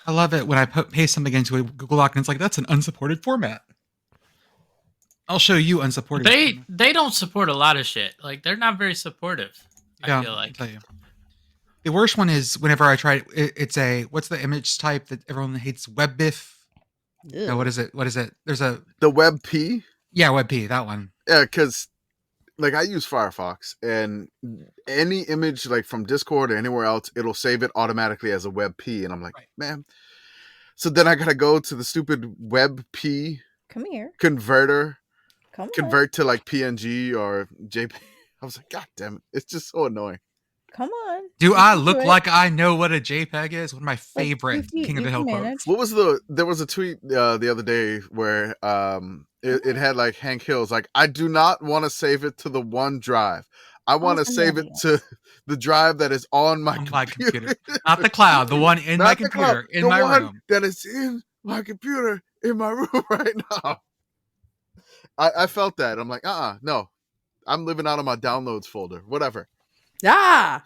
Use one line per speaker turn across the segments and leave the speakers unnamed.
I love it when I paste something into a Google Doc and it's like, that's an unsupported format. I'll show you unsupported.
They don't support a lot of shit. Like, they're not very supportive.
Yeah,
I feel like.
I'll tell you. The worst one is whenever I try it's a what's the image type that everyone hates? WebBIF. No, what is it? There's a
the WebP.
Yeah, WebP. That one.
Yeah, because like I use Firefox, and any image like from Discord or anywhere else, it'll save it automatically as a WebP, and I'm like, man. So then I gotta go to the stupid WebP.
Come here.
Converter.
Convert
to like PNG or JPEG. I was like, God damn it! It's just so annoying.
Come on.
Do I look like I know what a JPEG is? One of my favorite King of the Hill quotes.
What was there was a tweet the other day where it had like Hank Hill's like, I do not want to save it to the OneDrive. I want to save it to the drive that is on my computer.
Not the cloud, the one in my computer, in my room.
That is in my computer, in my room right now. I felt that. I'm like, no. I'm living out of my downloads folder. Whatever.
Ah.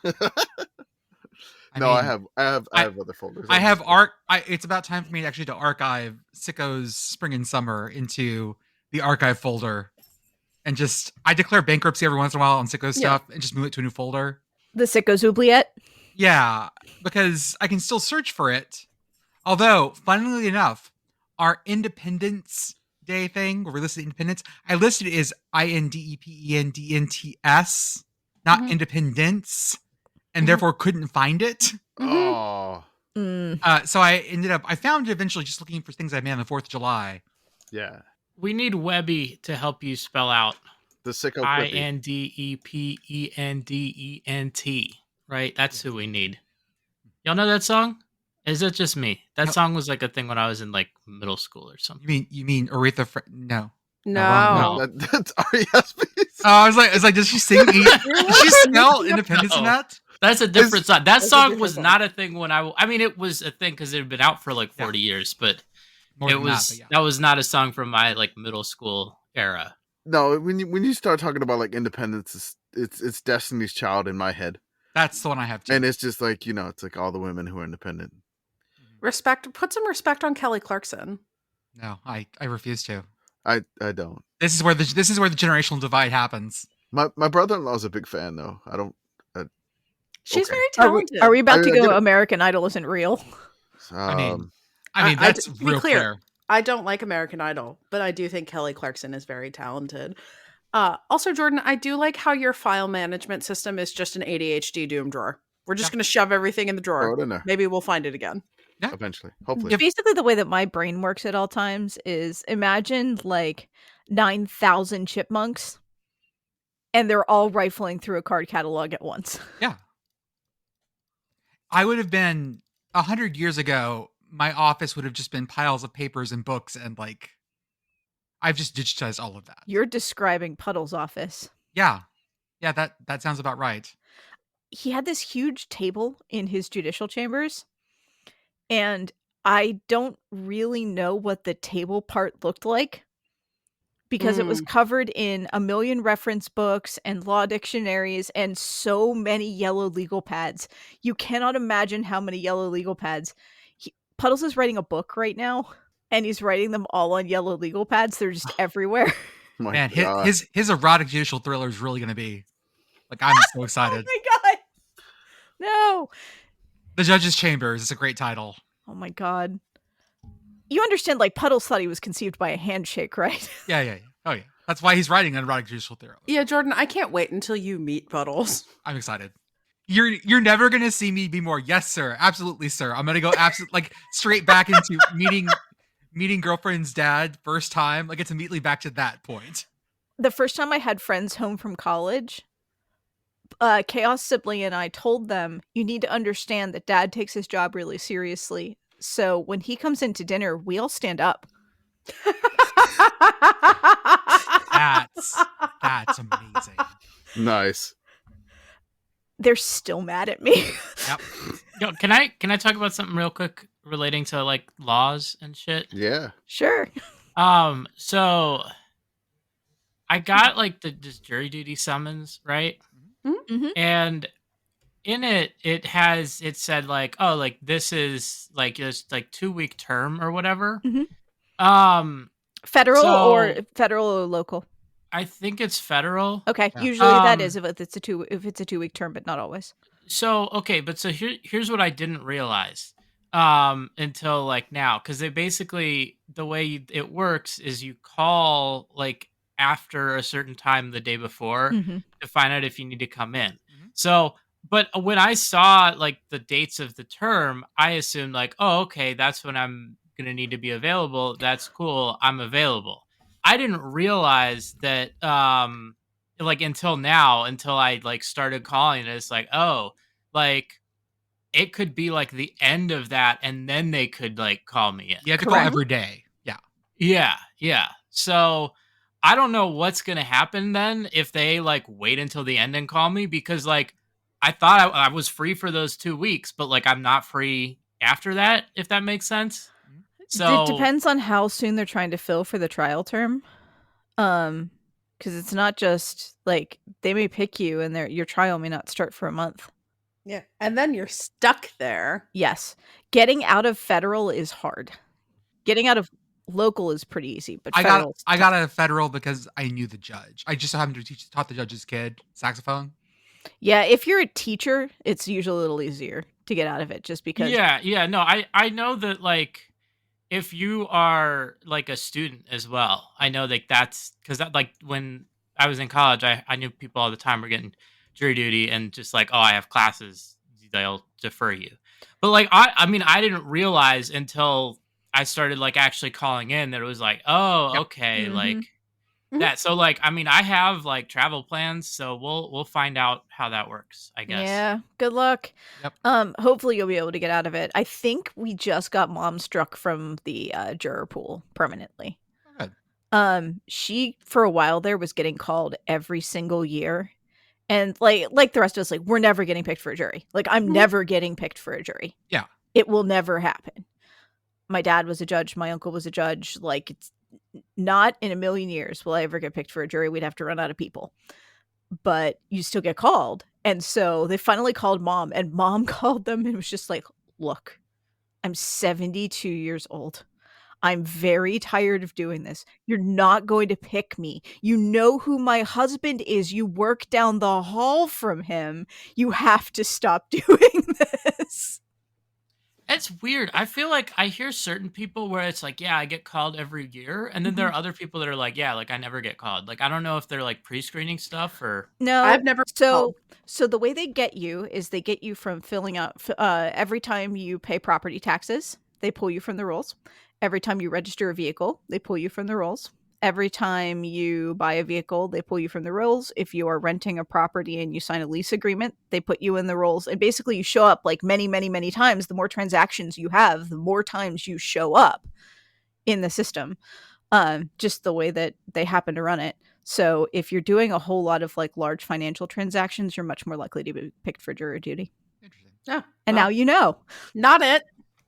I have other folders.
I have it's about time for me actually to archive Sicko's Spring and Summer into the archive folder. And I declare bankruptcy every once in a while on Sicko stuff and just move it to a new folder.
The Sicko's Oubliette?
Yeah, because I can still search for it. Although, funnily enough, our Independence Day thing where we listed Independence, I listed it as INDEPENDENTS, not Independence, and therefore couldn't find it.
Oh.
So I found it eventually just looking for things I made on the 4th of July.
Yeah.
We need Webby to help you spell out
the Sicko
INDEPENDENT. Right? That's who we need. Y'all know that song? Is it just me? That song was like a thing when I was in like middle school or something.
You mean Aretha? No.
No.
That's R.E.S.P.
I was like, does she sing? Does she spell Independence in that?
That's a different song. That song was not a thing when I mean, it was a thing because it had been out for like 40 years, but that was not a song from my like middle school era.
No, when you start talking about like independence, it's Destiny's Child in my head.
That's the one I have too.
And it's just like, it's like all the women who are independent.
Put some respect on Kelly Clarkson.
No, I refuse to.
I don't.
This is where the generational divide happens.
My brother-in-law is a big fan though. I don't.
She's very talented.
Are we about to go American Idol isn't real?
I mean that's real clear.
I don't like American Idol, but I do think Kelly Clarkson is very talented. Also, Jordan, I do like how your file management system is just an ADHD doom drawer. We're just going to shove everything in the drawer.
Throw it in there.
Maybe we'll find it again.
Yeah.
Eventually, hopefully.
Basically, the way that my brain works at all times is imagine like 9,000 chipmunks, and they're all rifling through a card catalog at once.
Yeah. I would have been 100 years ago. My office would have just been piles of papers and books, and like, I've just digitized all of that.
You're describing Puddle's office.
Yeah, that sounds about right.
He had this huge table in his judicial chambers, and I don't really know what the table part looked like because it was covered in a million reference books and law dictionaries and so many yellow legal pads. You cannot imagine how many yellow legal pads. Puddles is writing a book right now, and he's writing them all on yellow legal pads. They're just everywhere.
Man, his erotic judicial thriller is really going to be like, I'm so excited.
Oh my god! No.
The Judge's Chambers is a great title.
Oh my god. You understand, like, Puddles thought he was conceived by a handshake, right?
Yeah. Oh yeah. That's why he's writing an erotic judicial thriller.
Yeah, Jordan, I can't wait until you meet Puddles.
I'm excited. You're never gonna see me be more yes sir, absolutely sir. I'm gonna go like straight back into meeting girlfriend's dad first time. Like, it's immediately back to that point.
The first time I had friends home from college, Chaos Sibley and I told them, you need to understand that dad takes his job really seriously. So when he comes into dinner, we all stand up.
That's amazing.
Nice.
They're still mad at me.
Yep.
Yo, can I talk about something real quick relating to like laws and shit?
Yeah.
Sure.
So I got like this jury duty summons, right?
Mm-hmm.
And in it said like, oh, like this is like just like 2-week term or whatever.
Federal or
So
federal or local?
I think it's federal.
Okay,
Yeah.
usually that is if it's a 2-week term, but not always.
So okay, but so here's what I didn't realize until like now, because they basically, the way it works is you call like after a certain time the day before
Mhm.
to find out if you need to come in.
Mhm.
So but when I saw like the dates of the term, I assumed like, oh, okay, that's when I'm gonna need to be available. That's cool, I'm available. I didn't realize that like until now, until I like started calling, it's like, oh, like it could be like the end of that and then they could like call me in.
You have to call
Correct.
every day. Yeah.
Yeah. So I don't know what's gonna happen then if they like wait until the end and call me, because like I thought I was free for those 2 weeks, but like I'm not free after that, if that makes sense. So
It depends on how soon they're trying to fill for the trial term. Because it's not just like they may pick you and your trial may not start for a month.
Yeah. And then you're stuck there.
Yes. Getting out of federal is hard. Getting out of local is pretty easy, but
I
federal
got out of federal because I knew the judge. I just so happened to taught the judge's kid saxophone.
Yeah, if you're a teacher, it's usually a little easier to get out of it just because
yeah, no, I know that like if you are like a student as well, I know like that's because that like when I was in college, I knew people all the time were getting jury duty and just like, oh, I have classes, they'll defer you. But like I mean I didn't realize until I started like actually calling in that it was like, oh,
Yep.
okay,
Mhm.
like
Mhm.
that. So like I mean I have like travel plans, so we'll find out how that works, I guess.
Yeah, good luck.
Yep.
Hopefully you'll be able to get out of it. I think we just got mom struck from the juror pool permanently.
Oh, good.
She for a while there was getting called every single year. And like the rest of us, like we're never getting picked for a jury. Like I'm
Mhm.
never getting picked for a jury.
Yeah.
It will never happen. My dad was a judge, my uncle was a judge. Like it's not in a million years will I ever get picked for a jury. We'd have to run out of people. But you still get called. And so they finally called mom, and mom called them and was just like, look, I'm 72 years old. I'm very tired of doing this. You're not going to pick me. You know who my husband is. You work down the hall from him. You have to stop doing this.
It's weird. I feel like I hear certain people where it's like, yeah, I get called every year. And then there are other people that are like, yeah, like I never get called. Like, I don't know if they're like pre-screening stuff or.
No.
I've never called.
So the way they get you is they get you from filling out every time you pay property taxes, they pull you from the rolls. Every time you register a vehicle, they pull you from the rolls. Every time you buy a vehicle, they pull you from the rolls. If you are renting a property and you sign a lease agreement, they put you in the rolls. And basically you show up like many, many, many times. The more transactions you have, the more times you show up in the system. Just the way that they happen to run it. So if you're doing a whole lot of like large financial transactions, you're much more likely to be picked for jury duty.
Interesting.
Yeah.
And
well,
now you know.
Not it.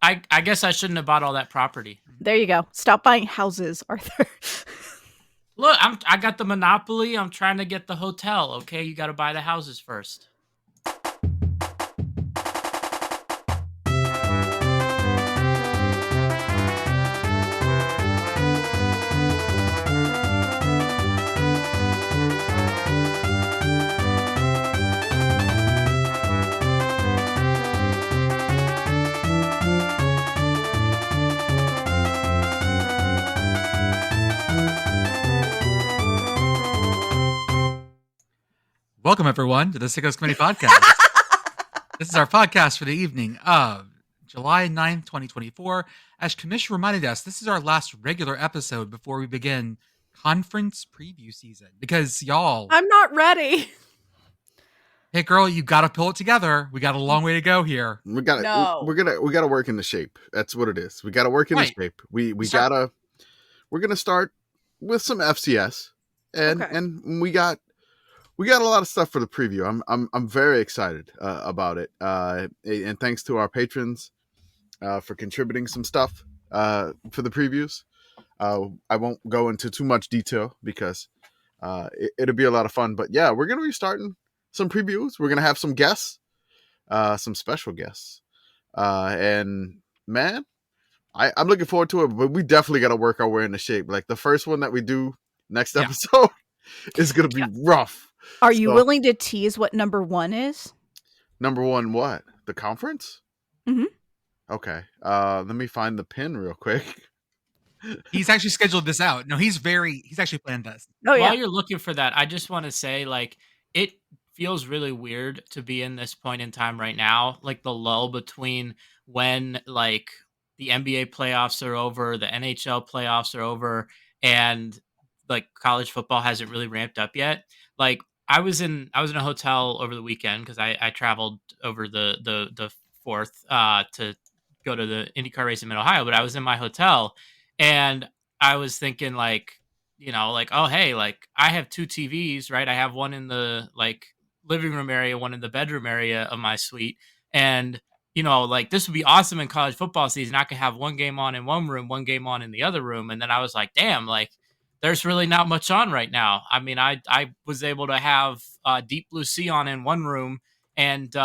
I guess I shouldn't have bought all that property.
There you go. Stop buying houses, Arthur.
Look, I got the monopoly. I'm trying to get the hotel. Okay, you got to buy the houses first.
Welcome everyone to the Sickos Committee podcast. This is our podcast for the evening of July 9th, 2024. As Commissioner reminded us, this is our last regular episode before we begin conference preview season. Because y'all,
I'm not ready.
hey girl, you gotta pull it together. We got a long way to go here.
We gotta
No.
we gotta work in the shape. That's what it is. We gotta work in
Right.
the shape. We're gonna start with some FCS,
Okay.
and we got a lot of stuff for the preview. I'm very excited about it. And thanks to our patrons for contributing some stuff for the previews. I won't go into too much detail because it'll be a lot of fun. But yeah, we're gonna be starting some previews. We're gonna have some guests. some special guests. And man, I'm looking forward to it, but we definitely got to work our way into shape. Like the first one that we do next
Yeah.
episode is going to be rough.
Are you
So-
willing to tease what number 1 is?
Number one, what? The conference?
Mhm.
Okay. Let me find the pin real quick.
He's actually scheduled this out. No, he's actually planned this.
Oh yeah.
While you're looking for that, I just want to say, like, it feels really weird to be in this point in time right now, like the lull between when like the NBA playoffs are over, the NHL playoffs are over, and like college football hasn't really ramped up yet. Like I was in a hotel over the weekend because I traveled over the 4th to go to the IndyCar race in Mid Ohio, but I was in my hotel and I was thinking like, like, oh, hey, like I have 2 TVs, right? I have one in the like living room area, one in the bedroom area of my suite. And, like this would be awesome in college football season. I could have one game on in one room, one game on in the other room. And then I was like, damn, like there's really not much on right now. I mean, I was able to have Deep Blue Sea on in one room and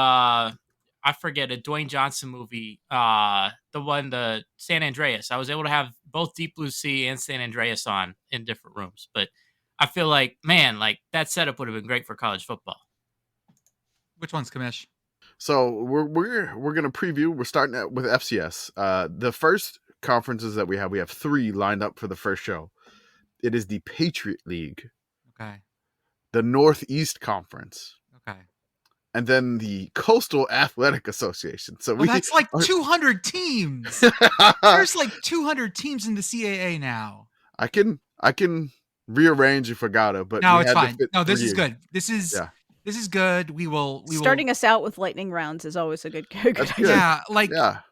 I forget a Dwayne Johnson movie, the San Andreas. I was able to have both Deep Blue Sea and San Andreas on in different rooms. But I feel like, man, like that setup would have been great for college football.
Which one's Kamish?
So we're gonna preview. We're starting out with FCS. The first conferences that we have 3 lined up for the first show. It is the Patriot League,
Okay.
the Northeast Conference,
Okay.
and then the Coastal Athletic Association. So
Well, that's like
are-
200 teams. There's like 200 teams in the CAA now.
I can rearrange if I gotta, but
No,
we
it's
had to
fine.
fit
No, this is
3 in.
good. This is good. We will
Starting us out with lightning rounds is always a good
That's
idea.
good.
Yeah, like
Yeah,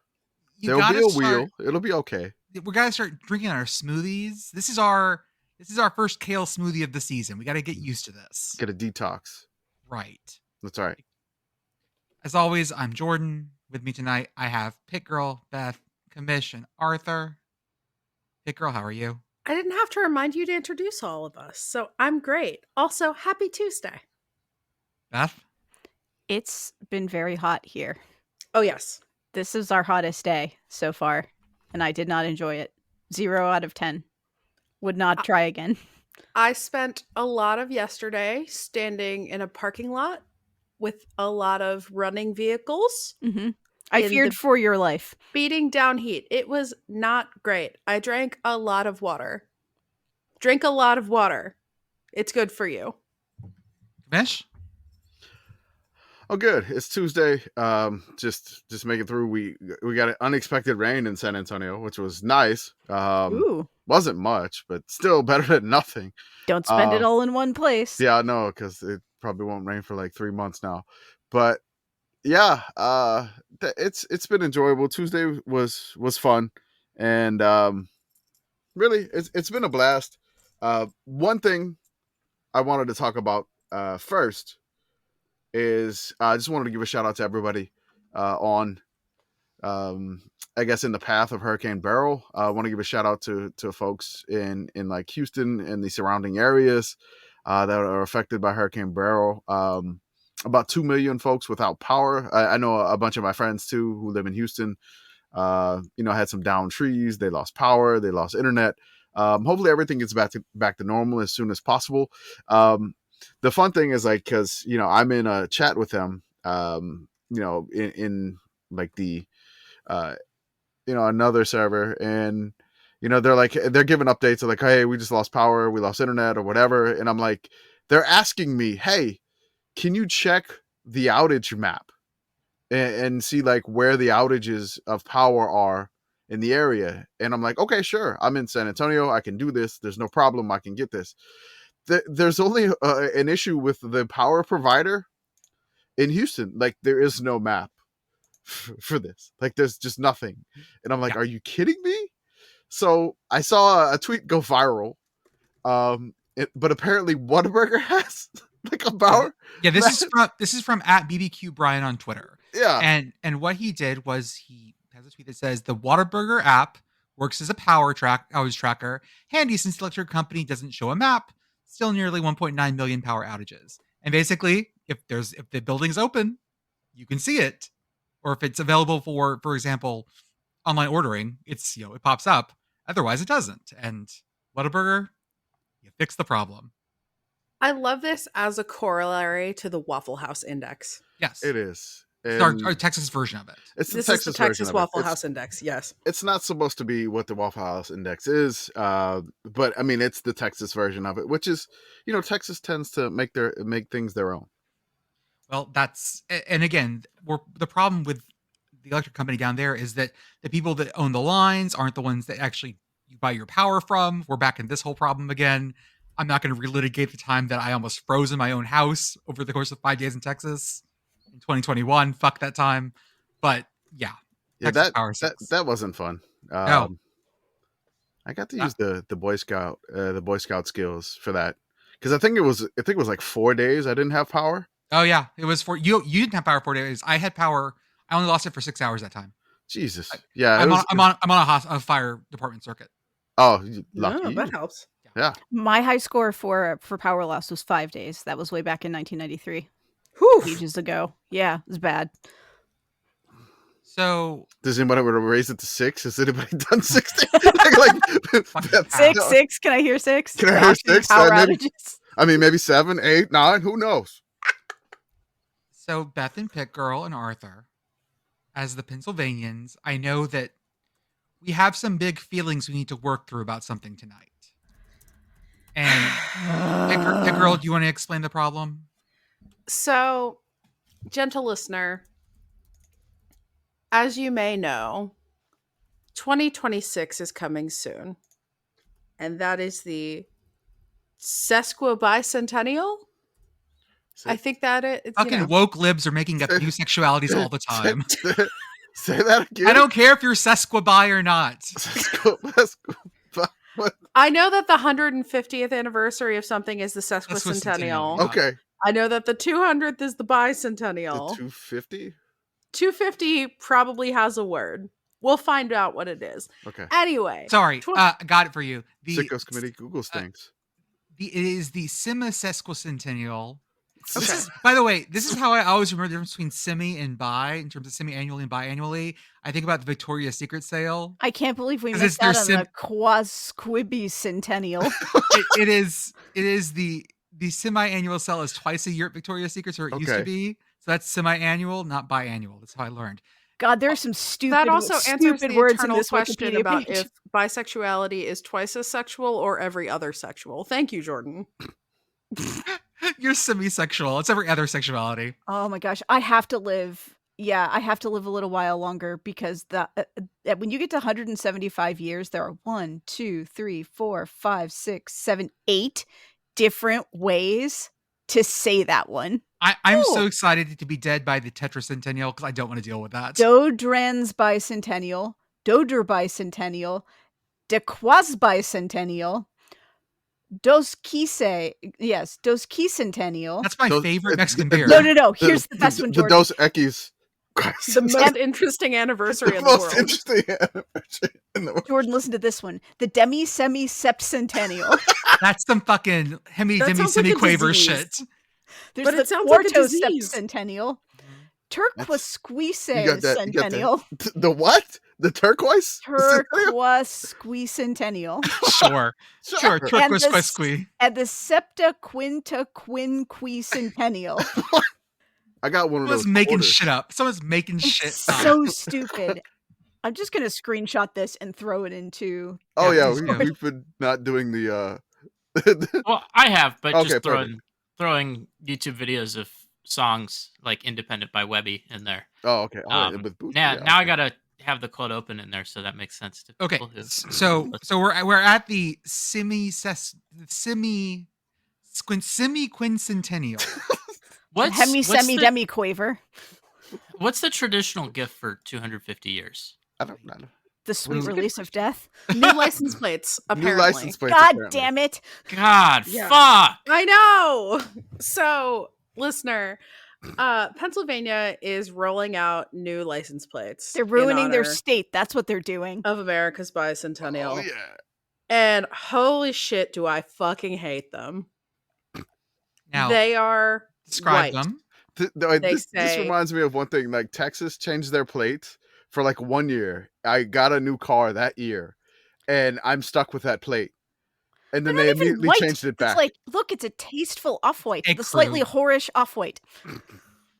you
there'll be
gotta
a
start.
wheel. It'll be okay.
We gotta start drinking our smoothies. This is our first kale smoothie of the season. We gotta get used to this.
Get a detox.
Right.
That's all right.
As always, I'm Jordan. With me tonight, I have Pit Girl, Beth, Kamish, and Arthur. Pit Girl, how are you?
I didn't have to remind you to introduce all of us, so I'm great. Also, happy Tuesday.
Beth?
It's been very hot here.
Oh, yes.
This is our hottest day so far, and I did not enjoy it. 0 out of 10. Would not try again.
I spent a lot of yesterday standing in a parking lot with a lot of running vehicles
Hmm. I
In
feared
the-
for your life.
beating down heat. It was not great. I drank a lot of water. Drink a lot of water. It's good for you.
Kamish?
Oh, good. It's Tuesday. Just make it through. We got an unexpected rain in San Antonio, which was nice.
Ooh.
Wasn't much, but still better than nothing.
Don't spend it all in one place.
Yeah, I know, because it probably won't rain for like 3 months now. But yeah, it's been enjoyable. Tuesday was fun, and really, it's been a blast. One thing I wanted to talk about first is I just wanted to give a shout out to everybody on I guess in the path of Hurricane Beryl. I want to give a shout out to folks in like Houston and the surrounding areas that are affected by Hurricane Beryl. About 2 million folks without power. I know a bunch of my friends too who live in Houston. Had some downed trees. They lost power. They lost internet. Hopefully everything gets back to normal as soon as possible. The fun thing is like, because I'm in a chat with them, in like the another server, and they're giving updates of like, hey, we just lost power, we lost internet or whatever, and I'm like, they're asking me, hey, can you check the outage map and see like where the outages of power are in the area? And I'm like, okay, sure, I'm in San Antonio, I can do this, there's no problem, I can get this. There's only an issue with the power provider in Houston. Like there is no map for this. Like there's just nothing. And I'm like, are you kidding me? So I saw a tweet go viral. But apparently Whataburger has like a power.
Yeah, this is from at BBQ Brian on Twitter.
Yeah.
And what he did was he has a tweet that says the Whataburger app works as a outage tracker, handy since the electric company doesn't show a map. Still nearly 1.9 million power outages. And basically, if the building's open, you can see it. Or if it's available for example, online ordering, it's it pops up. Otherwise, it doesn't. And Whataburger, you fix the problem.
I love this as a corollary to the Waffle House Index.
Yes,
It is.
it's our Texas version of it.
It's the
This
Texas,
is the Texas
version
Waffle
of it.
House Index. Yes.
It's not supposed to be what the Waffle House Index is, but I mean, it's the Texas version of it, which is, Texas tends to make things their own.
Well, and again, the problem with the electric company down there is that the people that own the lines aren't the ones that actually you buy your power from. We're back in this whole problem again. I'm not going to relitigate the time that I almost froze in my own house over the course of 5 days in Texas in 2021. Fuck that time. But yeah, Texas power sucks.
that wasn't fun.
No.
I got to use the Boy Scout skills for that, because I think it was like 4 days I didn't have power.
Oh yeah, it was for you. You didn't have power 4 days. I had power. I only lost it for 6 hours that time.
Jesus. Yeah.
I'm on a fire department circuit.
Oh,
No,
lucky.
that helps.
Yeah.
My high score for power loss was 5 days. That was way back in 1993.
Whew.
Ages ago. Yeah, it was bad.
So
Does anybody want to raise it to 6? Has anybody done 6 days?
Six. Can I hear 6?
Can I hear 6?
Power
Maybe-
outages.
I mean, maybe 7, 8, 9. Who knows?
So Beth and Pit Girl and Arthur, as the Pennsylvanians, I know that we have some big feelings we need to work through about something tonight. And Pit Girl, do you want to explain the problem?
So, gentle listener, as you may know, 2026 is coming soon. And that is the sesquibicentennial. I think that it's
Fucking woke libs are making up new sexualities all the time.
Say that again.
I don't care if you're sesquibi or not.
I know that the 150th anniversary of something is the sesquicentennial.
Okay.
I know that the 200th is the bicentennial.
The 250?
250 probably has a word. We'll find out what it is.
Okay.
Anyway.
Sorry, got it for you.
Sickos Committee Googles things.
It is the semi-sesquicentennial. This is, by the way, this is how I always remember the difference between semi and bi in terms of semi-annually and biannually. I think about the Victoria's Secret sale.
I can't believe we
'Cause
missed
it's
out
their
on the Quasquibicentennial.
It is the semi-annual sale is twice a year at Victoria's Secret, or it used to be. So that's semi-annual, not biannual. That's how I learned.
God, there's some stupid.
That also answers the
words in
eternal
this
question
Wikipedia
about
page.
if bisexuality is twice as sexual or every other sexual. Thank you, Jordan.
You're semi-sexual. It's every other sexuality.
Oh my gosh, I have to live. Yeah, I have to live a little while longer because when you get to 175 years, there are 1, 2, 3, 4, 5, 6, 7, 8 different ways to say that one.
I'm so excited to be dead by the tetracentennial because I don't want to deal with that.
Dodrens bicentennial, Doder bicentennial, Dequas bicentennial, Dos Quicentennial.
That's my favorite Mexican beer.
No. Here's the best one, Jordan.
The Dos Equis.
The most interesting anniversary in the
most
world.
interesting anniversary in the world.
Jordan, listen to this one. The Demi-Semi-Sepcentennial.
That's some fucking semi-quaver shit.
There's
But
the
it sounds like a disease.
Quarto-Sepcentennial.
You got that-
Turquoise-Centennial.
The what? The turquoise?
Turquoise-Centennial.
Sure. Turquoise
And the
squee.
And the Septa-Quinta-Quinquicentennial.
I got one of
Someone's
those.
making
quarters.
shit up. Someone's making
It's
shit up.
so stupid. I'm just going to screenshot this and throw it into...
Oh yeah,
Discord.
we've been not doing the.
Well, I have, but
Okay,
just
perfect.
throwing YouTube videos of songs like independent by Webby in there.
Oh okay. All right, with Boost,
Now
yeah,
I
okay.
gotta have the code open in there, so that makes sense to
Okay,
people who
so we're at the semi-quincentennial.
Hemi-semi-demi-quaver.
What's the traditional gift for 250 years?
I don't know.
The sweet release of death.
New license plates, apparently.
New license plates.
God
apparently.
damn it.
God,
Yeah.
fuck!
I know. So, listener, Pennsylvania is rolling out new license plates.
They're
in
ruining their
honor
state. That's what they're doing.
of America's bicentennial.
Oh yeah.
And holy shit, do I fucking hate them.
Now,
They are
describe
white.
them.
They
This
say-
reminds me of one thing. Like Texas changed their plate for like 1 year. I got a new car that year, and I'm stuck with that plate. And then
They're
they
not even
immediately
white.
changed it back.
It's like, look, it's a tasteful off-white,
Hey,
the slightly
crew.
whorish off-white.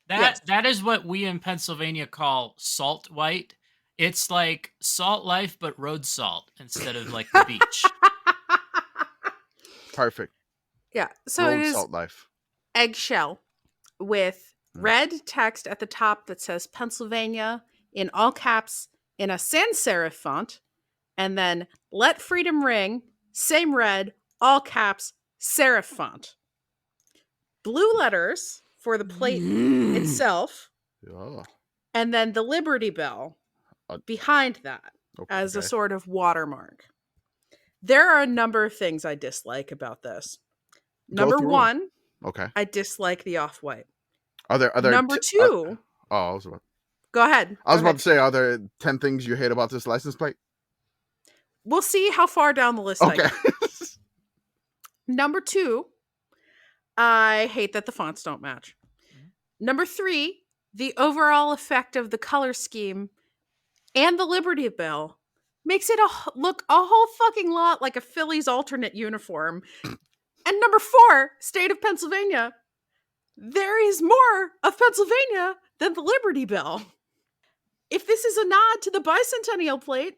That is what we in Pennsylvania call salt white. It's like Salt Life, but road salt instead of like the beach.
Perfect.
Yeah. So
Road
it is
Salt Life.
eggshell with red text at the top that says Pennsylvania in all caps in a sans serif font, and then Let Freedom Ring, same red, all caps, serif font. Blue letters for the plate itself,
Yeah.
and then the Liberty Bell
Uh,
behind that
Okay.
as a sort of watermark. There are a number of things I dislike about this.
Go
Number
through 'em.
one,
Okay.
I dislike the off-white.
Are there
Number two,
I was about
go ahead.
I was
Go
about to say, are there 10 things you hate about this license plate?
We'll see how far down the list I
Okay.
get. Number two, I hate that the fonts don't match. Number three, the overall effect of the color scheme and the Liberty Bell makes it look a whole fucking lot like a Phillies alternate uniform. And number four, state of Pennsylvania. There is more of Pennsylvania than the Liberty Bell. If this is a nod to the bicentennial plate,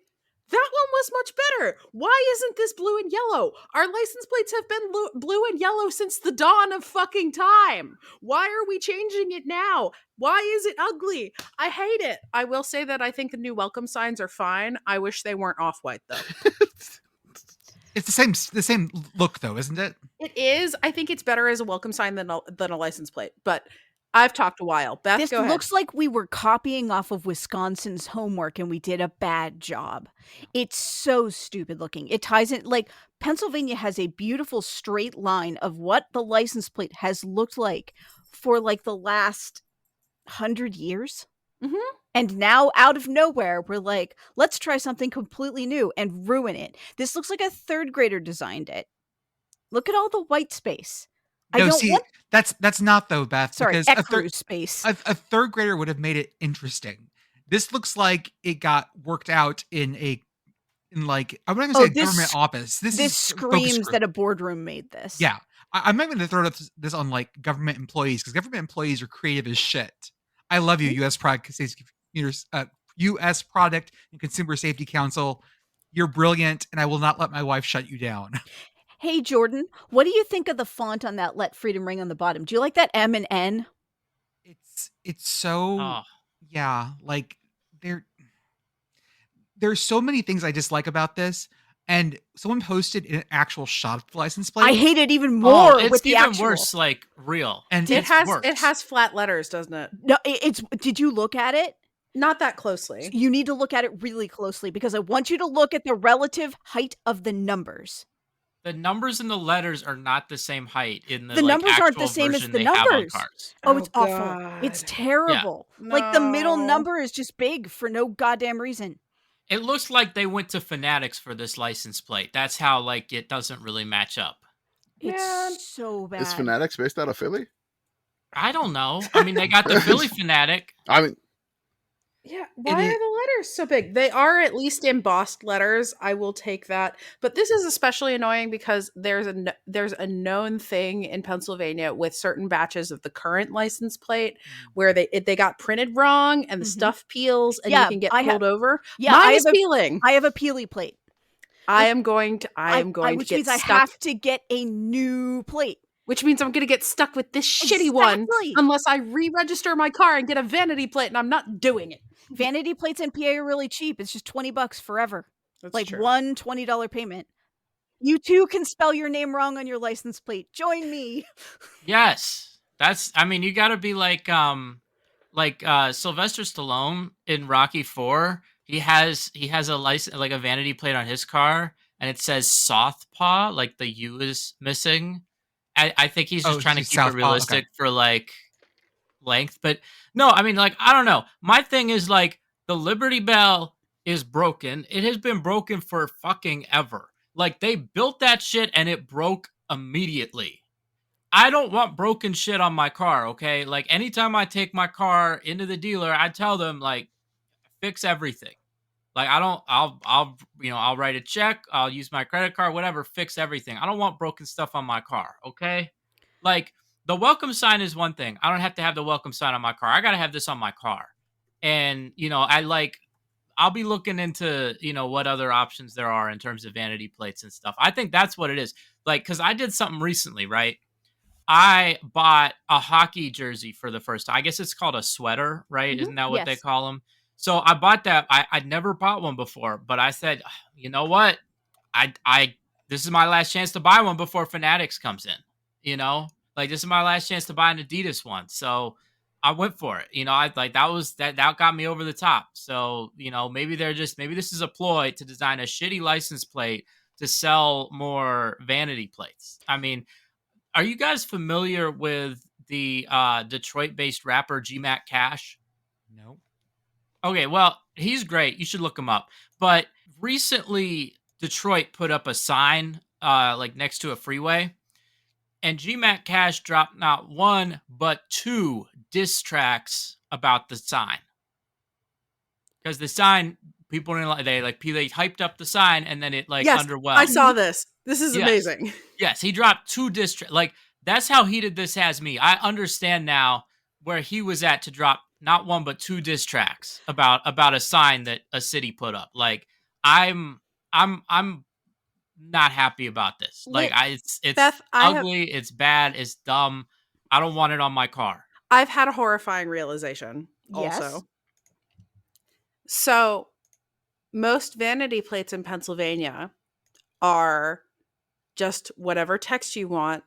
that one was much better. Why isn't this blue and yellow? Our license plates have been blue and yellow since the dawn of fucking time. Why are we changing it now? Why is it ugly? I hate it. I will say that I think the new welcome signs are fine. I wish they weren't off-white though.
It's the same look though, isn't it?
It is. I think it's better as a welcome sign than a license plate. But I've talked a while. Beth,
This
go ahead.
looks like we were copying off of Wisconsin's homework and we did a bad job. It's so stupid looking. It ties in, like, Pennsylvania has a beautiful straight line of what the license plate has looked like for like the last 100 years.
Mhm.
And now, out of nowhere, we're like, let's try something completely new and ruin it. This looks like a third grader designed it. Look at all the white space. I
No,
don't
see,
want.
that's not though, Beth.
Sorry,
because
ecru space.
a third grader would have made it interesting. This looks like it got worked out in like, I'm not gonna say a government office. This is focus
screams
group.
that a boardroom made this.
Yeah, I'm not going to throw this on like government employees because government employees are creative as shit. I love you, U.S. U.S. Product and Consumer Safety Council. You're brilliant, and I will not let my wife shut you down.
Hey, Jordan, what do you think of the font on that Let Freedom Ring on the bottom? Do you like that M and N?
It's so
Oh.
yeah, like there's so many things I dislike about this. And someone posted an actual shot of the license plate.
I hate it even more
it's
with the
even
actual.
worse, like real.
And
It
it's
has
worse.
flat letters, doesn't it?
No, it's. Did you look at it?
Not that closely.
You need to look at it really closely because I want you to look at the relative height of the numbers.
The numbers and the letters are not the same height in the
The numbers aren't the
actual
same as
version
the
they have on
numbers.
cards.
Oh, it's
Oh,
awful. It's
God.
terrible. Like the middle
No.
number is just big for no goddamn reason.
It looks like they went to Fanatics for this license plate. That's how like it doesn't really match up.
Man.
It's so bad.
Is Fanatics based out of Philly?
I don't know. I mean, they got the Philly Fanatic.
I mean,
Yeah, why
is-
are the letters so big? They are at least embossed letters. I will take that. But this is especially annoying because there's a known thing in Pennsylvania with certain batches of the current license plate where they got printed wrong and the
Mhm.
stuff peels and
Yeah,
you can get
I
pulled over.
Yeah,
Mine
I
is
have a
peeling.
I have a Peely plate.
I am going to
which
get
means I
stuck.
have to get a new plate.
Which means I'm going to get stuck with this shitty one
Exactly.
unless I re-register my car and get a vanity plate, and I'm not doing it.
Vanity plates in PA are really cheap. It's just $20 forever.
That's
Like
true.
one $20 payment. You too can spell your name wrong on your license plate. Join me.
Yes, that's. I mean, you got to be like Sylvester Stallone in Rocky 4. He has a license, like a vanity plate on his car, and it says Southpaw, like the U is missing. I think he's just
Oh,
trying to
it's
keep
Southpaw,
it realistic for like length. But no, I mean, like, I don't know. My thing is like the Liberty Bell is broken. It has been broken for fucking ever. Like they built that shit and it broke immediately. I don't want broken shit on my car, okay? Like anytime I take my car into the dealer, I tell them like fix everything. Like I'll write a check, I'll use my credit card, whatever, fix everything. I don't want broken stuff on my car, okay? Like the welcome sign is one thing. I don't have to have the welcome sign on my car. I got to have this on my car. And I'll be looking into, what other options there are in terms of vanity plates and stuff. I think that's what it is. Like cuz I did something recently, right? I bought a hockey jersey for the first time. I guess it's called a sweater, right?
Mhm.
Isn't that what they
Yes.
call them? So I bought that. I'd never bought one before, but I said, you know what? I this is my last chance to buy one before Fanatics comes in. Like this is my last chance to buy an Adidas one. So I went for it. I like that got me over the top. So maybe maybe this is a ploy to design a shitty license plate to sell more vanity plates. I mean, are you guys familiar with the Detroit-based rapper GMAC Cash?
No.
Okay, well, he's great. You should look him up. But recently, Detroit put up a sign like next to a freeway, and GMAC Cash dropped not one but two diss tracks about the sign. Because the sign, people didn't like they hyped up the sign and then it
Yes,
underwhelmed.
I saw this. This is
Yes.
amazing.
Yes, he dropped two diss tracks. Like that's how heated this has me. I understand now where he was at to drop not one but two diss tracks about a sign that a city put up. Like I'm not happy about this. Like it's
Beth,
ugly, it's bad, it's dumb. I don't want it on my car.
I've had a horrifying realization also.
Yes.
So most vanity plates in Pennsylvania are just whatever text you want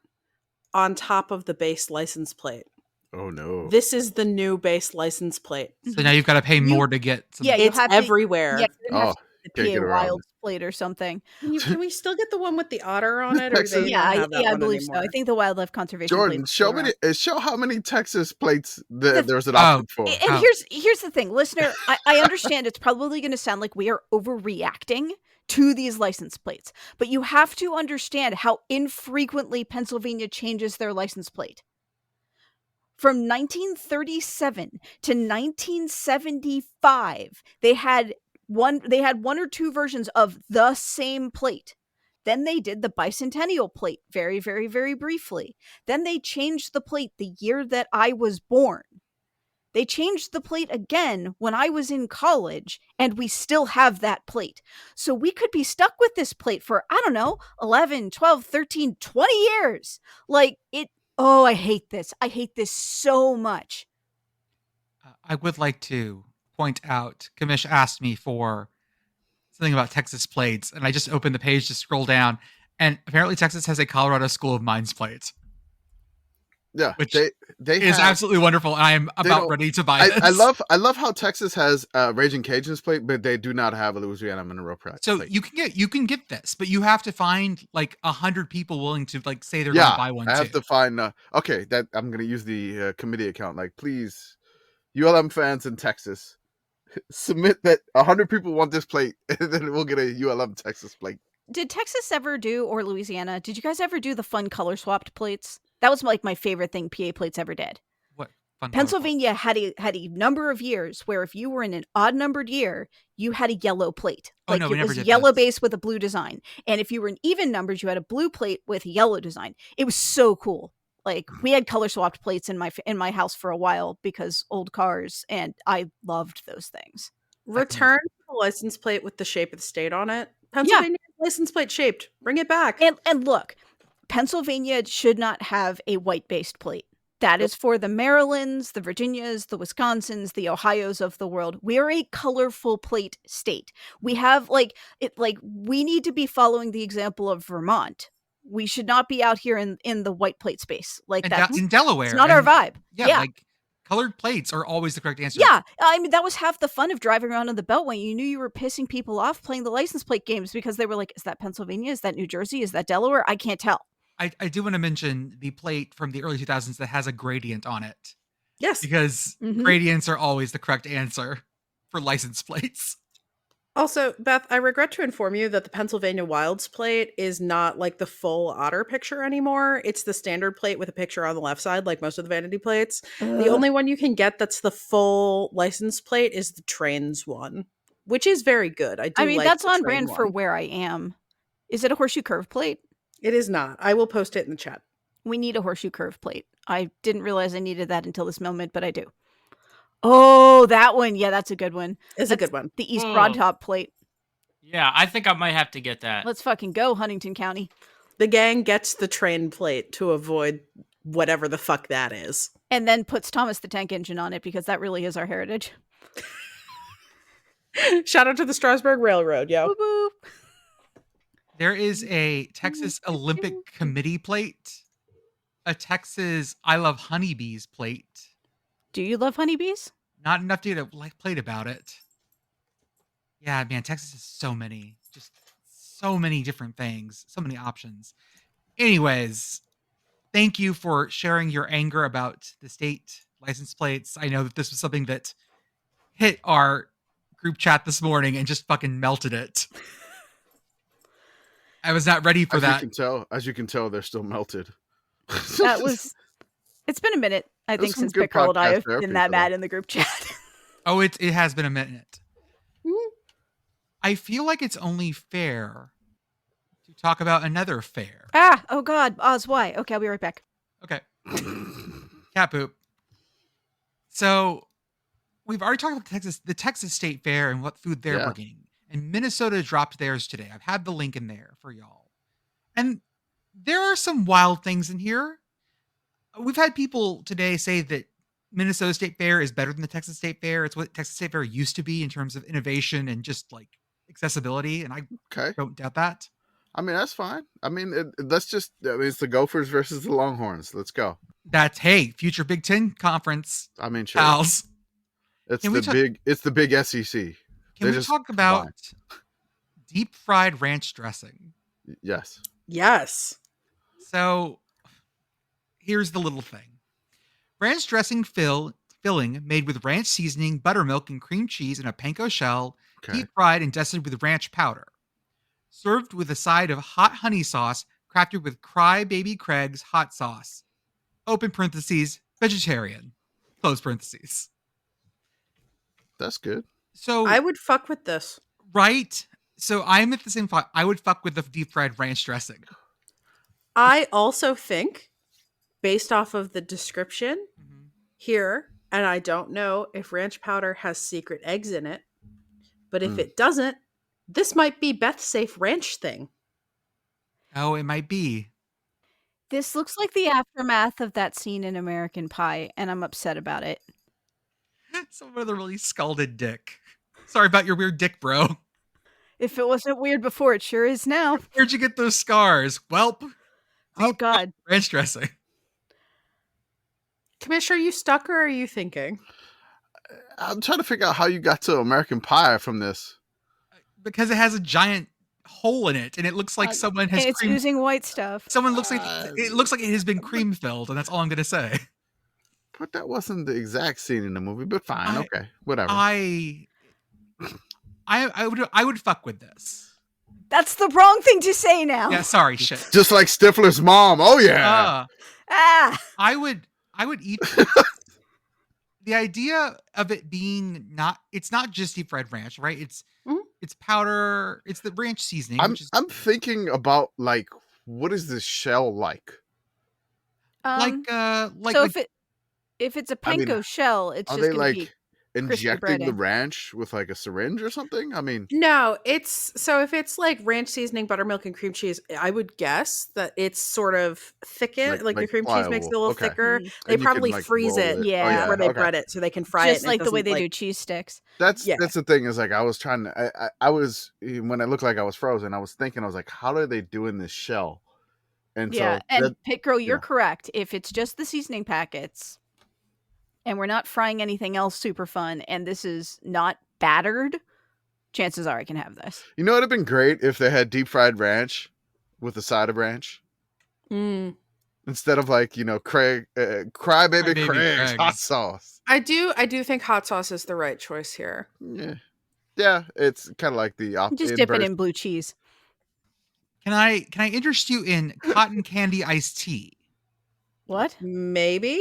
on top of the base license plate.
Oh no.
This is the new base license plate.
So now you've got to pay
You-
more to get some.
Yeah, you
It's
have to-
everywhere.
Yeah, you have
Oh,
to get
can't
the
get
PA
around
Wilds plate or something.
Can we still get the one with the otter on it? Or
Texas-
they
Yeah,
don't have that
I
one
believe so.
anymore?
I think the Wildlife Conservation
Jordan,
plate's
show
still
me
around.
show how many Texas plates
The-
there's an option for.
And
Oh.
here's the thing, listener. I understand it's probably going to sound like we are overreacting to these license plates, but you have to understand how infrequently Pennsylvania changes their license plate. From 1937 to 1975, they had one or two versions of the same plate. Then they did the bicentennial plate very, very, very briefly. Then they changed the plate the year that I was born. They changed the plate again when I was in college, and we still have that plate. So we could be stuck with this plate for, I don't know, 11, 12, 13, 20 years. Like, I hate this. I hate this so much.
I would like to point out, Kamish asked me for something about Texas plates, and I just opened the page to scroll down, and apparently Texas has a Colorado School of Mines plate.
Yeah,
Which
they
It's
have,
absolutely wonderful, and I am about
don't-
ready to buy this.
I love how Texas has Raging Cajuns plate, but they do not have a Louisiana Monroe plate.
So you can get this, but you have to find like 100 people willing to like say they're
yeah,
going to buy one
I
too.
have to find. Okay, that I'm gonna use the committee account. Like, please, ULM fans in Texas, submit that 100 people want this plate, and then we'll get a ULM Texas plate.
Did Texas ever do, or Louisiana, did you guys ever do the fun color swapped plates? That was like my favorite thing PA plates ever did.
What fun
Pennsylvania had a number of years where if you were in an odd numbered year, you had a yellow plate.
Oh,
Like
no, we
it
never
was
did
yellow
this.
base with a blue design. And if you were in even numbers, you had a blue plate with a yellow design. It was so cool. Like we had color swapped plates in my house for a while because old cars, and I loved those things.
Return the license plate with the shape of the state on it. Pennsylvania license plate shaped. Bring it back.
And look, Pennsylvania should not have a white-based plate. That is for the Marylands, the Virginias, the Wisconsins, the Ohios of the world. We're a colorful plate state. We have we need to be following the example of Vermont. We should not be out here in the white plate space like
And
that.
in Delaware.
It's not our
and-
vibe.
Yeah, like colored plates are always the correct answer.
Yeah, I mean, that was half the fun of driving around on the Beltway. You knew you were pissing people off playing the license plate games because they were like, is that Pennsylvania? Is that New Jersey? Is that Delaware? I can't tell.
I do want to mention the plate from the early 2000s that has a gradient on it,
Yes.
because
Mhm.
gradients are always the correct answer for license plates.
Also, Beth, I regret to inform you that the Pennsylvania Wilds plate is not like the full otter picture anymore. It's the standard plate with a picture on the left side, like most of the vanity plates. The only one you can get that's the full license plate is the trains one, which is very good. I do
I mean,
like
that's
the
on
train
brand for
one.
where I am. Is it a horseshoe curve plate?
It is not. I will post it in the chat.
We need a horseshoe curve plate. I didn't realize I needed that until this moment, but I do. Oh, that one. Yeah, that's a good one.
It's a
That's
good one.
the East
Oh.
Broadtop plate.
Yeah, I think I might have to get that.
Let's fucking go, Huntington County.
The gang gets the train plate to avoid whatever the fuck that is.
And then puts Thomas the Tank Engine on it because that really is our heritage.
Shout out to the Strasburg Railroad, yo.
Boop, boop.
There is a Texas Olympic Committee plate, a Texas I Love Honeybees plate.
Do you love honeybees?
Not enough to get a plate about it. Yeah, man, Texas has so many, just so many different things, so many options. Anyways, thank you for sharing your anger about the state license plates. I know that this was something that hit our group chat this morning and just fucking melted it. I was not ready for that.
As you can tell, they're still melted.
That was. It's been a minute, I
That's
think,
some
since
good
Pickerel and I
podcast
have
therapy
been that
for
mad
that.
in the group chat.
Oh, it has been a minute.
Mhm.
I feel like it's only fair to talk about another fair.
Oh God, Oz, why? Okay, I'll be right back.
Okay. Cat poop. So we've already talked about the Texas State Fair and what food they're
Yeah.
bringing. And Minnesota dropped theirs today. I've had the link in there for y'all. And there are some wild things in here. We've had people today say that Minnesota State Fair is better than the Texas State Fair. It's what Texas State Fair used to be in terms of innovation and just like accessibility. And I
Okay.
don't doubt that.
I mean, that's fine. I mean, it's the Gophers versus the Longhorns. Let's go.
That's, hey, future Big Ten conference
I mean, sure.
pals.
It's
Can we
it's the big SEC.
Can we talk about deep fried ranch dressing?
Yes.
Yes.
So here's the little thing. Ranch dressing filling made with ranch seasoning, buttermilk, and cream cheese in a panko shell,
Okay.
deep fried and dusted with ranch powder. Served with a side of hot honey sauce crafted with Cry Baby Craig's hot sauce. Open parentheses, vegetarian. Close parentheses.
That's good.
So
I would fuck with this.
right? So I'm at the same thought. I would fuck with the deep fried ranch dressing.
I also think, based off of the description here, and I don't know if ranch powder has secret eggs in it, but if
Mm.
it doesn't, this might be Beth's safe ranch thing.
Oh, it might be.
This looks like the aftermath of that scene in American Pie, and I'm upset about it.
Someone with a really scalded dick. Sorry about your weird dick, bro.
If it wasn't weird before, it sure is now.
Where'd you get those scars? Welp.
Oh
deep
God.
ranch dressing.
Commissioner, are you stuck or are you thinking?
I'm trying to figure out how you got to American Pie from this.
Because it has a giant hole in it, and it looks like
And
someone has
it's
cream.
oozing white stuff.
Someone looks like it looks like it has been cream filled, and that's all I'm gonna say.
But that wasn't the exact scene in the movie. But fine,
I-
okay, whatever.
I would fuck with this.
That's the wrong thing to say now.
Yeah, sorry, shit.
Just like Stifler's mom. Oh yeah.
Uh,
Ah.
I would eat the idea of it being it's not just deep fried ranch, right?
Mhm.
It's powder, it's the ranch seasoning,
I'm
which is
thinking about like what is this shell like?
like
So
like
if it's a
I mean,
panko shell, it's
Are
just
they
gonna be
like injecting the
breading.
ranch with like a syringe or something? I mean,
No, it's so if it's like ranch seasoning, buttermilk, and cream cheese, I would guess that it's sort of thickened, like the
like
cream cheese makes it a
pliable.
little
Okay.
thicker.
Mhm.
They
And you can,
probably
like,
freeze
roll
it
Yeah.
before they
okay.
bread it so they can fry
just
it.
like the way
doesn't,
they do
like-
cheese sticks.
that's
Yeah.
the thing is like I was trying to I was when I looked like I was frozen, I was thinking I was like, how are they doing this shell? And
Yeah,
so
and
that,
Pit Girl, you're
yeah.
correct. If it's just the seasoning packets, and we're not frying anything else super fun, and this is not battered, chances are I can have this.
you know, it'd have been great if they had deep fried ranch with a side of ranch
Mm.
instead of like Crybaby
Crybaby
Craig's hot
Craig's.
sauce.
I do think hot sauce is the right choice here.
Yeah, Yeah, it's kind of like the
Just dip it
inverse.
in blue cheese.
Can I interest you in cotton candy iced tea?
What?
Maybe.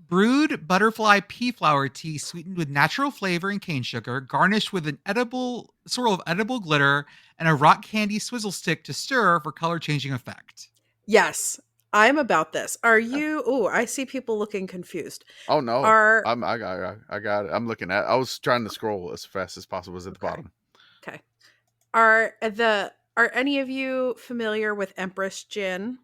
Brewed butterfly pea flower tea sweetened with natural flavor and cane sugar, garnished with an edible swirl of edible glitter and a rock candy swizzle stick to stir for color changing effect.
Yes, I'm about this. Are you? Oh, I see people looking confused.
Oh no,
Are
I got it. I'm looking at. I was trying to scroll as fast as possible. It was at the
Okay.
bottom.
okay? Are any of you familiar with Empress Gin?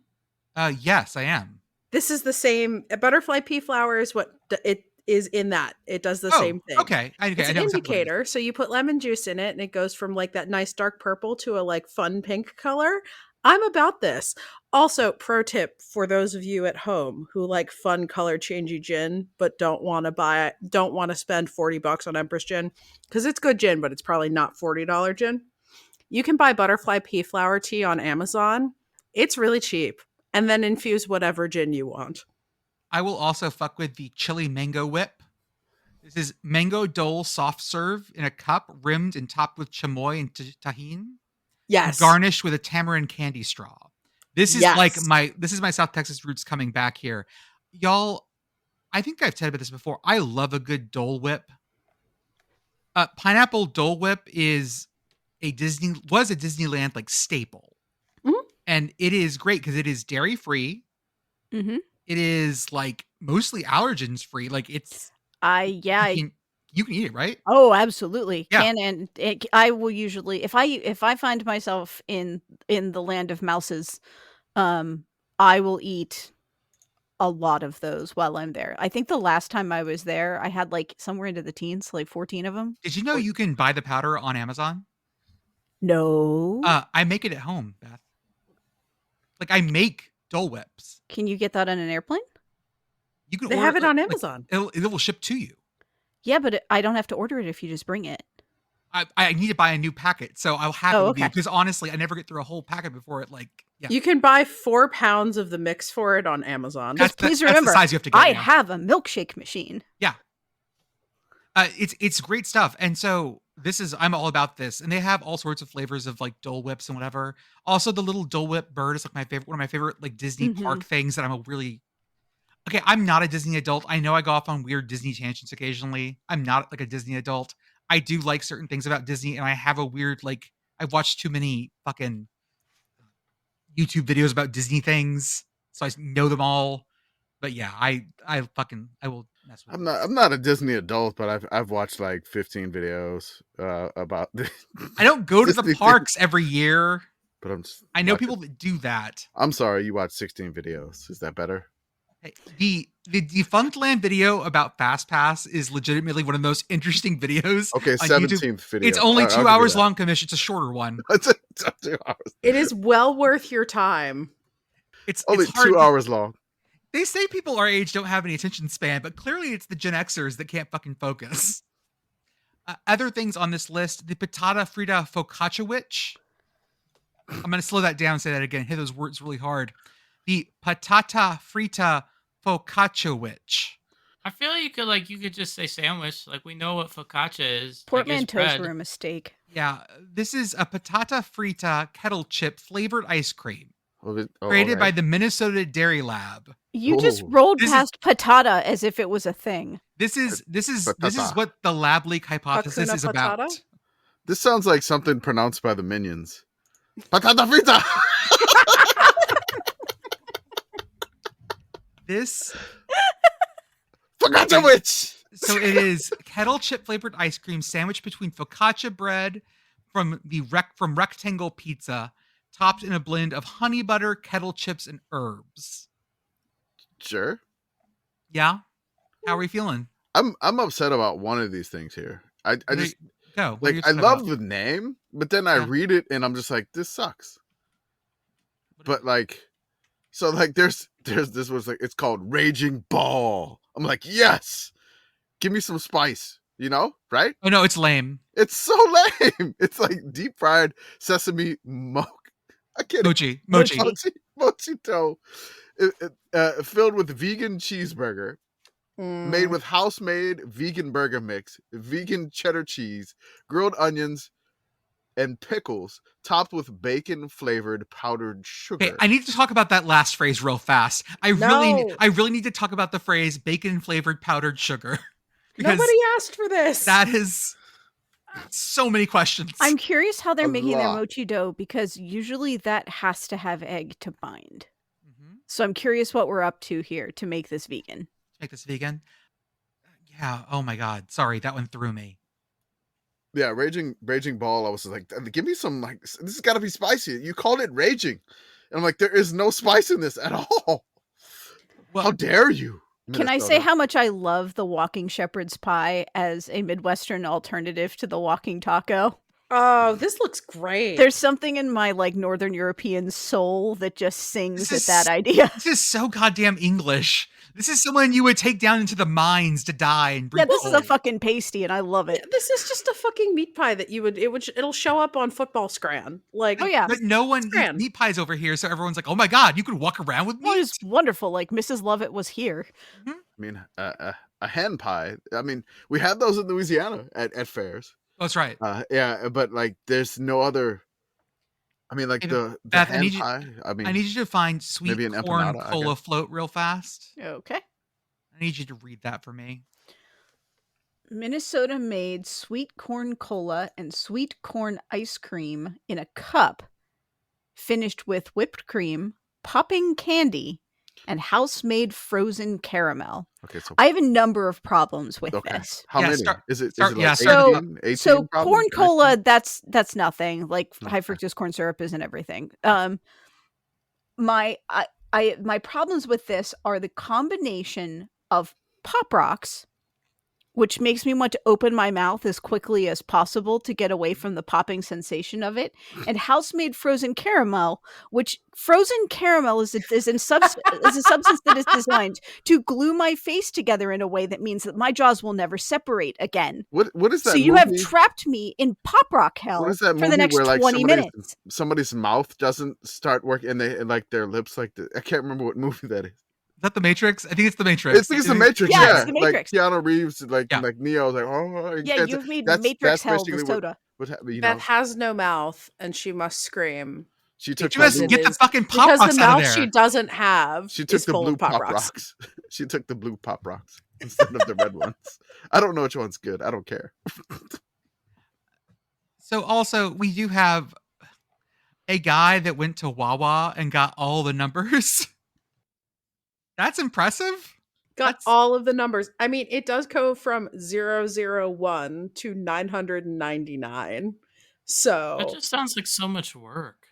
Yes, I am.
This is the same. Butterfly pea flower is what it is in that. It does the same thing.
Okay.
It's
I
an
know exactly what it is.
indicator. So you put lemon juice in it and it goes from like that nice dark purple to a like fun pink color. I'm about this. Also, pro tip for those of you at home who like fun color changey gin but don't want to spend $40 on Empress Gin because it's good gin, but it's probably not $40 gin. You can buy butterfly pea flower tea on Amazon. It's really cheap. And then infuse whatever gin you want.
I will also fuck with the chili mango whip. This is mango dole soft serve in a cup, rimmed and topped with chamoy and tahine,
Yes.
garnished with a tamarind candy straw. This is
Yes.
this is my South Texas roots coming back here. Y'all, I think I've said about this before. I love a good Dole Whip. Pineapple Dole Whip was a Disneyland like staple.
Mhm.
And it is great because it is dairy free.
Mm-hmm.
It is like mostly allergens free. Like it's you can eat it, right?
Oh, absolutely.
Yeah.
I will usually if I find myself in the land of mouses, I will eat a lot of those while I'm there. I think the last time I was there, I had like somewhere into the teens, like 14 of them.
Did you know you can buy the powder on Amazon?
No.
I make it at home, Beth. Like I make Dole Whips.
Can you get that on an airplane?
You can
They
order
have it on
like,
Amazon.
it will ship to you.
Yeah, but I don't have to order it if you just bring it.
I need to buy a new packet, so I'll have
Oh,
it
okay.
because honestly, I never get through a whole packet before it. Like, yeah,
You can buy 4 pounds of the mix for it on Amazon.
Just please remember,
that's the size you have to get.
I
now.
have a milkshake machine.
It's great stuff, and so I'm all about this, and they have all sorts of flavors of like Dole Whips and whatever. Also, the little Dole Whip bird is like one of my favorite like Disney
Mhm.
park things that I'm not a Disney adult. I know I go off on weird Disney tangents occasionally. I'm not like a Disney adult. I do like certain things about Disney, and I have a weird like I've watched too many fucking YouTube videos about Disney things, so I know them all. But yeah, I will mess with.
I'm not a Disney adult, but I've watched like 15 videos about.
I don't go to the
Disney
parks every year.
But I'm. Just
I know
watching-
people that do that.
I'm sorry, you watched 16 videos. Is that better?
Hey, the Defunct Land video about Fast Pass is legitimately one of the most interesting videos.
Okay,
on YouTube.
17th video.
It's only
I'll
2
give you
hours
that.
long, commission. It's a shorter one.
It's 2 hours.
It is well worth your time.
It's
Only
it's hard
2
to-
hours long.
They say people our age don't have any attention span, but clearly it's the Gen Xers that can't fucking focus. Other things on this list: the Patata Frita Focacciawich. I'm going to slow that down and say that again. Hit those words really hard. The Patata Frita Focacciawich.
I feel like you could just say sandwich. Like we know what focaccia is.
Portmanteaus
like, it's
were
bread.
a mistake.
Yeah, this is a patata frita kettle chip flavored ice cream
Oh,
created
okay.
by the Minnesota Dairy Lab.
You just
Ooh.
rolled
This is-
past patata as if it was a thing.
This is
Patata.
what the lab leak hypothesis
Hakuna
is about.
Patata?
This sounds like something pronounced by the Minions. Patata frita.
This
Focaccia witch.
so it is kettle chip flavored ice cream sandwiched between focaccia bread from Rectangle Pizza, topped in a blend of honey butter, kettle chips, and herbs.
Sure.
Yeah, how are we feeling?
I'm upset about one of these things here. I just
Go. What are you
like I
upset
love
about?
the name, but then I
Yeah.
read it and I'm just like, this sucks. But like, so like there's this was like it's called Raging Ball. I'm like, yes, give me some spice, right?
Oh no, it's lame.
It's so lame. It's like deep fried sesame I can't
Mochi.
mochi dough, filled with vegan cheeseburger, made with house-made vegan burger mix, vegan cheddar cheese, grilled onions, and pickles, topped with bacon-flavored powdered sugar.
Okay, I need to talk about that last phrase real fast. I
No.
really need to talk about the phrase bacon flavored powdered sugar. Because
Nobody asked for this.
that is so many questions.
I'm curious how they're
A
making their
lot.
mochi dough because usually that has to have egg to bind.
Mhm.
So I'm curious what we're up to here to make this vegan.
Make this vegan. Yeah. Oh my God. Sorry, that one threw me.
Yeah, raging ball. I was like, give me some, like, this has got to be spicy. You called it raging, and I'm like, there is no spice in this at all.
Well,
How dare you?
Can I say
Minnesota.
how much I love the walking shepherd's pie as a Midwestern alternative to the walking taco?
Oh, this looks great.
There's something in my like Northern European soul that just sings
This
at
is-
that idea.
this is so goddamn English. This is someone you would take down into the mines to die and breathe.
Yeah, this is a
coal.
fucking pasty, and I love
Yeah,
it.
this is just a fucking meat pie that it'll show up on football scran. Like,
Oh yeah,
But no one eats
Scran.
meat pies over here, so everyone's like, "Oh my God, you could walk around with
well,
meat."
it's wonderful. Like Mrs. Lovett was here.
I mean, a hen pie. I mean, we have those in Louisiana at fairs.
That's right.
Yeah, but like, there's no other. I mean, like
Hey,
the
Beth, I
hen
need you-
pie. I mean,
I need you to find sweet
maybe an
corn
empanada, I
cola
guess.
float real fast.
Okay.
I need you to read that for me.
Minnesota made sweet corn cola and sweet corn ice cream in a cup, finished with whipped cream, popping candy, and house-made frozen caramel.
okay, so
I have a number of problems with
okay,
this.
how
Yeah,
many?
start-
Is it
start-
like
yeah,
18?
start-
18
So
problems?
corn
19?
cola, that's nothing. Like high
Okay.
fructose corn syrup isn't everything. My problems with this are the combination of Pop Rocks, which makes me want to open my mouth as quickly as possible to get away from the popping sensation of it, and house-made frozen caramel, which frozen caramel is a substance that is designed to glue my face together in a way that means that my jaws will never separate again.
What is that?
So you
movie?
have trapped me in Pop Rock hell
What is that
for the
movie
next
where like
20 minutes.
somebody's mouth doesn't start working and they and, like their lips like I can't remember what movie that is.
Is that the Matrix? I think it's the Matrix.
I think it's the Matrix.
Yeah,
Yeah,
it's The Matrix.
Like Keanu Reeves, like
Yeah.
like Neo's like
Yeah, you've made Matrix hell the soda.
What happened? You
Beth
know,
has no mouth and she must scream
she took
You
the
must
blue,
it
get the
is-
fucking pop
because
rocks
the
out of
mouth
there.
she doesn't have
she took
is
the
full
blue
of Pop
pop
Rocks.
rocks. She took the blue pop rocks instead of the red ones. I don't know which one's good. I don't care.
So also we do have a guy that went to Wawa and got all the numbers. That's impressive.
Got
That's-
all of the numbers. I mean, it does go from 001 to 999. So,
That just sounds like so much work.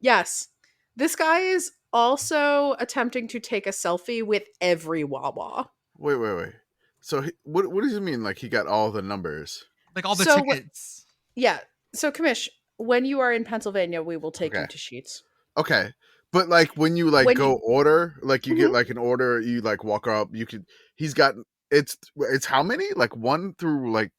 yes, this guy is also attempting to take a selfie with every Wawa.
Wait. So what does he mean? Like he got all the numbers?
Like all the
So what-
tickets.
Yeah. So, Kamish, when you are in Pennsylvania, we will take you
Okay.
to Sheets.
Okay. But like when you like
When
go
you-
order, like you get
Mhm.
like an order, you like walk up, you could he's got it's how many? Like 1 through like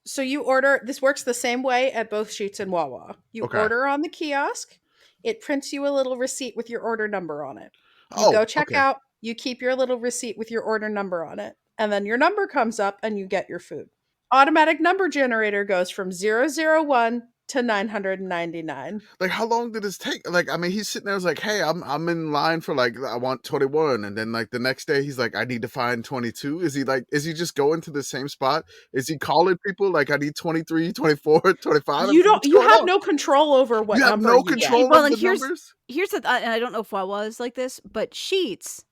So you order, this works the same way at both Sheets and Wawa. You
Okay.
order on the kiosk, it prints you a little receipt with your order number on it. You
oh,
go check
okay.
out, you keep your little receipt with your order number on it, and then your number comes up and you get your food. Automatic number generator goes from 001 to 999.
Like how long did this take? Like I mean he's sitting there was like, "Hey, I'm in line for like I want 21." And then like the next day he's like, "I need to find 22." Is he just going to the same spot? Is he calling people like I need 23, 24, 25?
You
What's
you
going
have
on?
no control over what
You have
number
no
you get.
control
Well,
of
and
the
here's-
numbers?
Here's the and I don't know if Wawa is like this, but Sheets,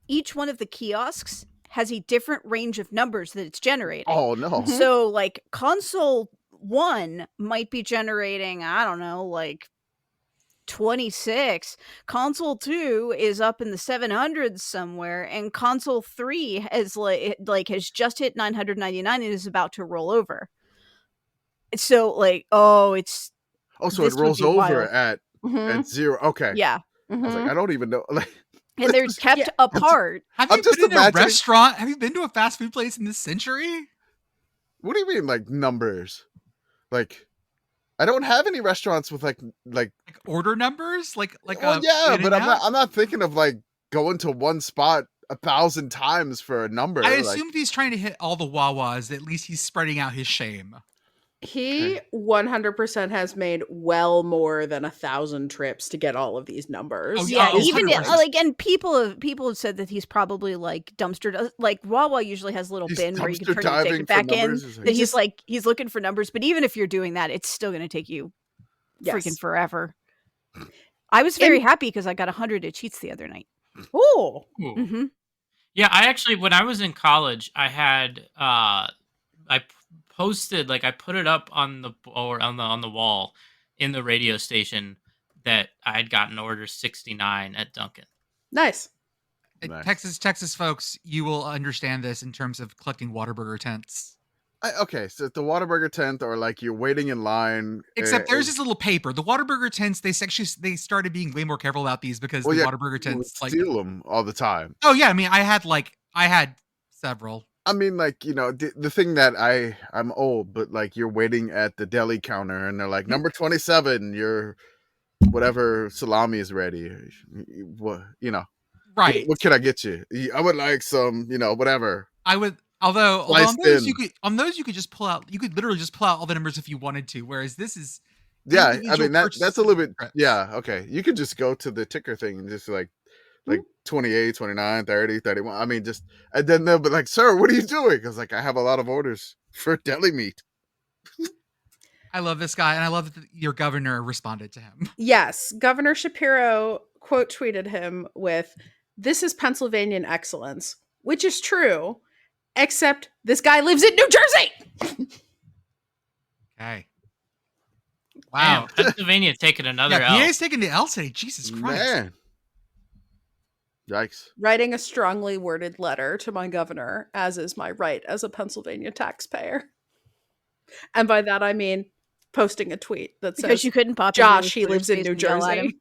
each one of the kiosks has a different range of numbers that it's generating.
Oh no.
Mhm.
So like console 1 might be generating, I don't know, like 26. Console 2 is up in the 700s somewhere, and console 3 is has just hit 999 and is about to roll over. So like, it's
Oh, so
this
it
would
rolls
be
over
wild.
at
Mhm,
0. Okay.
yeah,
I was like,
mhm.
I don't even know. Like
and they're kept
Yeah.
apart.
Have
I'm
you
just
been in a
imagining-
restaurant? Have you been to a fast food place in this century?
what do you mean like numbers? Like I don't have any restaurants with like
Like order numbers? Like
well,
a
yeah,
In
but
and Out?
I'm not thinking of like going to one spot 1,000 times for a number.
I
like,
assume if he's trying to hit all the Wawas, at least he's spreading out his shame.
He
Okay.
100% has made well more than 1,000 trips to get all of these numbers.
Oh,
Yeah,
oh,
even
100%.
like, and people have said that he's probably like dumpster. Like Wawa usually has a little
He's
bin where you can
dumpster
turn and take
diving
it
for
back in.
numbers? Is
That
like-
he's like he's looking for numbers, but even if you're doing that, it's still going to take you freaking
Yes.
forever. I was very happy because I got 100 at Cheats the other night.
Ooh.
Ooh.
Hmm
Yeah, I actually, when I was in college, I had I posted, like, I put it up on the wall in the radio station that I had gotten order 69 at Dunkin'.
Nice.
Nice.
Texas folks, you will understand this in terms of collecting Whataburger tents.
Okay, so the Whataburger tent, or like you're waiting in line.
Except there's this little paper. The Whataburger tents, they started being way more careful about these because
Well,
the
yeah,
Whataburger
people would
tents, like,
steal them all the time.
oh yeah, I mean, I had several.
I mean, like, you know, the thing that I'm old, but like you're waiting at the deli counter and they're like, number 27, your whatever salami is ready. What, you know,
Right.
what can I get you? I would like some, you know, whatever.
I would, although
Sliced
on those you could just pull out. You could literally just pull out all the numbers if you wanted to. Whereas this is
Yeah, I
individual
mean, that's a little bit,
trips.
yeah, okay. You could just go to the ticker thing and just like 28, 29, 30, 31. I mean, just, and then they'll be like, sir, what are you doing? Because like, I have a lot of orders for deli meat.
I love this guy, and I love that your governor responded to him.
Yes. Governor Shapiro quote tweeted him with, "This is Pennsylvanian excellence," which is true, except this guy lives in New Jersey.
Okay.
Wow,
Wow.
Pennsylvania taking another
Yeah,
L.
PA's taking the L today. Jesus Christ.
Man. Yikes.
Writing a strongly worded letter to my governor, as is my right as a Pennsylvania taxpayer. And by that I mean posting a tweet that
Because
says,
you couldn't pop.
Josh, he lives in New Jersey.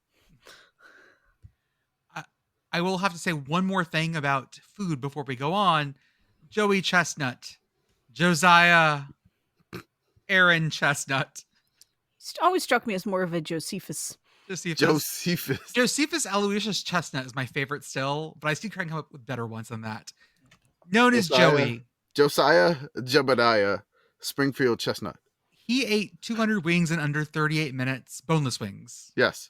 I will have to say one more thing about food before we go on. Joey Chestnut, Josiah Aaron Chestnut,
Always struck me as more of a Josephus.
Josephus.
Aloysius Chestnut is my favorite still, but I still try and come up with better ones than that. Known as
Josiah.
Joey.
Josiah Jebediah Springfield Chestnut.
He ate 200 wings in under 38 minutes, boneless wings.
Yes.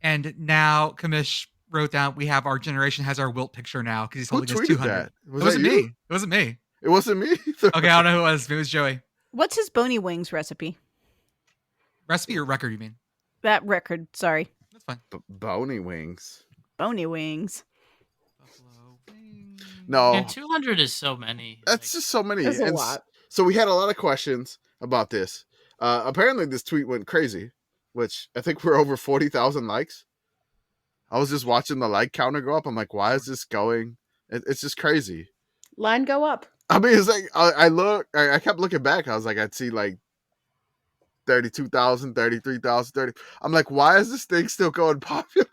And now Kamish wrote down, we have our generation has our Wilt picture now because he's
Who
holding us
tweeted
200.
that?
It wasn't
that
me.
you?
It wasn't me.
It wasn't me.
Okay, I don't know who it was. It was Joey.
What's his bony wings recipe?
Recipe or record, you mean?
That record. Sorry,
That's fine.
Bony wings.
bony wings.
Buffalo wings.
No,
Yeah, 200 is so many.
that's just so many.
That's a
And
lot.
So we had a lot of questions about this. Apparently, this tweet went crazy, which I think we're over 40,000 likes. I was just watching the like counter go up. I'm like, why is this going? It's just crazy.
Line go up.
I mean, it's like I kept looking back. I was like, I'd see like 32,000, 33,000, 30. I'm like, why is this thing still going popular?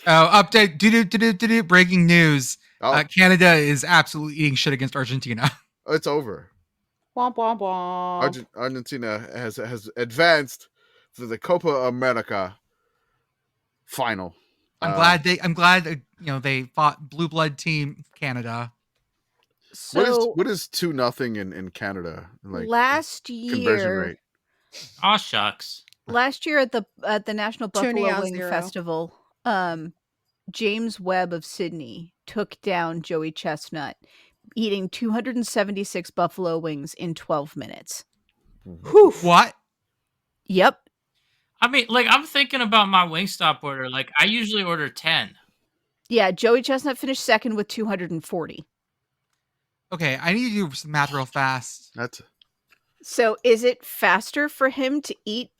Oh, update. Breaking news.
Oh,
Canada is absolutely eating shit against Argentina.
it's over.
Womp womp womp.
Argentina has advanced to the Copa America final.
I'm glad they fought blue blood team Canada.
So
what is 2-0 in Canada? Like
last
conversion
year,
rate.
Aw, shucks.
last year at the National
Toonie
Buffalo
on
Wing
0.
Festival, James Webb of Sydney took down Joey Chestnut, eating 276 buffalo wings in 12 minutes.
Whew.
What?
Yep.
I mean, like, I'm thinking about my Wingstop order. Like, I usually order 10.
Yeah, Joey Chestnut finished second with 240.
Okay, I need to do some math real fast.
That's
So is it faster for him to eat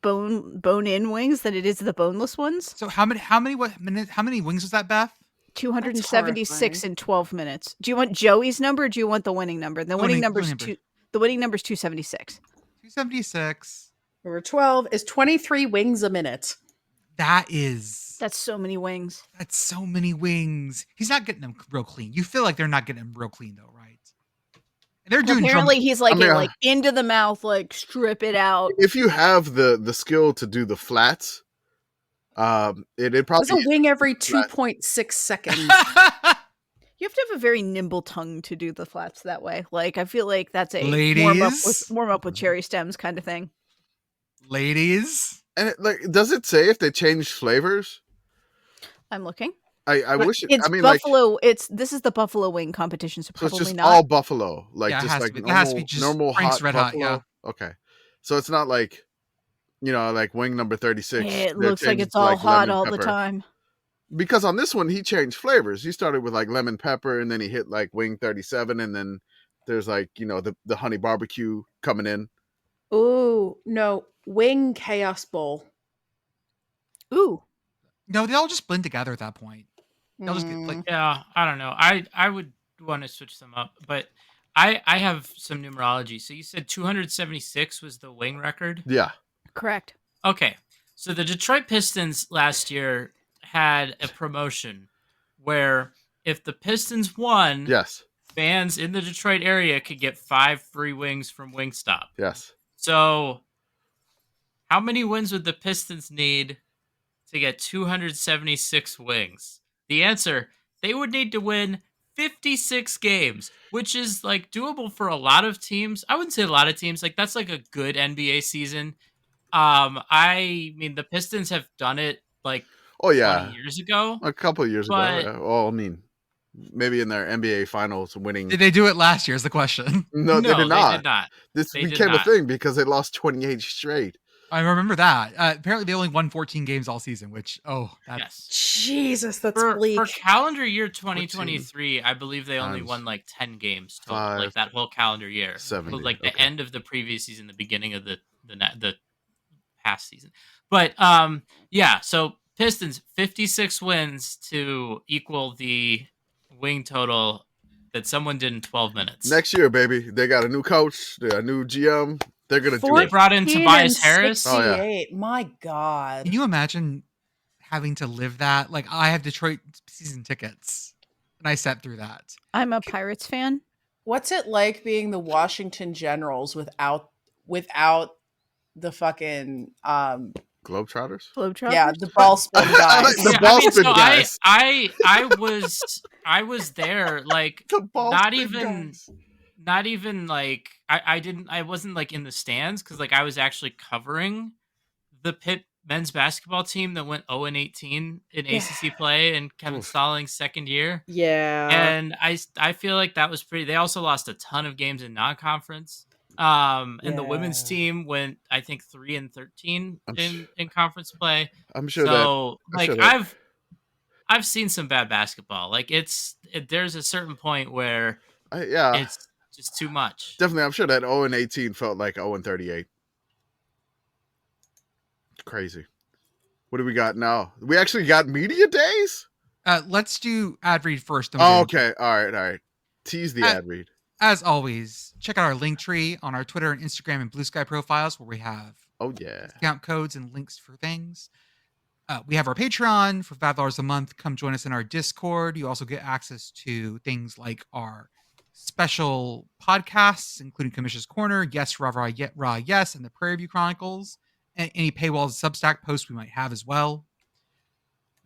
bone-in wings than it is the boneless ones?
So how many wings was that, Beth?
276 in 12 minutes. Do you want Joey's number or do you want the winning number? The winning number is 276.
276.
Number 12 is 23 wings a minute.
That's so many wings.
That's so many wings. He's not getting them real clean. You feel like they're not getting them real clean though, right? And they're doing
Apparently he's like,
I mean,
like into the mouth, like strip it out.
if you have the skill to do the flats, It
There's
probably
a wing every
Right.
2.6 seconds.
You have to have a very nimble tongue to do the flats that way. Like I feel like that's a
Ladies?
warm up with cherry stems kind of thing.
Ladies.
and does it say if they changed flavors?
I'm looking.
I
But
wish it.
It's
I mean, like,
buffalo. This is the buffalo wing competition, so
so it's
probably
just
not.
all buffalo, like
Yeah, it
just
has to
like
be. It
normal,
has to be just
normal
Frank's
hot
Red Hot,
buffalo.
yeah.
Okay, so it's not like, like wing number 36.
It
they're
looks like
changed
it's
to,
all
like,
hot
lemon
all the
pepper.
time.
Because on this one he changed flavors. He started with like lemon pepper, and then he hit like wing 37, and then there's like the honey barbecue coming in.
Ooh, no, wing chaos bowl.
Ooh,
No, they all just blend together at that point. They'll just get like
Mm.
Yeah, I don't know. I would want to switch them up, but I have some numerology. So you said 276 was the wing record.
Yeah,
correct.
Okay, so the Detroit Pistons last year had a promotion where if the Pistons won,
yes,
fans in the Detroit area could get 5 free wings from Wingstop.
yes.
So, how many wins would the Pistons need to get 276 wings? The answer, they would need to win 56 games, which is like doable for a lot of teams. I wouldn't say a lot of teams. Like that's like a good NBA season. I mean the Pistons have done it like
Oh yeah,
20 years ago.
a couple of years
But-
ago. Well, I mean, maybe in their NBA Finals winning.
did they do it last year is the question.
No, they did not.
They did not.
This
They did
became
not.
a thing because they lost 28 straight.
I remember that. Apparently they only won 14 games all season, which that's
Yes.
Jesus, that's
For
bleak.
calendar year 2023, I believe they only
times
won like 10 games total,
5,
like that whole calendar year.
70,
Like the
okay.
end of the previous season, the beginning of the past season. But yeah, so Pistons 56 wins to equal the wing total that someone did in 12 minutes.
Next year, baby, they got a new coach, they got a new GM. They're gonna do
They
it.
brought in
14
Tobias
and
Harris.
Oh, yeah.
68. My God.
Can you imagine having to live that? Like I have Detroit season tickets and I sat through that.
I'm a Pirates fan.
What's it like being the Washington Generals without the fucking
Globetrotters.
Globetrotters.
the ball spin guys?
The ball spin guys.
I was there like
The ball
not
spin
even
guys.
not even like I wasn't like in the stands because like I was actually covering the Pitt men's basketball team that went 0-18 in ACC play in Kevin
Oof.
Stallings' second year.
Yeah.
And I feel like that was pretty. They also lost a ton of games in non-conference. And the women's
Yeah.
team went, I think, 3-13
I'm
in conference play.
I'm sure
So
I'm
like
sure that-
I've seen some bad basketball. Like there's a certain point where
yeah,
it's just too much.
definitely. I'm sure that 0-18 felt like 0-38. Crazy. What do we got now? We actually got media days.
Let's do ad read first. and we'll
Oh,
get into
okay. All right. Tease the
Uh,
ad read.
As always, check out our link tree on our Twitter and Instagram and Blue Sky profiles where we have
Oh yeah.
discount codes and links for things. We have our Patreon for $5 a month. Come join us in our Discord. You also get access to things like our special podcasts, including Commission's Corner, Yes, Rah, Rah, Rah, Yes, and the Prairie View Chronicles, and any paywalls, Substack posts we might have as well.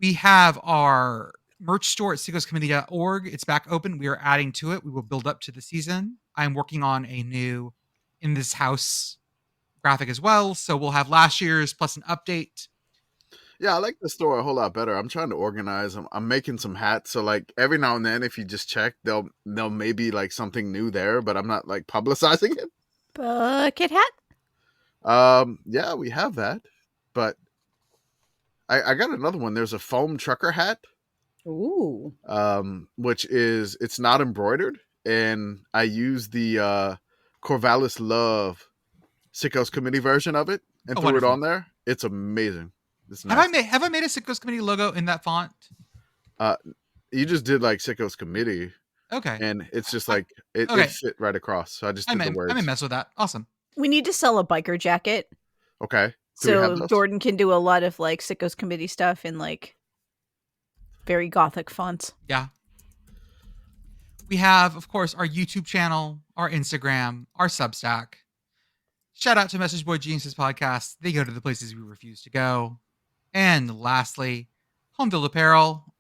We have our merch store at sickoscommittee.org. It's back open. We are adding to it. We will build up to the season. I'm working on a new In This House graphic as well. So we'll have last year's plus an update.
Yeah, I like the store a whole lot better. I'm trying to organize. I'm making some hats, so like every now and then, if you just check, they'll maybe like something new there, but I'm not like publicizing it.
Bucket hat.
Yeah, we have that, but I got another one. There's a foam trucker hat,
Ooh.
which is it's not embroidered, and I use the Corvallis Love Sickos Committee version of it and
Oh,
threw
wonderful.
it on there. It's amazing. It's
Have
nice.
I made a Sickos Committee logo in that font?
You just did like Sickos Committee,
Okay.
and it's just like it
Okay.
fit right across. So I just
I
did the
may
words.
mess with that. Awesome.
We need to sell a biker jacket
Okay. Do we have
so
those?
Jordan can do a lot of like Sickos Committee stuff in like very gothic fonts.
Yeah. We have, of course, our YouTube channel, our Instagram, our Substack. Shout out to Message Boy Geniuses podcast. They go to the places we refuse to go. And lastly, Homefield Apparel,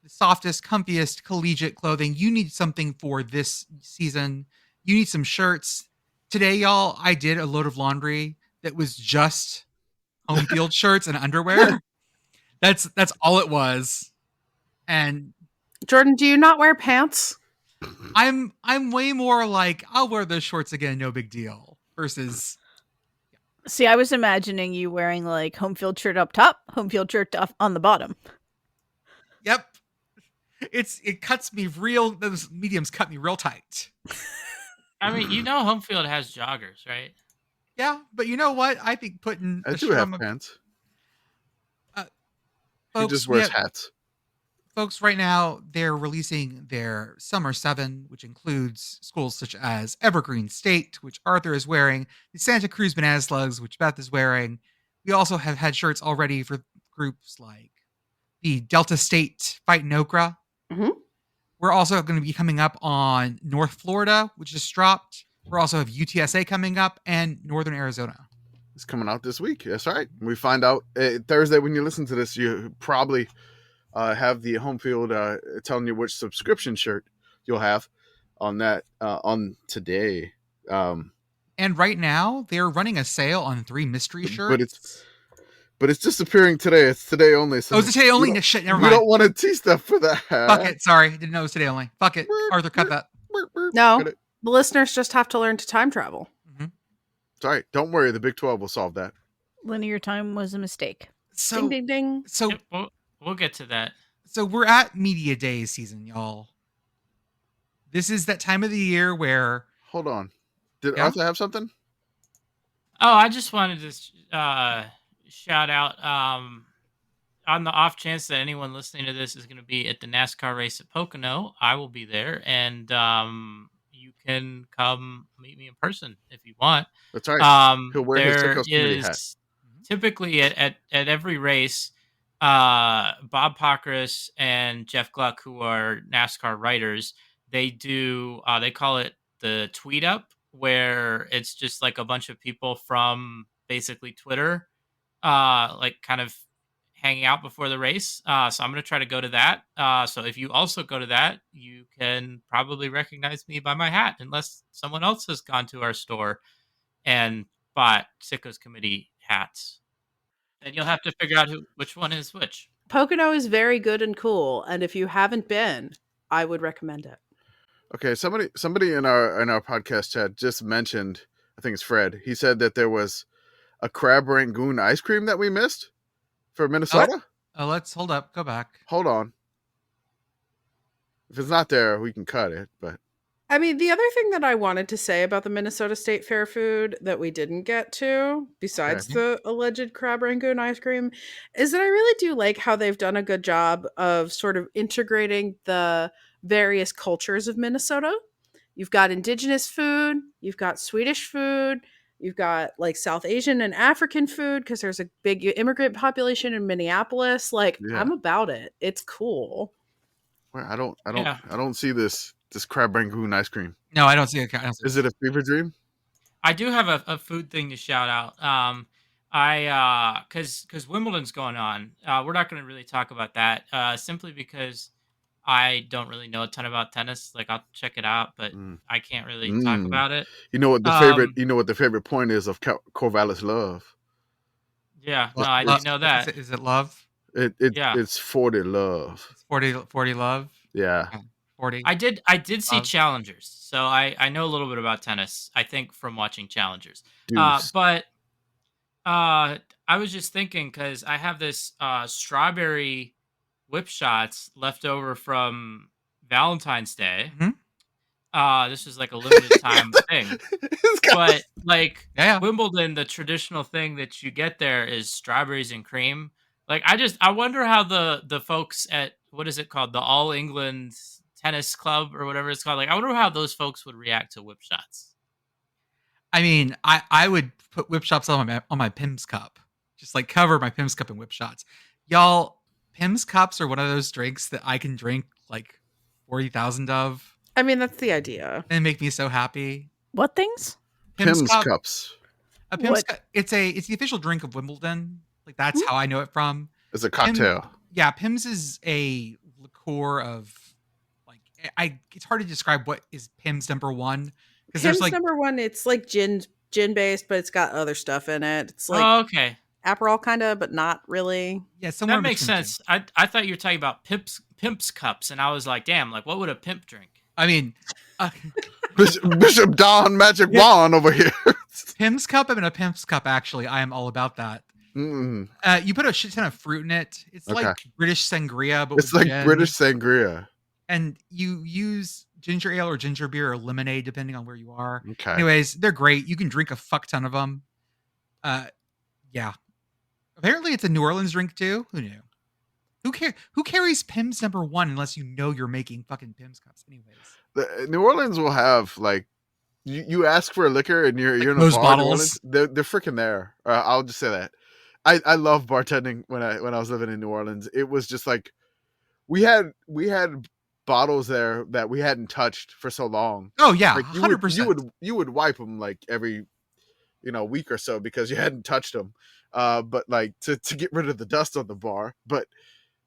the softest, comfiest collegiate clothing. You need something for this season. You need some shirts. Today, y'all, I did a load of laundry that was just home field shirts and underwear. That's all it was. And
Jordan, do you not wear pants?
I'm way more like, I'll wear those shorts again, no big deal. Versus
See, I was imagining you wearing like home field shirt up top, home field shirt on the bottom.
yep. It cuts me real, those mediums cut me real tight.
I mean, you know, home field has joggers, right?
Yeah, but you know what? I think putting
I
a
do
shirt
have
on
pants. He
folks,
just
we
wears
have-
hats.
folks, right now they're releasing their Summer 7, which includes schools such as Evergreen State, which Arthur is wearing, the Santa Cruz Banana Slugs, which Beth is wearing. We also have had shirts already for groups like the Delta State Fight Okra.
Mhm.
We're also going to be coming up on North Florida, which just dropped. We also have UTSA coming up and Northern Arizona.
It's coming out this week. That's right. We find out Thursday when you listen to this. You probably have the home field telling you which subscription shirt you'll have on that on today.
And right now, they're running a sale on 3 mystery shirts.
But it's just appearing today. It's today only. So
Oh, is it today only?
we don't-
Shit, never
We
mind.
don't want to tease stuff for that.
Fuck it. Sorry. Didn't know it was today only. Fuck it. Arthur, cut that.
No.
Cut it.
The listeners just have to learn to time travel.
Sorry. Don't worry. The Big 12 will solve that.
Linear time was a mistake.
So,
Ding, ding, ding.
so,
Yep, we'll get to that.
so we're at Media Days season, y'all. This is that time of the year where
Hold on. Did
Yeah?
Arthur have something?
Oh, I just wanted to shout out on the off chance that anyone listening to this is going to be at the NASCAR race at Pocono. I will be there, and you can come meet me in person if you want.
That's right. He'll wear his
There
Tickles Committee hat.
is typically at every race, Bob Pockris and Jeff Gluck, who are NASCAR writers, they do they call it the Tweet Up, where it's just like a bunch of people from basically Twitter, like kind of hanging out before the race. So I'm going to try to go to that. So if you also go to that, you can probably recognize me by my hat, unless someone else has gone to our store and bought Sickos Committee hats. And you'll have to figure out which one is which.
Pocono is very good and cool, and if you haven't been, I would recommend it.
Okay, somebody in our podcast chat just mentioned, I think it's Fred. He said that there was a crab rangoon ice cream that we missed for Minnesota.
let's hold up, go back.
Hold on. If it's not there, we can cut it. But
I mean, the other thing that I wanted to say about the Minnesota State Fair food that we didn't get to, besides the alleged crab rangoon ice cream, is that I really do like how they've done a good job of sort of integrating the various cultures of Minnesota. You've got indigenous food, you've got Swedish food, you've got like South Asian and African food because there's a big immigrant population in Minneapolis. Like,
Yeah.
I'm about it. It's cool.
well, I don't
Yeah.
I don't see this crab rangoon ice cream.
No, I don't see it.
Is it a fever dream?
I do have a food thing to shout out. Because Wimbledon's going on. We're not going to really talk about that simply because I don't really know a ton about tennis. Like, I'll check it out, but I can't really talk about it.
You know what the favorite point is of Corvallis Love?
Yeah, no, I didn't know that.
Is it love?
It's 40 Love.
It's 40 love?
Yeah.
40.
I did see
Love.
Challengers, so I know a little bit about tennis. I think from watching Challengers.
Deuce.
But I was just thinking because I have this strawberry whip shots left over from Valentine's Day. This is like a limited time thing, but like
Yeah.
Wimbledon, the traditional thing that you get there is strawberries and cream. Like, I wonder how the folks at, what is it called, the All England Tennis Club or whatever it's called. Like, I wonder how those folks would react to whip shots.
I mean, I would put whip shots on my Pimm's cup. Just like cover my Pimm's cup in whip shots. Y'all, Pimm's cups are one of those drinks that I can drink like 40,000 of
I mean, that's the idea.
and make me so happy.
What things?
Pim's cups.
A Pimm's cup. It's the official drink of Wimbledon. Like that's how I know it from.
It's a cocktail.
Yeah, Pimm's is a liqueur of like it's hard to describe what is Pimm's number one because there's
Pimm's
like
number one. It's like gin based, but it's got other stuff in it. It's like
Oh, okay.
Aperol kind of, but not really.
yeah somewhere
That makes
between the two.
sense. I thought you were talking about pimp's cups, and I was like, damn, like what would a pimp drink?
I mean,
Bishop Don Magic Wand over here.
Pimm's cup and a Pimm's cup. Actually, I am all about that.
Mm,
You put a shit ton of fruit in it. It's
Okay.
like British sangria, but
it's
with
like
gin.
British sangria.
And you use ginger ale or ginger beer or lemonade depending on where you are.
Okay.
Anyways, they're great. You can drink a fuck ton of them. Yeah. Apparently, it's a New Orleans drink too. Who knew? Who carries Pimm's number one unless you know you're making fucking Pimm's cups? Anyways,
New Orleans will have like you ask for a liquor and you're in a
those
bar in New
bottles.
Orleans, they're freaking there. I'll just say that. I love bartending when I was living in New Orleans. It was just like we had bottles there that we hadn't touched for so long.
Oh yeah,
Like
100%.
you would wipe them like every week or so because you hadn't touched them. But like to get rid of the dust on the bar. But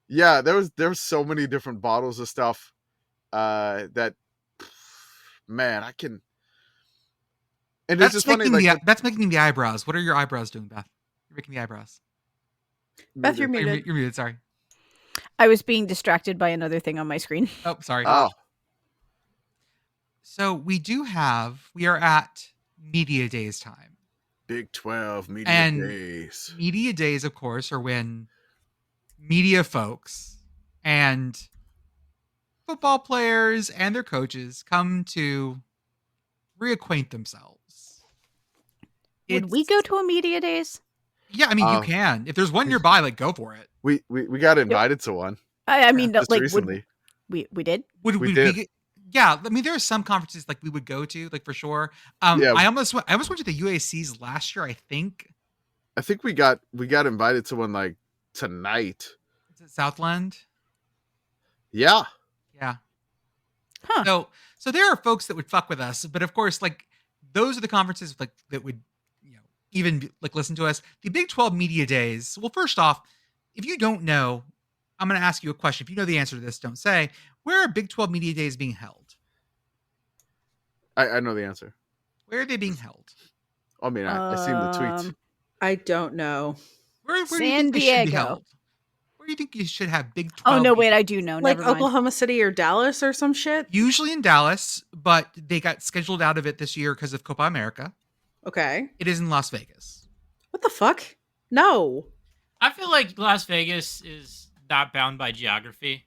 yeah, there was so many different bottles of stuff that man, I can. And it's
That's
just funny,
making
like
that's making the eyebrows. What are your eyebrows doing, Beth? You're making the eyebrows.
Beth, you're
Oh,
muted.
you're muted. Sorry.
I was being distracted by another thing on my screen.
Oh, sorry.
Oh,
So we are at Media Days time.
Big 12 media
And-
days.
Media Days, of course, are when media folks and football players and their coaches come to reacquaint themselves.
Would we go to a media days?
Yeah, I mean, you
Uh,
can. If there's one nearby, like, go for it.
We got invited to one
I mean,
just
like,
recently.
we did.
Would
We
we
did.
get- yeah, I mean, there are some conferences like we would go to, like for sure.
Yeah.
I almost went to the UACs last year, I think.
I think we got invited to one like tonight.
Is it Southland?
Yeah.
Yeah.
Huh.
So there are folks that would fuck with us, but of course, like those are the conferences like that would, even like listen to us. The Big 12 Media Days. Well, first off, if you don't know, I'm going to ask you a question. If you know the answer to this, don't say. Where are Big 12 Media Days being held?
I know the answer.
Where are they being held?
I mean, I seen the tweets.
I don't know.
Where do you
San
think they should be
Diego.
held? Where do you think you should have Big 12?
Oh no, wait, I do know.
Like
Never mind.
Oklahoma City or Dallas or some shit.
Usually in Dallas, but they got scheduled out of it this year because of Copa America.
Okay.
It is in Las Vegas.
What the fuck? No.
I feel like Las Vegas is not bound by geography.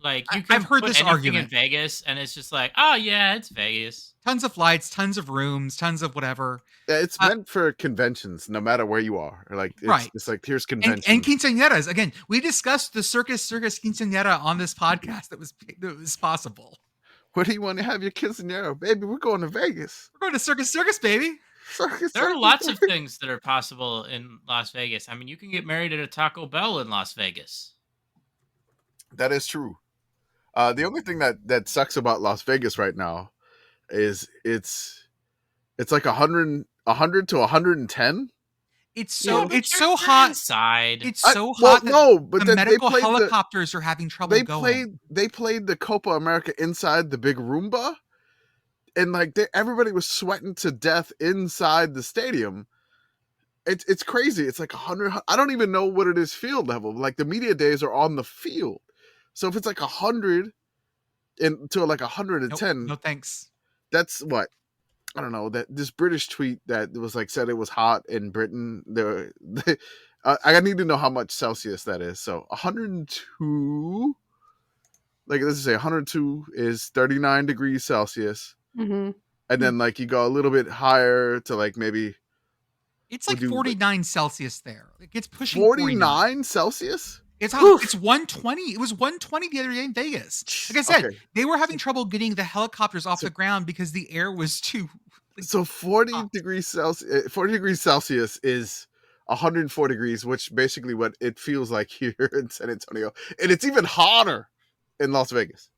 Like you
I've
can
heard
put
this
anything
argument.
in Vegas, and it's just like, oh yeah, it's Vegas.
Tons of flights, tons of rooms, tons of whatever.
Yeah, it's meant for conventions, no matter where you are. Like, it's,
Right.
It's like here's
And
convention.
quinceañeras. Again, we discussed the circus quinceañera on this podcast that was possible.
Where do you want to have your quinceañera, baby? We're going to Vegas.
We're going to circus, baby.
Circus,
There are
circus,
lots of
circus.
things that are possible in Las Vegas. I mean, you can get married at a Taco Bell in Las Vegas.
That is true. The only thing that sucks about Las Vegas right now is it's like 100 to 110.
It's
Yeah,
so
but
it's
you're-
so
you're
hot.
inside.
It's so hot that
no, but
the
they
medical
played
helicopters are having trouble going.
they played the Copa America inside the big Roomba, and like everybody was sweating to death inside the stadium. It's crazy. It's like 100. I don't even know what it is field level. Like the media days are on the field, so if it's like 100 to like 110,
No thanks.
that's what. I don't know, that this British tweet that was like said it was hot in Britain. I need to know how much Celsius that is. So 102, like let's say 102 is 39 degrees Celsius,
Mm-hmm.
and then like you go a little bit higher to like maybe
It's like
Would you-
49 Celsius there. Like it's pushing 49.
49 Celsius.
It's
Oof.
it's 120. It was 120 the other day in Vegas. Like I said,
Okay.
they were having trouble getting the helicopters off the ground because the air was too.
So 40
hot.
degrees Celsius, 40 degrees Celsius is 104 degrees, which basically what it feels like here in San Antonio, and it's even hotter in Las Vegas.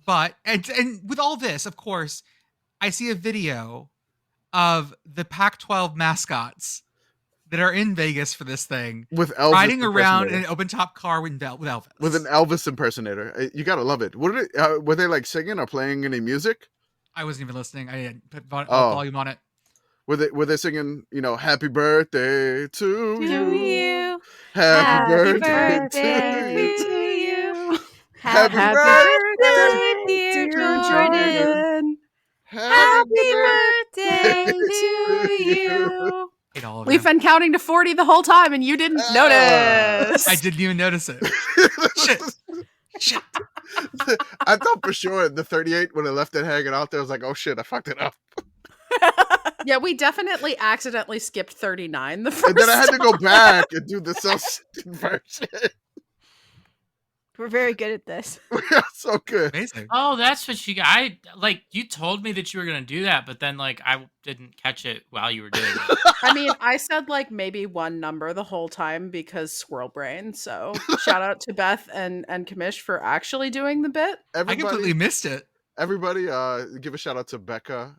But and with all this, of course, I see a video of the Pac-12 mascots that are in Vegas for this thing,
with Elvis
riding around in
impersonator.
an open top car with Elvis.
With an Elvis impersonator. You gotta love it. Were they like singing or playing any music?
I wasn't even listening. I didn't put
Oh.
volume on it.
Were they singing, happy birthday to
To
you.
you.
Happy
Happy
birthday
birthday
to
to
you.
you.
Happy
Happy
birthday,
birthday, dear
dear
Jordan. Happy birthday to you.
Hate all of
We've
them.
been counting to 40 the whole time, and you didn't
Ah.
notice.
I didn't even notice it. Shit. Shit.
I thought for sure the 38 when I left it hanging out there, I was like, oh shit, I fucked it up.
Yeah, we definitely accidentally skipped 39 the first
And then I had to go
time.
back and do the self-singing version.
We're very good at this.
We are so good.
Amazing.
Oh, that's what you got. You told me that you were gonna do that, but then I didn't catch it while you were doing it.
I mean, I said like maybe one number the whole time because squirrel brain. So shout out to Beth and Kamish for actually doing the bit.
I completely
Everybody,
missed it.
everybody, give a shout out to Becca,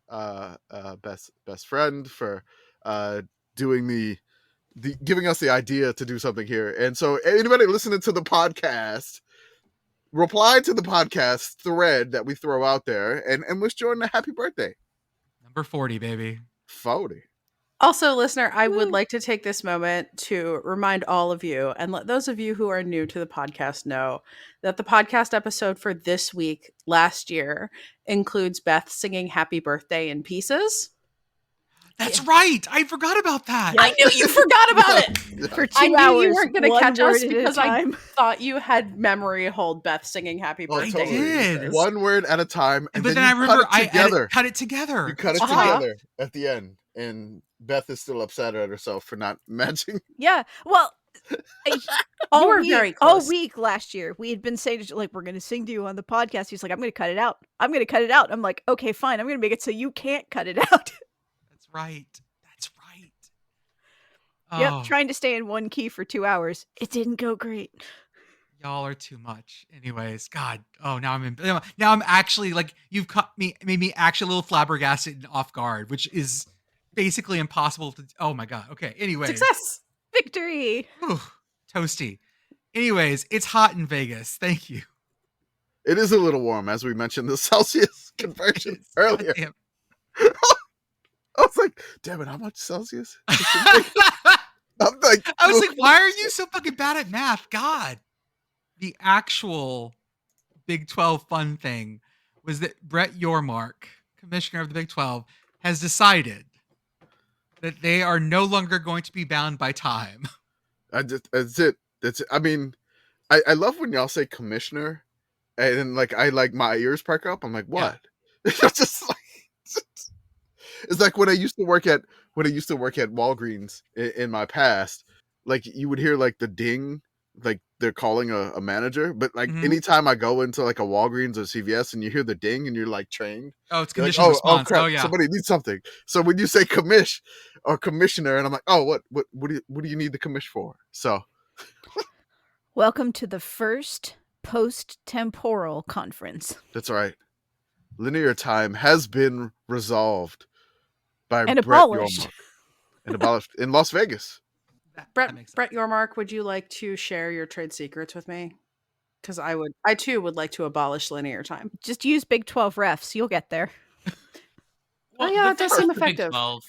best friend, for doing the giving us the idea to do something here. And so anybody listening to the podcast, reply to the podcast thread that we throw out there and wish Jordan a happy birthday.
Number 40, baby.
40.
Also, listener, I would
Woo.
like to take this moment to remind all of you and let those of you who are new to the podcast know that the podcast episode for this week last year includes Beth singing happy birthday in pieces.
That's right. I forgot about that.
I knew you forgot about it.
For 2
I knew
hours,
you weren't going to
one
catch
word
us
at a
because I
time.
thought you had memory hold Beth singing happy
Oh,
birthday. in
totally. did.
pieces.
One word at a time. And
but then
you
I remember
cut it
I
together.
cut it together.
You cut it
Uh-huh.
together at the end. And Beth is still upset at herself for not matching.
Yeah. Well,
You were very
all
close.
week last year, we had been saying like, we're going to sing to you on the podcast. He's like, I'm going to cut it out. I'm going to cut it out. I'm like, okay, fine. I'm going to make it so you can't cut it out.
That's right. That's right.
Yep.
Oh,
Trying to stay in one key for 2 hours. It didn't go great.
y'all are too much. Anyways, God. Oh, now I'm actually like you've made me actually a little flabbergasted and off guard, which is basically impossible to. Oh my God. Okay. Anyways.
Success.
Victory.
Whew, toasty. Anyways, it's hot in Vegas. Thank you.
It is a little warm, as we mentioned the Celsius conversion earlier.
Goddamn.
I was like, damn it, how much Celsius? I'm like,
I was like, why are you so fucking bad at math? God. The actual Big 12 fun thing was that Brett Yormark, commissioner of the Big 12, has decided that they are no longer going to be bound by time.
that's it. I mean, I love when y'all say commissioner, and then like my ears perk up. I'm like, what? It's just like it's like when I used to work at Walgreens in my past. Like you would hear like the ding, like they're calling a manager. But like
Mhm.
anytime I go into like a Walgreens or CVS and you hear the ding and you're like trained,
Oh, it's
you're like,
condition response.
crap,
Oh, yeah.
somebody needs something. So when you say commish or commissioner, and I'm like, oh, what do you need the commish for? So
Welcome to the first post-temporal conference.
that's right. Linear time has been resolved by
And
Brett
abolished.
Yormark. And abolished in Las Vegas.
That
Brett,
makes sense.
Brett Yormark, would you like to share your trade secrets with me? Because I too would like to abolish linear time.
Just use Big 12 refs. You'll get there.
Oh, yeah,
the
it does
thing
seem
with the Big
effective.
12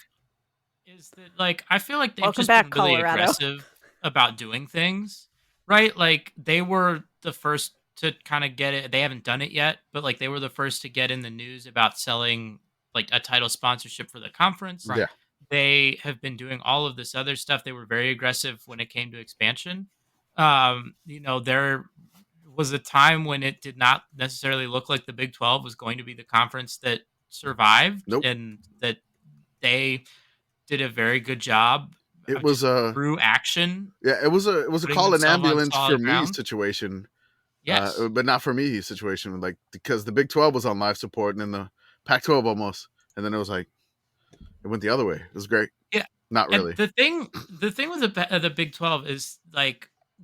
is that I feel like they've
Welcome
just
back,
been really
Colorado.
aggressive about doing things, right? Like they were the first to kind of get it. They haven't done it yet, but they were the first to get in the news about selling a title sponsorship for the conference.
Right.
Yeah.
They have been doing all of this other stuff. They were very aggressive when it came to expansion. There was a time when it did not necessarily look like the Big 12 was going to be the conference that survived,
Nope.
and that they did a very good job.
It
of
was
just through action.
it was a
Putting
call an
themselves on
ambulance for
solid
me
ground.
situation.
Yes.
But not for me situation, because the Big 12 was on live support and then the Pac-12 almost, and then it was like it went the other way. It was great.
Yeah.
Not really.
And the thing with the Big 12 is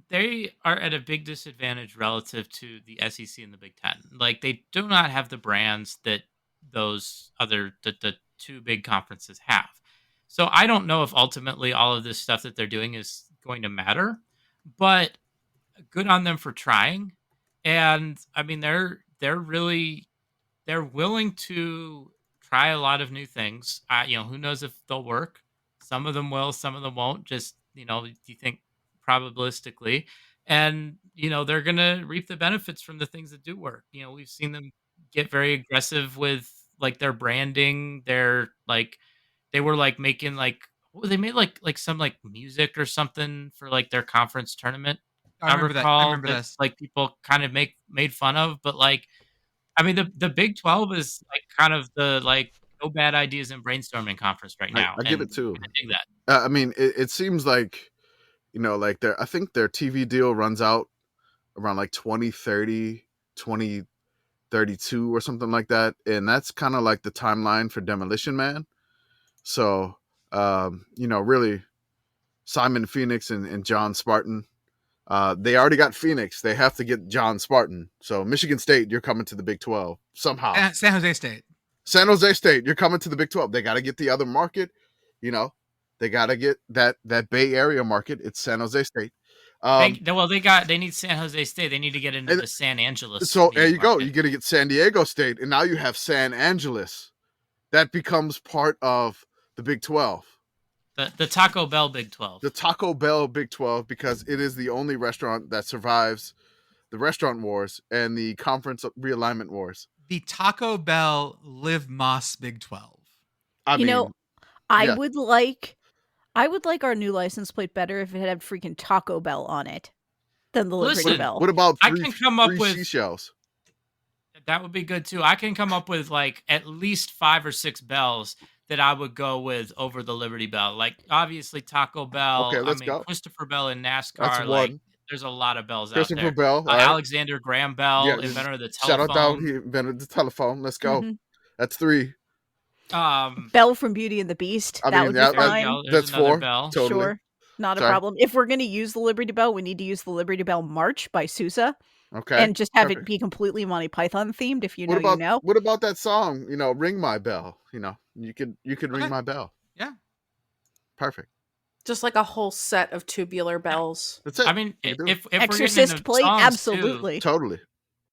they are at a big disadvantage relative to the SEC and the Big 10. They do not have the brands that those other the two big conferences have. So I don't know if ultimately all of this stuff that they're doing is going to matter, but good on them for trying. And I mean, they're willing to try a lot of new things. Who knows if they'll work? Some of them will, some of them won't. Just you think probabilistically, and they're gonna reap the benefits from the things that do work. We've seen them get very aggressive with like their branding. They were like making they made like some like music or something for like their conference tournament.
I
I
remember that. I
recall
remember
that
this.
like people kind of made fun of, but like I mean, the Big 12 is like kind of the like no bad ideas in brainstorming conference right now,
I give
and
it too.
I dig that.
I mean, it seems like, like I think their TV deal runs out around like 2030, 2032 or something like that. And that's kind of like the timeline for Demolition Man. So, really Simon Phoenix and John Spartan. They already got Phoenix. They have to get John Spartan. So Michigan State, you're coming to the Big 12 somehow.
San Jose State.
San Jose State, you're coming to the Big 12. They got to get the other market. They got to get that Bay Area market. It's San Jose State.
They need San Jose State. They need to get into the San Angeles.
So there you go.
market.
You're going to get San Diego State, and now you have San Angeles. That becomes part of the Big 12.
The Taco Bell Big 12.
The Taco Bell Big 12, because it is the only restaurant that survives the restaurant wars and the conference realignment wars.
The Taco Bell Live Moss Big 12.
I mean,
I
yeah.
would like our new license plate better if it had freaking Taco Bell on it than the Liberty
Listen,
Bell.
What about
I can come up
three
with-
seashells?
That would be good too. I can come up with like at least 5 or 6 bells that I would go with over the Liberty Bell. Like obviously Taco Bell.
Okay, let's go.
Christopher Bell in NASCAR.
That's
like
one.
there's a lot of bells out
Christopher
there.
Bell. all right.
Alexander Graham Bell,
Yeah,
inventor of the
Shout
telephone.
out down. He invented the telephone. Let's go.
Mhm.
That's 3.
Bell from Beauty and the Beast.
I
that
mean,
would
yeah,
be
There you
fine.
go. There's
That's
another
4.
bell.
Totally.
Sure. Not a
Sorry.
problem. If we're going to use the Liberty Bell, we need to use the Liberty Bell March by Sousa
Okay.
and just have it
perfect.
be completely Monty Python themed. If you know,
What about
you know.
what about that song? Ring My Bell. You could ring
Okay.
my bell.
Yeah.
Perfect.
Just like a whole set of tubular bells.
That's it.
I mean,
You can do
if we're
Exorcist
getting into
plate,
songs,
absolutely.
Totally.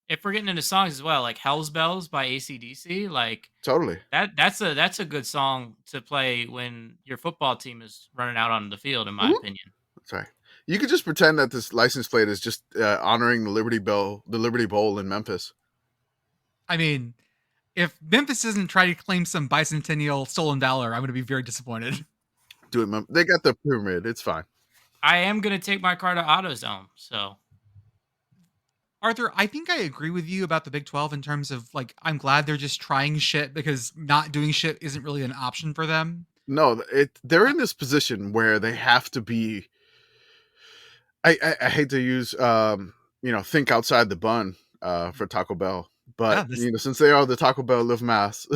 if we're getting into songs as well, like Hell's Bells by AC/DC, like
Totally.
that's a good song to play when your football team is running out on the field, in my
Mhm.
opinion.
Sorry. You could just pretend that this license plate is just honoring the Liberty Bowl in Memphis.
I mean, if Memphis doesn't try to claim some bicentennial stolen valor, I'm going to be very disappointed.
Do it. They got the pyramid. It's fine.
I am gonna take my car to AutoZone, so
Arthur, I think I agree with you about the Big 12 in terms of like, I'm glad they're just trying shit because not doing shit isn't really an option for them.
No, they're in this position where they have to be. I hate to use think outside the bun for Taco Bell, but
Yeah,
since they are the Taco Bell Live Mass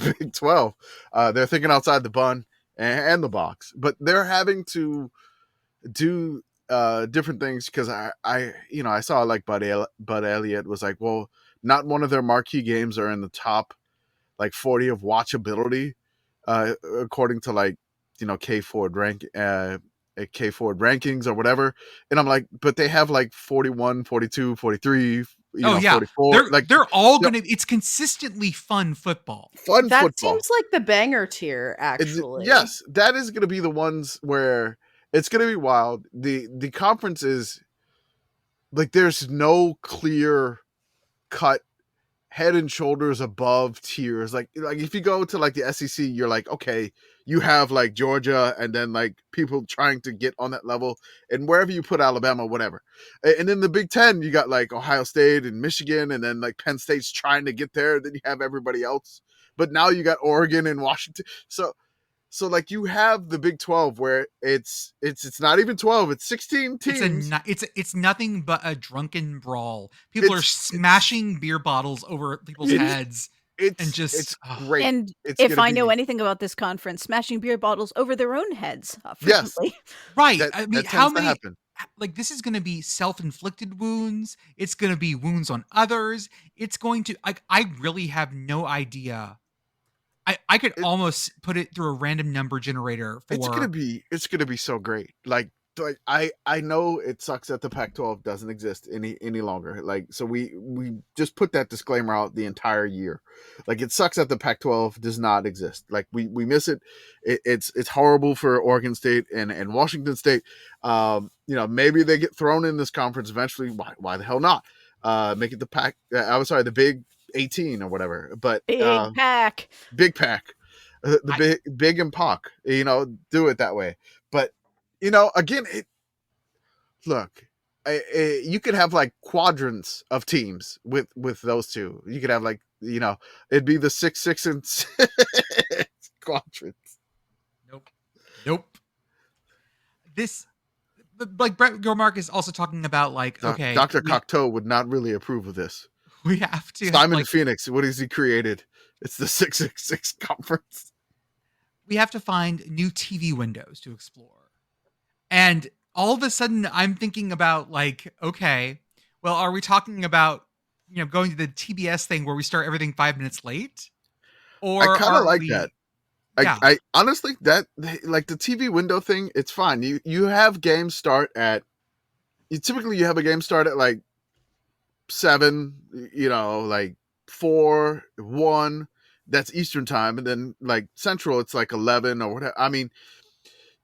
Big 12, they're thinking outside the bun and the box, but they're having to do different things because I saw like Bud Elliott was like, well, not one of their marquee games are in the top like 40 of watchability according to like K Ford K Ford rankings or whatever, and I'm like, but they have like 41, 42, 43, 44.
They're all gonna. It's consistently fun football.
Fun
That
football.
seems like the banger tier, actually.
Yes, that is going to be the ones where it's going to be wild. The conference is like there's no clear cut head and shoulders above tiers. Like if you go to like the SEC, you're like, okay, you have like Georgia and then like people trying to get on that level, and wherever you put Alabama, whatever. And then the Big Ten, you got like Ohio State and Michigan, and then like Penn State's trying to get there. Then you have everybody else, but now you got Oregon and Washington. So like you have the Big 12 where it's not even 12, it's 16 teams.
It's nothing but a drunken brawl. People are smashing beer bottles over people's heads.
It's great.
And
It's
if
gonna
I know
be-
anything about this conference, smashing beer bottles over their own heads
Yes.
frequently.
Right.
that,
I mean,
that
how
tends to
many?
happen.
Like this is going to be self-inflicted wounds. It's going to be wounds on others. It's going to. I really have no idea. I could
It-
almost put it through a random number generator for
it's gonna be so great. Like I know it sucks that the Pac-12 doesn't exist any longer. Like, so we just put that disclaimer out the entire year. Like, it sucks that the Pac-12 does not exist. Like, we miss it. It's horrible for Oregon State and Washington State. Maybe they get thrown in this conference eventually. Why the hell not? Make it the Big 18 or whatever. But
Big pack.
Big Pac, the big and Pac. Do it that way. But again, look, you could have like quadrants of teams with those two. You could have like, it'd be the 6, 6, and 6 quadrants.
Nope. This, like Brett Gormark is also talking about, like, okay,
Dr. Cocteau would not really approve of this.
we have to
Simon
like,
Phoenix, what has he created? It's the 666 conference.
we have to find new TV windows to explore. And all of a sudden I'm thinking about, like, okay, well, are we talking about, going to the TBS thing where we start everything 5 minutes late? Or
I kind of
are
like
we-
that.
Yeah.
I honestly, that, like, the TV window thing, it's fine. You have games start at, typically you have a game start at like 7, like 4, 1, that's Eastern time, and then like Central it's like 11 or whatever. I mean,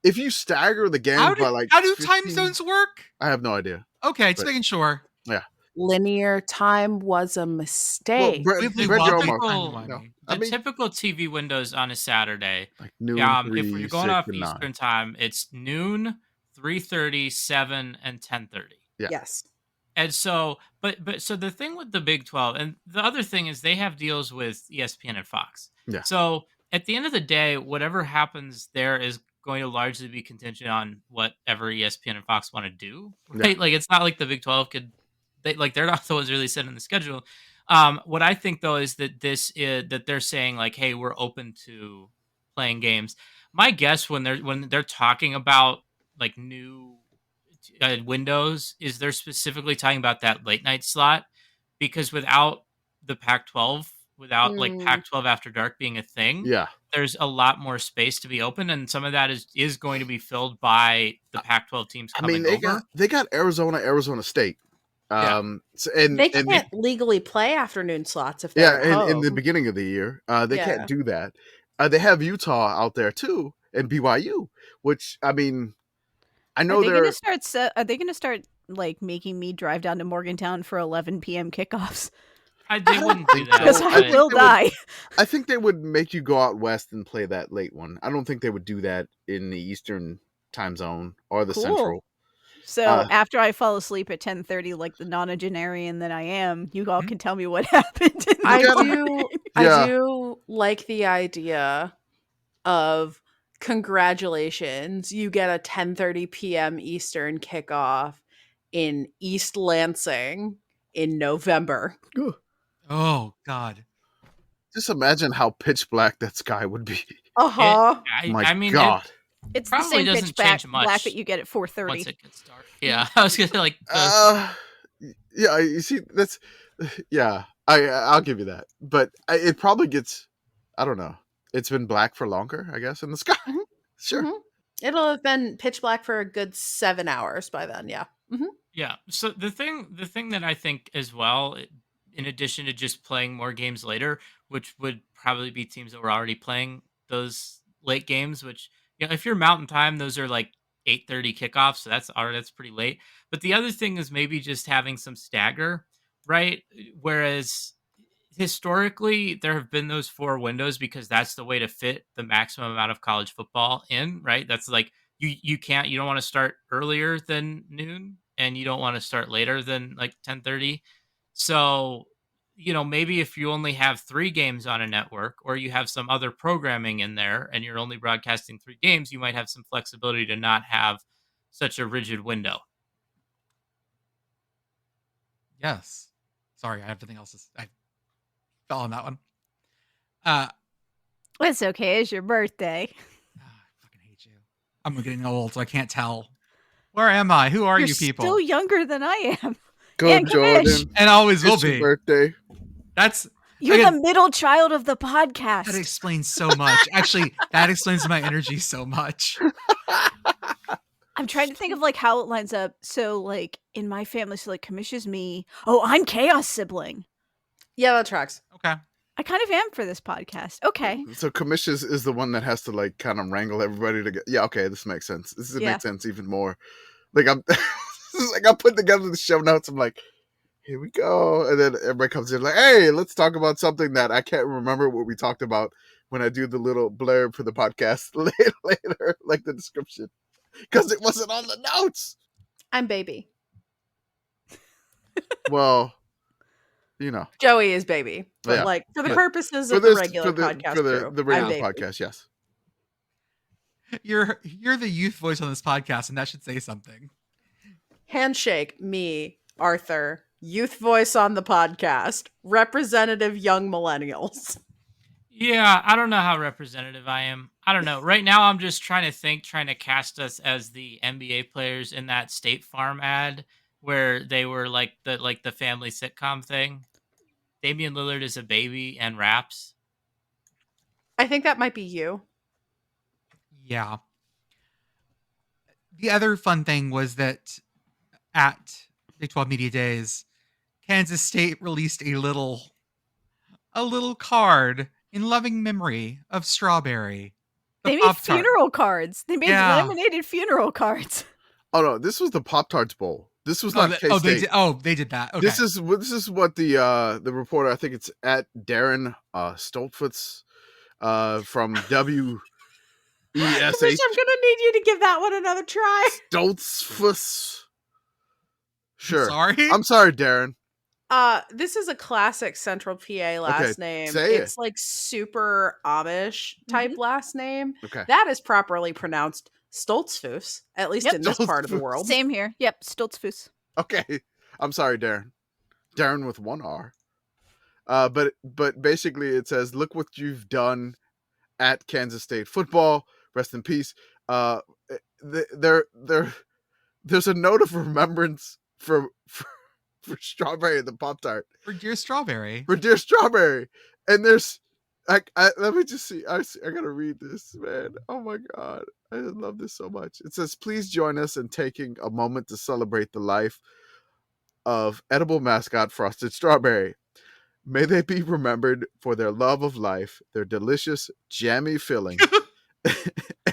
if you stagger the games
How
by like
do time
15
zones work?
I have no idea.
Okay, just
But-
making sure.
Linear time was a mistake.
Brett
We
Brett
want
Yormark,
people-
Typical-
no,
The
I mean,
typical TV windows on a Saturday.
like noon,
If
3,
you're going
6,
off
and 9.
Eastern time, it's noon, 3:30, 7, and 10:30.
Yeah.
Yes.
And so, but so the thing with the Big 12, and the other thing is they have deals with ESPN and Fox.
Yeah.
So at the end of the day, whatever happens there is going to largely be contingent on whatever ESPN and Fox want to do. Right? Like, it's not like the Big 12 could, they're not the ones really setting the schedule. What I think though is that that they're saying, like, hey, we're open to playing games. My guess when they're talking about like new windows is they're specifically talking about that late night slot, because without the Pac-12, without like
Mm.
Pac-12 after dark being a thing,
Yeah.
there's a lot more space to be open, and some of that is going to be filled by the Pac-12 teams
I
coming
mean,
over.
they got Arizona State.
Yeah.
They can't legally play afternoon slots if they're
Yeah,
at
in the
home.
beginning of the year, they
Yeah.
can't do that. They have Utah out there too, and BYU, which, I mean, I know
Are they
they're
gonna start? Are they gonna start like making me drive down to Morgantown for 11 p.m. kickoffs?
They wouldn't do that.
Because
I
I
think
will
they would-
die.
I think they would make you go out west and play that late one. I don't think they would do that in the Eastern time zone or the
Cool.
Central.
So after I fall asleep at 10:30, like the nonagenarian that I am, you all
Mhm.
can tell me what happened. In the
I
gotta-
do.
Yeah.
I do like the idea of congratulations. You get a 10:30 p.m. Eastern kickoff in East Lansing in November.
Oh God.
Just imagine how pitch black that sky would be.
Uh huh.
My
I mean,
God.
It's the
probably
same
doesn't
pitch black,
change much
black that you get at 4:30.
once it gets dark. Yeah, I was gonna say, like,
Yeah, you see, that's, yeah, I'll give you that. But it probably gets, I don't know. It's been black for longer, I guess, in the sky.
Mhm.
Sure.
Mhm. It'll have been pitch black for a good 7 hours by then. Yeah.
yeah. So the thing that I think as well, in addition to just playing more games later, which would probably be teams that were already playing those late games, which, if you're Mountain Time, those are like 8:30 kickoffs, so that's pretty late. But the other thing is maybe just having some stagger, right? Whereas historically there have been those 4 windows because that's the way to fit the maximum amount of college football in, right? That's like you don't want to start earlier than noon, and you don't want to start later than like 10:30. So, maybe if you only have 3 games on a network, or you have some other programming in there and you're only broadcasting 3 games, you might have some flexibility to not have such a rigid window.
Yes. Sorry, I have nothing else. I fell on that one.
It's okay. It's your birthday.
I fucking hate you. I'm getting old, so I can't tell. Where am I? Who are
You're
you people?
still younger than I am.
Go,
And
Jordan.
Kamish.
And always will
It's your
be.
birthday.
That's
You're
Again,
the middle child of the podcast.
that explains so much. Actually, that explains my energy so much.
I'm trying to think of like how it lines up. So like in my family, so like Kamish's me. Oh, I'm Chaos sibling.
Yeah, that tracks.
Okay.
I kind of am for this podcast. Okay.
So Kamish is the one that has to like kind of wrangle everybody together. Yeah, okay, this makes sense. This
Yeah.
makes sense even more. Like I'm, this is like I'm putting together the show notes. I'm like, here we go, and then everybody comes in like, hey, let's talk about something that I can't remember what we talked about when I do the little blurb for the podcast later, like the description, because it wasn't on the notes.
I'm baby.
Well, you know,
Joey is baby. But
Yeah.
like for the
Yeah.
purposes
for
of
this
the regular podcast
for
crew,
the
I'm
regular
baby.
podcast, yes.
You're the youth voice on this podcast, and that should say something.
Handshake, me, Arthur, youth voice on the podcast, representative young millennials.
Yeah, I don't know how representative I am. I don't know. Right now, I'm just trying to cast us as the NBA players in that State Farm ad where they were like the family sitcom thing. Damian Lillard is a baby and raps.
I think that might be you.
Yeah. The other fun thing was that at Big 12 Media Days, Kansas State released a little card in loving memory of Strawberry. the
They made
Pop-Tart.
funeral cards. They made
Yeah.
laminated funeral cards.
Oh no, this was the Pop-Tarts Bowl. This was
Oh,
not K-State.
they did that. Okay.
This is what the reporter, I think it's at Darren Stoltfutz from WESH
Kamish, I'm gonna need you to give that one another try.
Stoltfutz. Sure.
Sorry.
I'm sorry, Darren.
This is a classic Central PA last name.
say it.
It's like super Amish type last name.
Okay.
That is properly pronounced Stoltzfus, at least
Yep.
in this part of the
Stoltzfus.
world.
Same here. Yep, Stoltzfus.
Okay. I'm sorry, Darren. Darren with one R. But basically it says, look what you've done at Kansas State football. Rest in peace. There's a note of remembrance for Strawberry and the Pop-Tart.
For Dear Strawberry.
For Dear Strawberry. And there's let me just see. I gotta read this, man. Oh my god. I love this so much. It says, please join us in taking a moment to celebrate the life of edible mascot Frosted Strawberry. May they be remembered for their love of life, their delicious, jammy filling,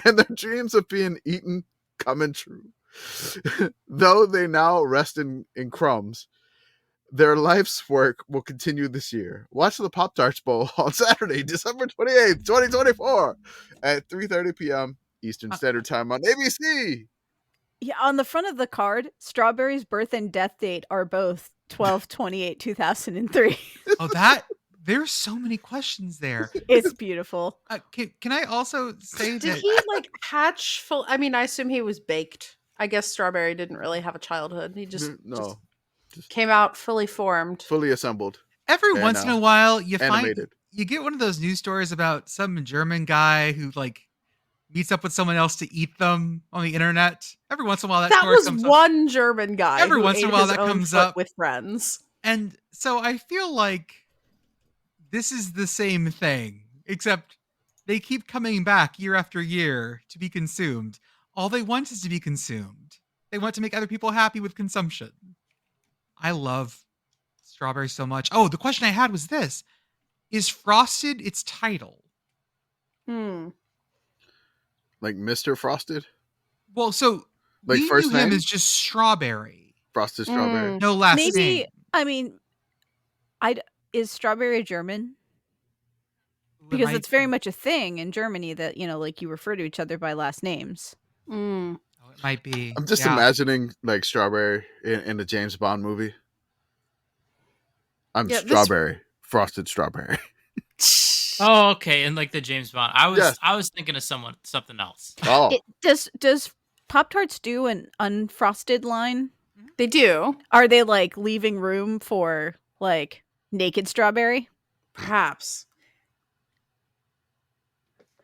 and their dreams of being eaten coming true. Though they now rest in crumbs, their life's work will continue this year. Watch the Pop-Tarts Bowl on Saturday, December 28th, 2024 at 3:30 p.m. Eastern Standard Time on ABC.
Yeah, on the front of the card, Strawberry's birth and death date are both 12/28/2003.
Oh, there's so many questions there.
It's beautiful.
Can I also say
Did
that
he like hatch full? I mean, I assume he was baked. I guess Strawberry didn't really have a childhood. He just came out fully formed.
Fully assembled.
every
and,
once in a while
animated.
you get one of those news stories about some German guy who like meets up with someone else to eat them on the internet. Every once in a while
That
story
was
comes up.
one German guy.
Every
who
once in a
ate
while
his
that
own
comes
foot
up.
with friends.
And so I feel like this is the same thing, except they keep coming back year after year to be consumed. All they want is to be consumed. They want to make other people happy with consumption. I love Strawberry so much. Oh, the question I had was this. Is Frosted its title?
Like Mr. Frosted?
Well, so
Like
we
first
knew him
name?
as just Strawberry.
Frosted Strawberry.
No last
Maybe,
name.
I mean, is Strawberry German?
It
Because
might
it's very
be.
much a thing in Germany that, like you refer to each other by last names.
Oh, it might be.
I'm just
yeah.
imagining like Strawberry in the James Bond movie. I'm
Yeah, this-
Strawberry. Frosted Strawberry.
Oh, okay. And like the James Bond,
Yes.
I was thinking of something else.
Oh,
Does Pop-Tarts do an unfrosted line?
They do.
Are they like leaving room for like naked strawberry?
Perhaps.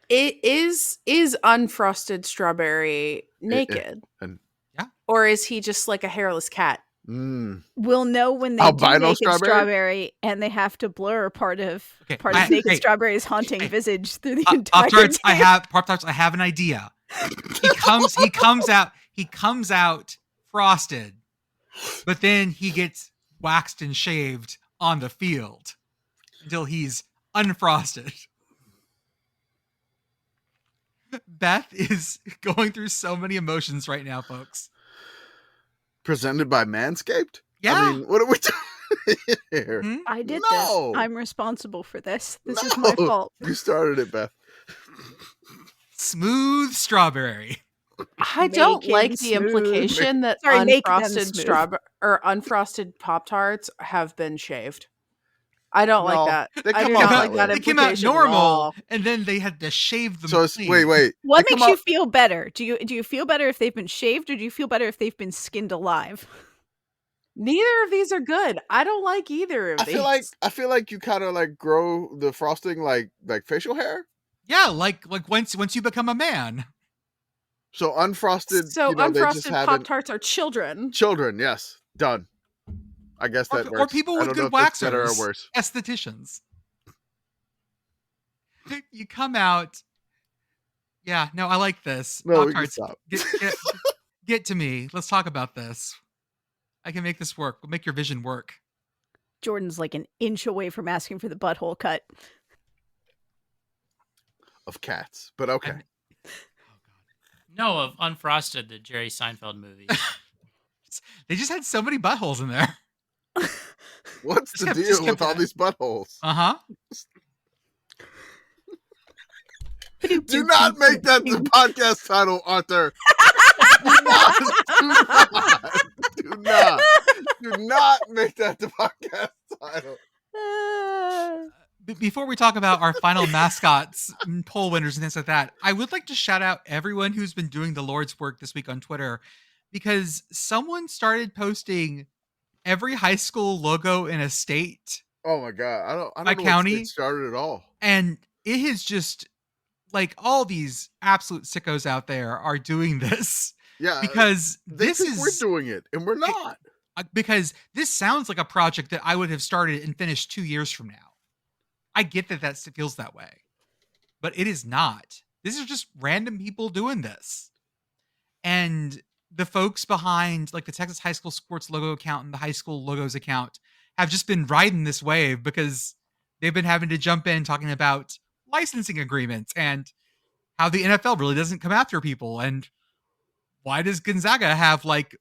It is unfrosted Strawberry naked?
and
Yeah.
Or is he just like a hairless cat?
will know when they do
Albino
Naked
Strawberry?
Strawberry, and they have to blur part of
Okay,
Naked
hey,
Strawberry's haunting
hey,
visage through the entire
Pop-Tarts,
tape.
Pop-Tarts, I have an idea. He comes out frosted, but then he gets waxed and shaved on the field until he's unfrosted. Beth is going through so many emotions right now, folks.
Presented by Manscaped?
Yeah.
I mean, what are we doing here?
Hmm?
I did
No.
this. I'm responsible for this. This is my fault.
You started it, Beth.
Smooth strawberry.
I don't
Make
like
him
the
smooth.
implication that
Sorry, make them
unfrosted
smooth.
strawberry or unfrosted Pop-Tarts have been shaved. I don't
No,
like that.
they
I
come
do
out
not
that
like
way.
that
They came out
implication at
normal,
all.
and then they had to shave them.
So it's,
clean.
wait.
What
They come
makes you
out-
feel better? Do you feel better if they've been shaved, or do you feel better if they've been skinned alive?
Neither of these are good. I don't like either of
I
these.
feel like you kind of like grow the frosting like facial hair.
Yeah, like once you become a man.
So unfrosted.
So
you know, they just
unfrosted
haven't.
Pop-Tarts are children.
Children, yes, done. I guess
Or,
that
or
works.
people
I
with
don't
good
know if it's better or
waxers,
worse.
estheticians. You come out. Yeah, no, I like this.
No, we can
Pop-Tarts,
stop.
get to me. Let's talk about this. I can make this work. We'll make your vision work.
Jordan's like an inch away from asking for the butthole cut.
Of cats, but okay.
No, of Unfrosted, the Jerry Seinfeld movie.
They just had so many buttholes in there.
What's
Just
the
kept-
deal
just
with
kept
all
that.
these buttholes?
Uh-huh.
Do not make that the podcast title, Arthur. Do not make that the podcast title.
Before we talk about our final mascots, and poll winners, and things like that, I would like to shout out everyone who's been doing the Lord's work this week on Twitter, because someone started posting every high school logo in a state,
Oh my god, I don't
By
know
county?
what started at all.
and it is just like all these absolute sickos out there are doing this
Yeah,
because
they
this
think
is
we're doing it, and we're not.
because this sounds like a project that I would have started and finished 2 years from now. I get that feels that way, but it is not. This is just random people doing this. And the folks behind like the Texas High School Sports logo account and the high school logos account have just been riding this wave because they've been having to jump in talking about licensing agreements and how the NFL really doesn't come after people. And why does Gonzaga have like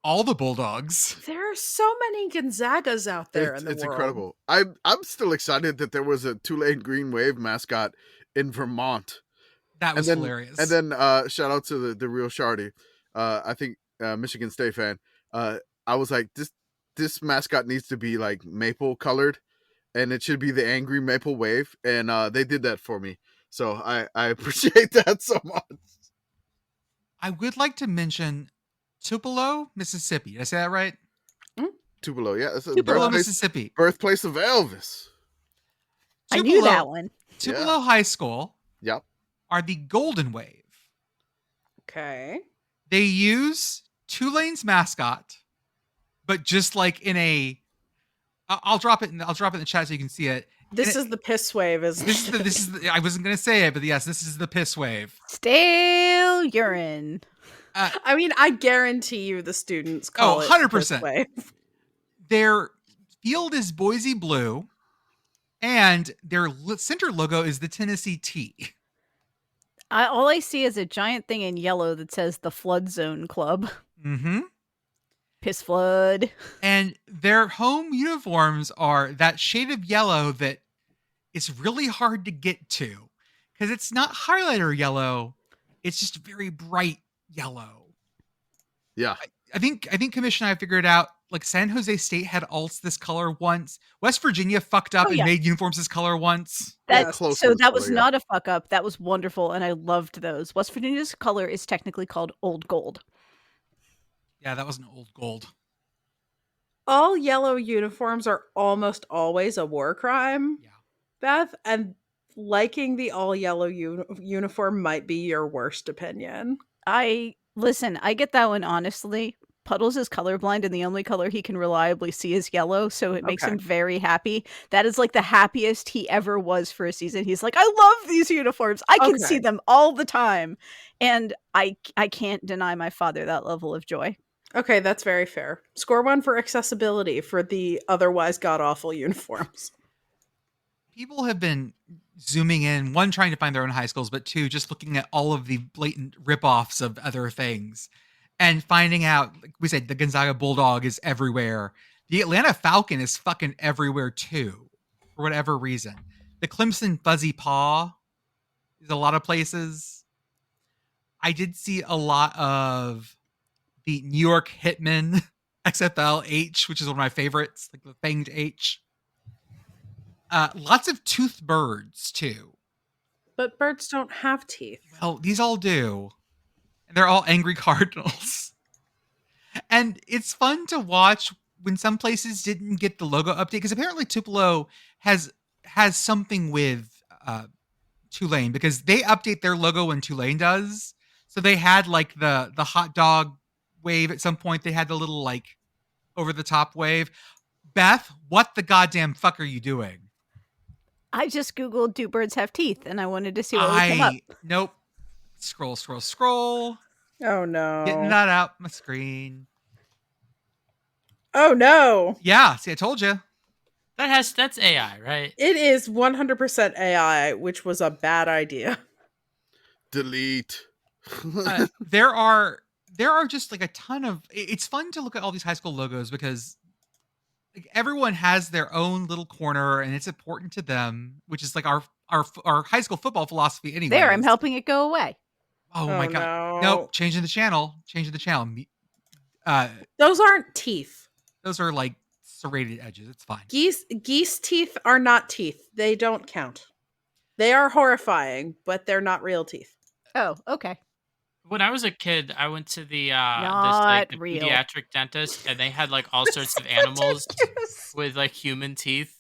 all the Bulldogs?
There are so many Gonzagas out there in the
It's
world.
incredible. I'm still excited that there was a Tulane Green Wave mascot in Vermont.
That was
then,
hilarious.
And then shout out to the real Shardy. I think Michigan State fan. I was like, this mascot needs to be like maple colored, and it should be the angry maple wave. And they did that for me. So I appreciate that so much.
I would like to mention Tupelo, Mississippi. Did I say that right?
Tupelo, yeah, it's a
Tupelo,
birthplace,
Mississippi.
birthplace of Elvis.
I knew that one.
Tupelo High School
Yep.
are the Golden Wave.
Okay.
They use Tulane's mascot, but just like in a. I'll drop it in the chat so you can see it.
This is the piss wave, isn't it?
This is the, I wasn't gonna say it, but yes, this is the piss wave.
Stale urine.
I mean, I guarantee you the students call it
100%.
piss wave.
Their field is Boise blue, and their center logo is the Tennessee T.
All I see is a giant thing in yellow that says the Flood Zone Club.
Mm-hmm.
Piss flood.
And their home uniforms are that shade of yellow that is really hard to get to because it's not highlighter yellow. It's just very bright yellow.
Yeah.
I think Commission and I figured out like San Jose State had alts this color once. West Virginia fucked up
Oh,
and
yeah.
made uniforms this color once.
That,
close
so
to the
that was
color, yeah.
not a fuck up. That was wonderful, and I loved those. West Virginia's color is technically called Old Gold.
Yeah, that was an old gold.
All yellow uniforms are almost always a war crime,
Yeah.
Beth, and liking the all yellow uniform might be your worst opinion.
I get that one honestly, Puddles is colorblind and the only color he can reliably see is yellow, so it makes
Okay.
him very happy. That is like the happiest he ever was for a season. He's like, I love these uniforms. I can see
Okay.
them all the time. And I can't deny my father that level of joy.
Okay, that's very fair. Score 1 for accessibility for the otherwise god-awful uniforms.
People have been zooming in, one, trying to find their own high schools, but two, just looking at all of the blatant ripoffs of other things and finding out, like we said, the Gonzaga Bulldog is everywhere. The Atlanta Falcon is fucking everywhere too, for whatever reason. The Clemson Fuzzy Paw is a lot of places. I did see a lot of the New York Hitman XFL H, which is one of my favorites, like the fanged H. Lots of toothed birds too.
But birds don't have teeth.
Well, these all do. And they're all angry cardinals. And it's fun to watch when some places didn't get the logo update, because apparently Tupelo has something with Tulane, because they update their logo when Tulane does. So they had like the hot dog wave at some point. They had the little like over the top wave. Beth, what the goddamn fuck are you doing?
I just Googled, do birds have teeth? And I wanted to see what would come up.
Nope. Scroll.
Oh no.
Getting that out my screen.
Oh no.
Yeah, see, I told you.
That's AI, right?
It is 100% AI, which was a bad idea.
Delete.
There are just like a ton of. It's fun to look at all these high school logos because like everyone has their own little corner, and it's important to them, which is like our high school football philosophy. Anyway,
There, I'm helping it go away.
Oh my god!
No.
Nope, changing the channel.
Those aren't teeth.
Those are like serrated edges. It's fine.
Geese teeth are not teeth. They don't count. They are horrifying, but they're not real teeth.
Oh, okay.
When I was a kid, I went to the
Not
the
real.
pediatric dentist, and they had like all sorts of animals with like human teeth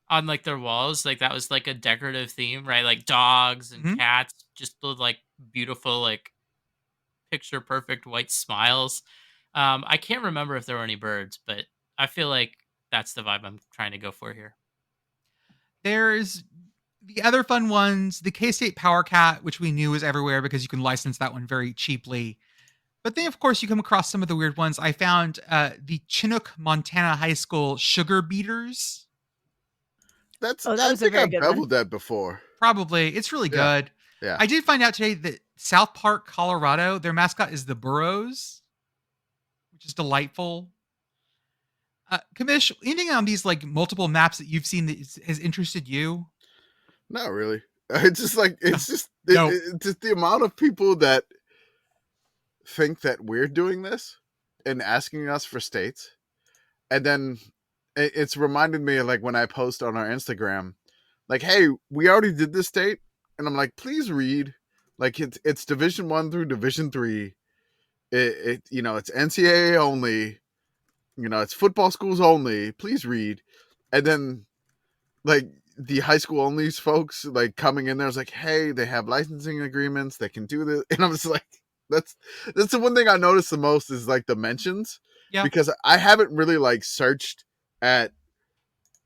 on like their walls. Like that was like a decorative theme, right? Like dogs and
Mhm.
cats, just with like beautiful, like picture perfect white smiles. I can't remember if there were any birds, but I feel like that's the vibe I'm trying to go for here.
There's the other fun ones, the K-State Power Cat, which we knew was everywhere because you can license that one very cheaply. But then, of course, you come across some of the weird ones. I found the Chinook, Montana High School Sugar Beaters.
That's.
Oh, that
I
was a
think
very
I've
good one.
beveled that before.
Probably. It's really
Yeah.
good.
Yeah.
I did find out today that South Park, Colorado, their mascot is the Burros, which is delightful. Kamish, anything on these like multiple maps that you've seen that has interested you?
Not really. It's just like just
No.
it's just the amount of people that think that we're doing this and asking us for states, and then it's reminded me of like when I post on our Instagram, like, "Hey, we already did this state," and I'm like, "Please read." Like it's Division 1 through Division 3. It it's NCAA only. It's football schools only. Please read. And then like the high school only folks like coming in there is like, hey, they have licensing agreements, they can do this. And I'm just like, that's the one thing I noticed the most is like the mentions.
Yeah.
Because I haven't really like searched at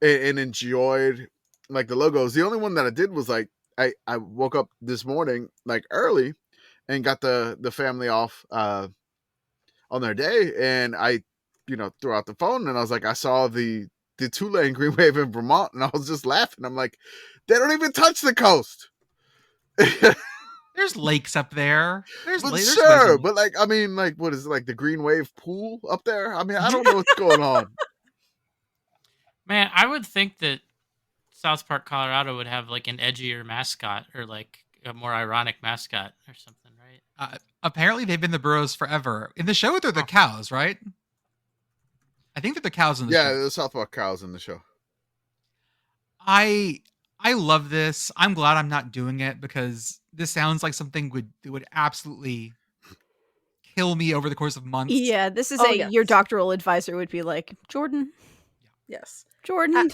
and enjoyed like the logos. The only one that I did was like I woke up this morning like early and got the family off on their day, and I threw out the phone and I was like, I saw the Tulane Green Wave in Vermont, and I was just laughing. I'm like, they don't even touch the coast.
There's lakes up there. There's
But
there's
sure,
lakes.
but like, I mean, like, what is it, like the Green Wave pool up there? I mean, I don't know what's going on.
Man, I would think that South Park, Colorado would have like an edgier mascot or like a more ironic mascot or something, right?
Apparently, they've been the Burros forever. In the show, they're the cows, right? I think they're the cows in the
Yeah,
show.
the South Park cows in the show.
I love this. I'm glad I'm not doing it because this sounds like something would absolutely kill me over the course of months.
Yeah, this is
Oh,
your
yes.
doctoral advisor would be like, Jordan,
Yes.
Jordan.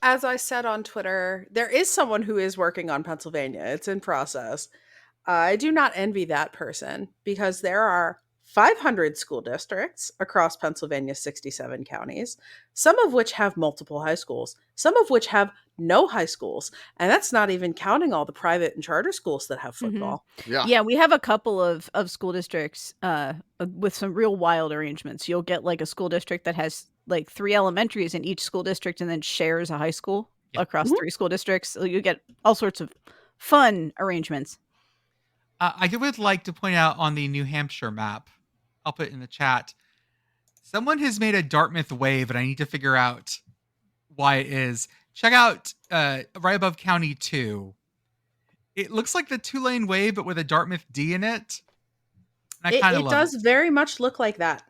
As I said on Twitter, there is someone who is working on Pennsylvania. It's in process. I do not envy that person because there are 500 school districts across Pennsylvania's 67 counties, some of which have multiple high schools, some of which have no high schools. And that's not even counting all the private and charter schools that have football.
Yeah.
Yeah, we have a couple of school districts with some real wild arrangements. You'll get like a school district that has like 3 elementaries in each school district and then shares a high school
Yeah.
across
Mhm.
3 school districts. So you get all sorts of fun arrangements.
I would like to point out on the New Hampshire map, I'll put it in the chat, someone has made a Dartmouth wave, and I need to figure out why it is. Check out right above County 2. It looks like the 2-lane wave, but with a Dartmouth D in it. And I kind of
It
love
does
it.
very much look like that.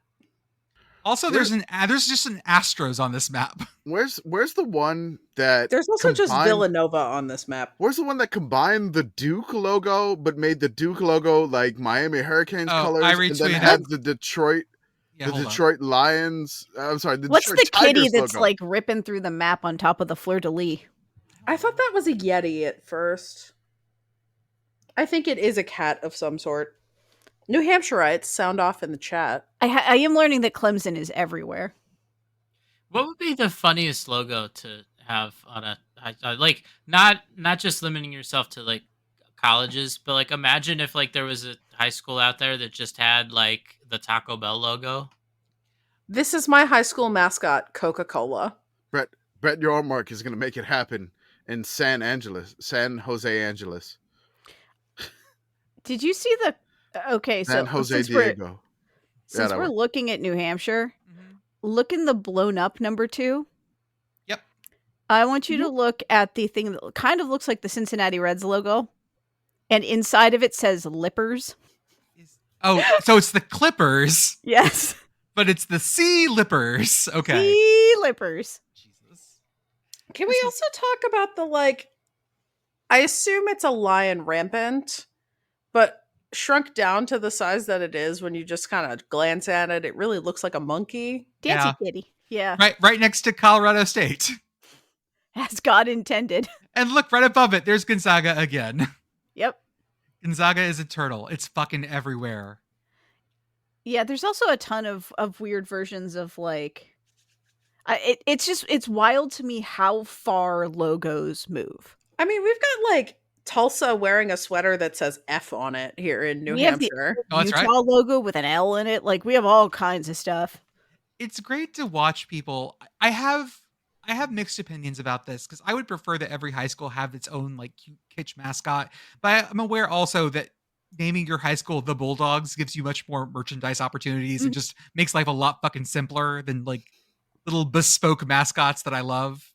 Also, there's just an Astros on this map.
Where's the one that
There's also just
combined-
Villanova on this map.
Where's the one that combined the Duke logo but made the Duke logo like Miami Hurricanes
Oh,
colors,
I
and then
retweeted
had
that.
the Detroit
Yeah,
the
hold on.
Detroit Lions? I'm sorry, the
What's
Detroit
the kitty
Tigers
that's
logo.
like ripping through the map on top of the fleur de lis?
I thought that was a Yeti at first. I think it is a cat of some sort. New Hampshireites sound off in the chat.
I am learning that Clemson is everywhere.
What would be the funniest logo to have on a like not just limiting yourself to like colleges, but like imagine if like there was a high school out there that just had like the Taco Bell logo.
This is my high school mascot, Coca-Cola.
Brett Yormark is going to make it happen in San Jose Angeles.
Did you see the okay, so
San Jose
since we're-
Diego.
Since
that
we're
one.
looking at New Hampshire,
Mhm.
look in the blown up number 2.
Yep.
I want you to look at the thing that kind of looks like the Cincinnati Reds logo. And inside of it says Lippers.
Oh, so it's the Clippers,
Yes.
but it's the Sea Lippers. Okay.
Sea Lippers.
Jesus.
Can we also talk about the like I assume it's a lion rampant, but shrunk down to the size that it is when you just kind of glance at it, it really looks like a monkey.
Dancy
Yeah.
kitty. Yeah.
Right next to Colorado State.
As God intended.
And look, right above it, there's Gonzaga again.
Yep.
Gonzaga is a turtle. It's fucking everywhere.
Yeah, there's also a ton of weird versions of like it's wild to me how far logos move.
I mean, we've got like Tulsa wearing a sweater that says F on it here in New
We have the-
Hampshire.
Oh, that's
Utah
right.
logo with an L in it. Like we have all kinds of stuff.
It's great to watch people. I have mixed opinions about this because I would prefer that every high school have its own like cute kitsch mascot. But I'm aware also that naming your high school the Bulldogs gives you much more merchandise opportunities and just makes life a lot fucking simpler than like little bespoke mascots that I love.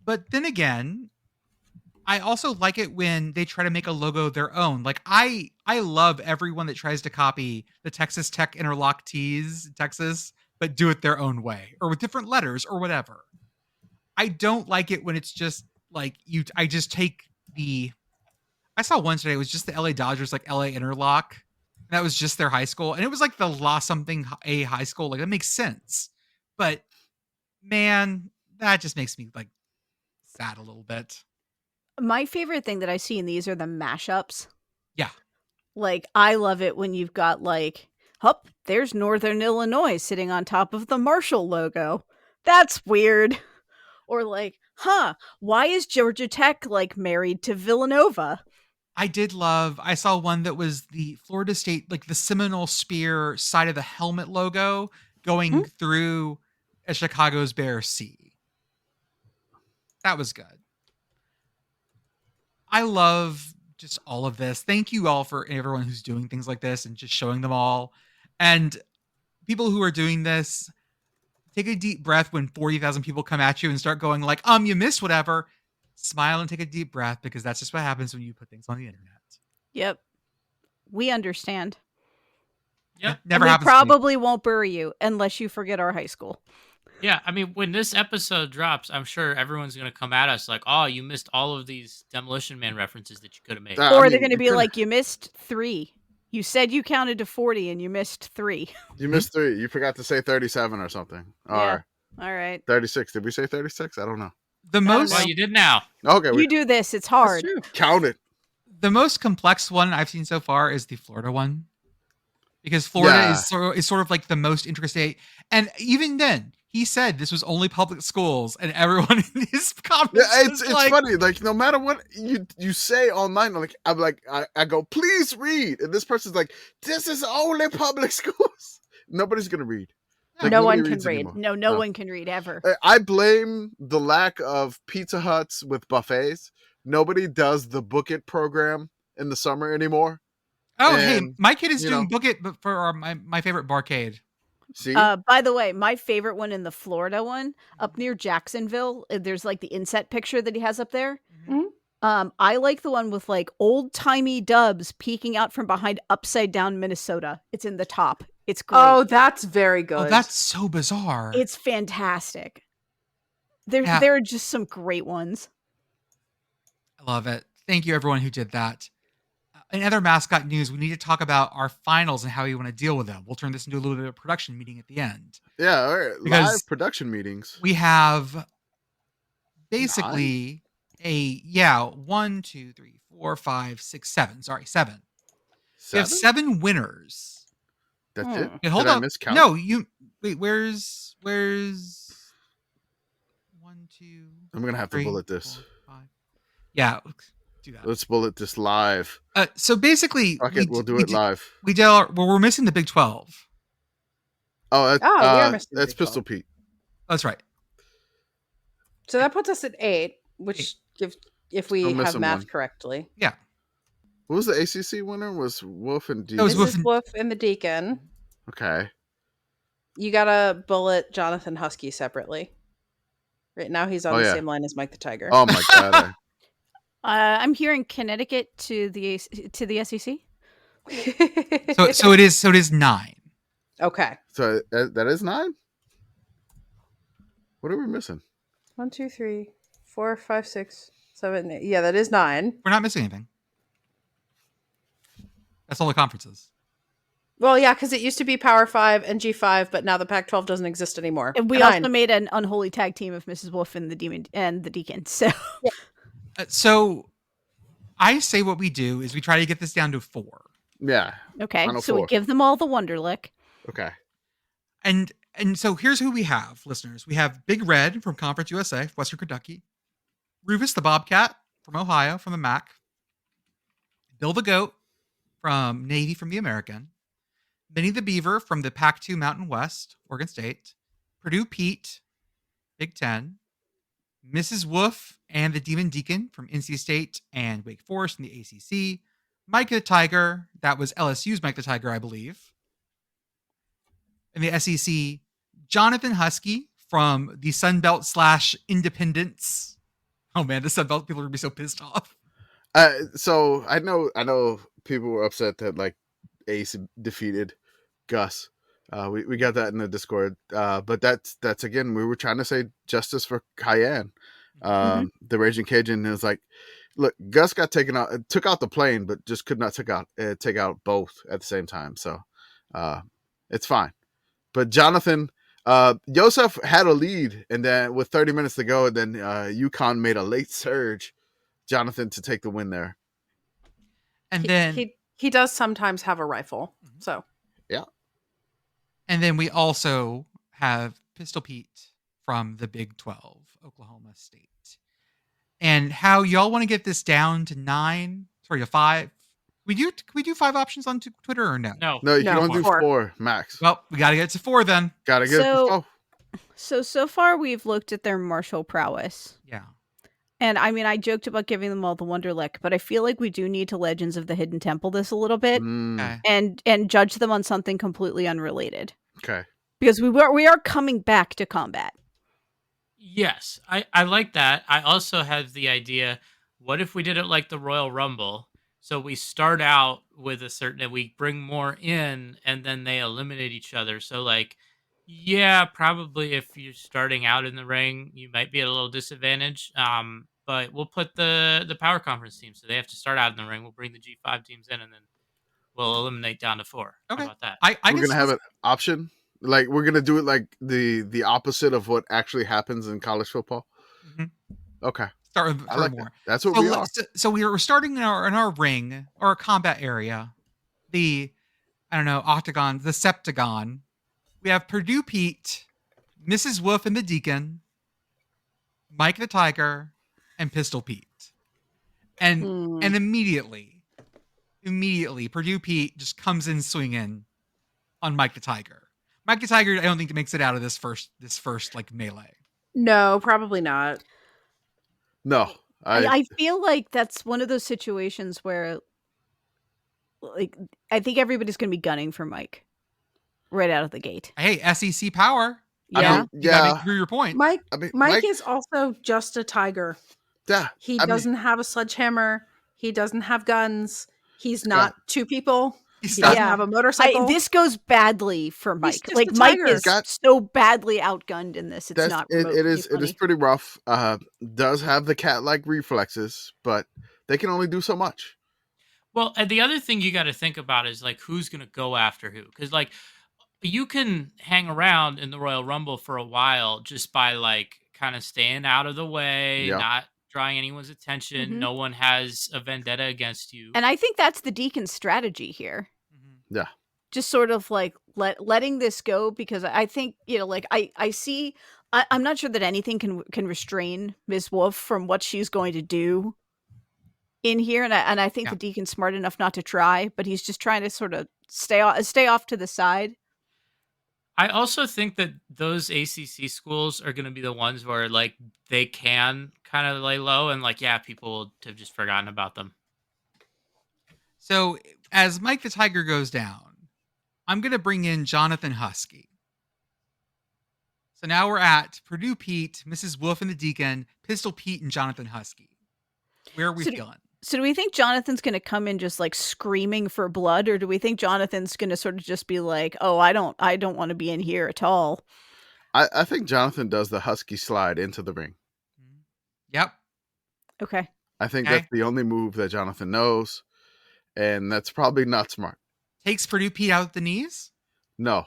But then again, I also like it when they try to make a logo their own. Like I love everyone that tries to copy the Texas Tech interlock tees in Texas, but do it their own way or with different letters or whatever. I don't like it when it's just like I just take I saw one today, it was just the LA Dodgers, like LA interlock. And that was just their high school. And it was like the La something A high school. Like that makes sense. But man, that just makes me like sad a little bit.
My favorite thing that I see in these are the mashups.
Yeah.
Like I love it when you've got like, hup, there's Northern Illinois sitting on top of the Marshall logo. That's weird. Or like, why is Georgia Tech like married to Villanova?
I saw one that was the Florida State, like the Seminole Spear side of the helmet logo going through a Chicago's Bear C. That was good. I love just all of this. Thank you all for everyone who's doing things like this and just showing them all. And people who are doing this, take a deep breath when 40,000 people come at you and start going like, you missed whatever. Smile and take a deep breath because that's just what happens when you put things on the internet.
Yep. We understand.
Yep.
Never
And we
happens to me.
probably won't bury you unless you forget our high school.
Yeah, I mean, when this episode drops, I'm sure everyone's going to come at us like, oh, you missed all of these Demolition Man references that you could have made.
I
Or
mean,
they're going to
you
be
could've-
like, you missed 3. You said you counted to 40 and you missed 3.
You missed 3. You forgot to say 37 or something.
Yeah.
Or
All right.
36. Did we say 36? I don't know.
The most
Well, you did now.
Okay, we
You do this. It's hard.
That's true.
count it.
the most complex one I've seen so far is the Florida one. because Florida
Yeah.
is sort of like the most interstate. And even then, he said this was only public schools, and everyone in his comments
Yeah,
was
it's
like,
funny. Like no matter what you say online, I go, please read, and this person's like, this is only public schools. Nobody's gonna read. Like,
no
nobody
one can
reads
read.
anymore.
No
No.
one can read ever.
I blame the lack of Pizza Huts with buffets. Nobody does the Book It program in the summer anymore.
oh, hey,
And,
my kid is
you
doing
know.
Book It, but for my favorite barcade.
See,
By the way, my favorite one in the Florida one,
Mm-hmm.
up near Jacksonville, there's like the inset picture that he has up there.
Mhm.
I like the one with like old timey dubs peeking out from behind upside down Minnesota. It's in the top. It's great.
Oh, that's very good.
Oh, that's so bizarre.
It's fantastic.
Yeah.
There are just some great ones.
I love it. Thank you, everyone who did that. In other mascot news, we need to talk about our finals and how we want to deal with them. We'll turn this into a little bit of a production meeting at the end.
yeah, all right.
Because
Live production meetings.
We have basically 1, 2, 3, 4, 5, 6, 7. Sorry, 7. We have 7 winners.
That's it.
Hmm.
Wait, hold
Did I
up.
miscount?
No, where's 1, 2,
I'm gonna have to
3,
bullet this.
4, 5. Yeah, do that.
Let's bullet this live.
So basically,
Fuck it, we'll do it live.
We're missing the Big 12.
Oh, that's,
Oh, we are missing the
that's
Big 12.
Pistol Pete.
That's right.
So that puts us at 8, which gives, if we
Still
have
missing
math
one.
correctly.
Yeah.
What was the ACC winner? Was Wolf and D?
That was
Mrs.
Wolf
Wolf
and-
and the Deacon.
Okay.
You gotta bullet Jonathan Husky separately. Right now he's on
Oh,
the
yeah.
same line as Mike the Tiger.
Oh my god.
I'm hearing Connecticut to the SEC.
So it is 9.
Okay.
So that is 9. What are we missing?
1, 2, 3, 4, 5, 6, 7, 8. Yeah, that is 9.
We're not missing anything. That's all the conferences.
Well, yeah, because it used to be Power 5 and G5, but now the Pac-12 doesn't exist anymore.
And we
9.
also made an unholy tag team of Mrs. Wolf and the Demon and the Deacon. So
So I say what we do is we try to get this down to 4.
Yeah.
okay,
Final
so we
4.
give them all the Wonderlick.
Okay.
And so here's who we have, listeners. We have Big Red from Conference USA, Western Kentucky. Rufus the Bobcat from Ohio, from the MAC. Bill the Goat from Navy, from the American. Benny the Beaver from the Pac-2 Mountain West, Oregon State. Purdue Pete, Big Ten. Mrs. Wolf and the Demon Deacon from NC State and Wake Forest in the ACC. Mike the Tiger, that was LSU's Mike the Tiger, I believe. In the SEC, Jonathan Husky from the Sunbelt / Independence. Oh man, the Sunbelt people are gonna be so pissed off.
So I know people were upset that like Ace defeated Gus. We got that in the Discord. But that's again, we were trying to say justice for Cayenne. The Raging Cajun is like, look, Gus got took out the plane, but just could not take out both at the same time. So it's fine. But Jonathan, Yosef had a lead, and then with 30 minutes to go, then UConn made a late surge, Jonathan to take the win there.
And then
he does sometimes have a rifle. So
And then we also have Pistol Pete from the Big 12, Oklahoma State. And how y'all want to get this down to 9? Sorry, to 5? Can we do 5 options on Twitter or no?
No.
No, you
No,
can only do
4.
4 max.
Well, we got to get to 4 then.
Gotta get
So far we've looked at their martial prowess.
Yeah.
And I mean, I joked about giving them all the Wonderlick, but I feel like we do need to Legends of the Hidden Temple this a little bit
Okay.
and judge them on something completely unrelated.
Okay.
Because we are coming back to combat.
Yes, I like that. I also have the idea, what if we did it like the Royal Rumble? So we start out with a certain, we bring more in, and then they eliminate each other. So like, yeah, probably if you're starting out in the ring, you might be at a little disadvantage. But we'll put the power conference team, so they have to start out in the ring. We'll bring the G5 teams in, and then we'll eliminate down to 4.
Okay.
How about that?
I
We're gonna have an option. Like we're gonna do it like the opposite of what actually happens in college football.
Mhm.
Okay.
Start with
I like
more.
that. That's what we are.
So we're starting in our ring or our combat area. The I don't know, octagon, the septagon. We have Purdue Pete, Mrs. Wolf and the Deacon, Mike the Tiger, and Pistol Pete. And
Hmm.
and immediately, Purdue Pete just comes in swinging on Mike the Tiger. Mike the Tiger, I don't think makes it out of this first like melee.
No, probably not.
No,
I feel like that's one of those situations where, like, I think everybody's going to be gunning for Mike right out of the gate.
Hey, SEC power.
Yeah.
You gotta make your point.
Mike
I mean,
Mike is also just a tiger.
Yeah,
He
I mean,
doesn't have a sledgehammer. He doesn't have guns. He's not two people.
He's
He
not-
doesn't have a motorcycle.
This goes badly for Mike.
just
Like
a
Mike
tiger.
is
Got-
so badly outgunned in this. It's
that's
not.
it
remotely
is
funny.
pretty rough. Does have the cat-like reflexes, but they can only do so much.
Well, and the other thing you got to think about is like who's going to go after who, because like you can hang around in the Royal Rumble for a while just by like kind of staying out of the way,
Yeah.
not drawing anyone's attention.
Mhm.
No one has a vendetta against you.
And I think that's the Deacon's strategy here.
Mhm.
Yeah.
Just sort of like letting this go, because I think, like I see. I'm not sure that anything can restrain Ms. Wolf from what she's going to do in here, and I think
Yeah.
the Deacon's smart enough not to try, but he's just trying to sort of stay off to the side.
I also think that those ACC schools are going to be the ones where like they can kind of lay low and like, yeah, people have just forgotten about them.
So as Mike the Tiger goes down, I'm gonna bring in Jonathan Husky. So now we're at Purdue Pete, Mrs. Wolf and the Deacon, Pistol Pete, and Jonathan Husky. Where are we
So
feeling?
So do we think Jonathan's going to come in just like screaming for blood, or do we think Jonathan's going to sort of just be like, "Oh, I don't want to be in here at all"?
I think Jonathan does the husky slide into the ring.
Yep.
Okay.
I think
Okay.
that's the only move that Jonathan knows, and that's probably not smart.
Takes Purdue Pete out at the knees.
No,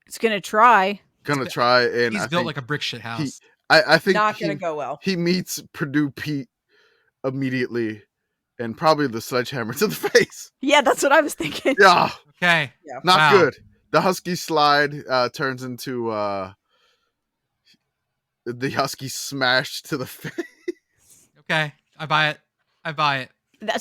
It's going to try.
gonna try, and
He's
I
built
think
like a brick shit house.
I think
Not going to go well.
he meets Purdue Pete immediately, and probably the sledgehammer to the face.
Yeah, that's what I was thinking.
Yeah,
Okay.
not
Wow.
good. The husky slide turns into the husky smash to the face.
Okay. I buy it.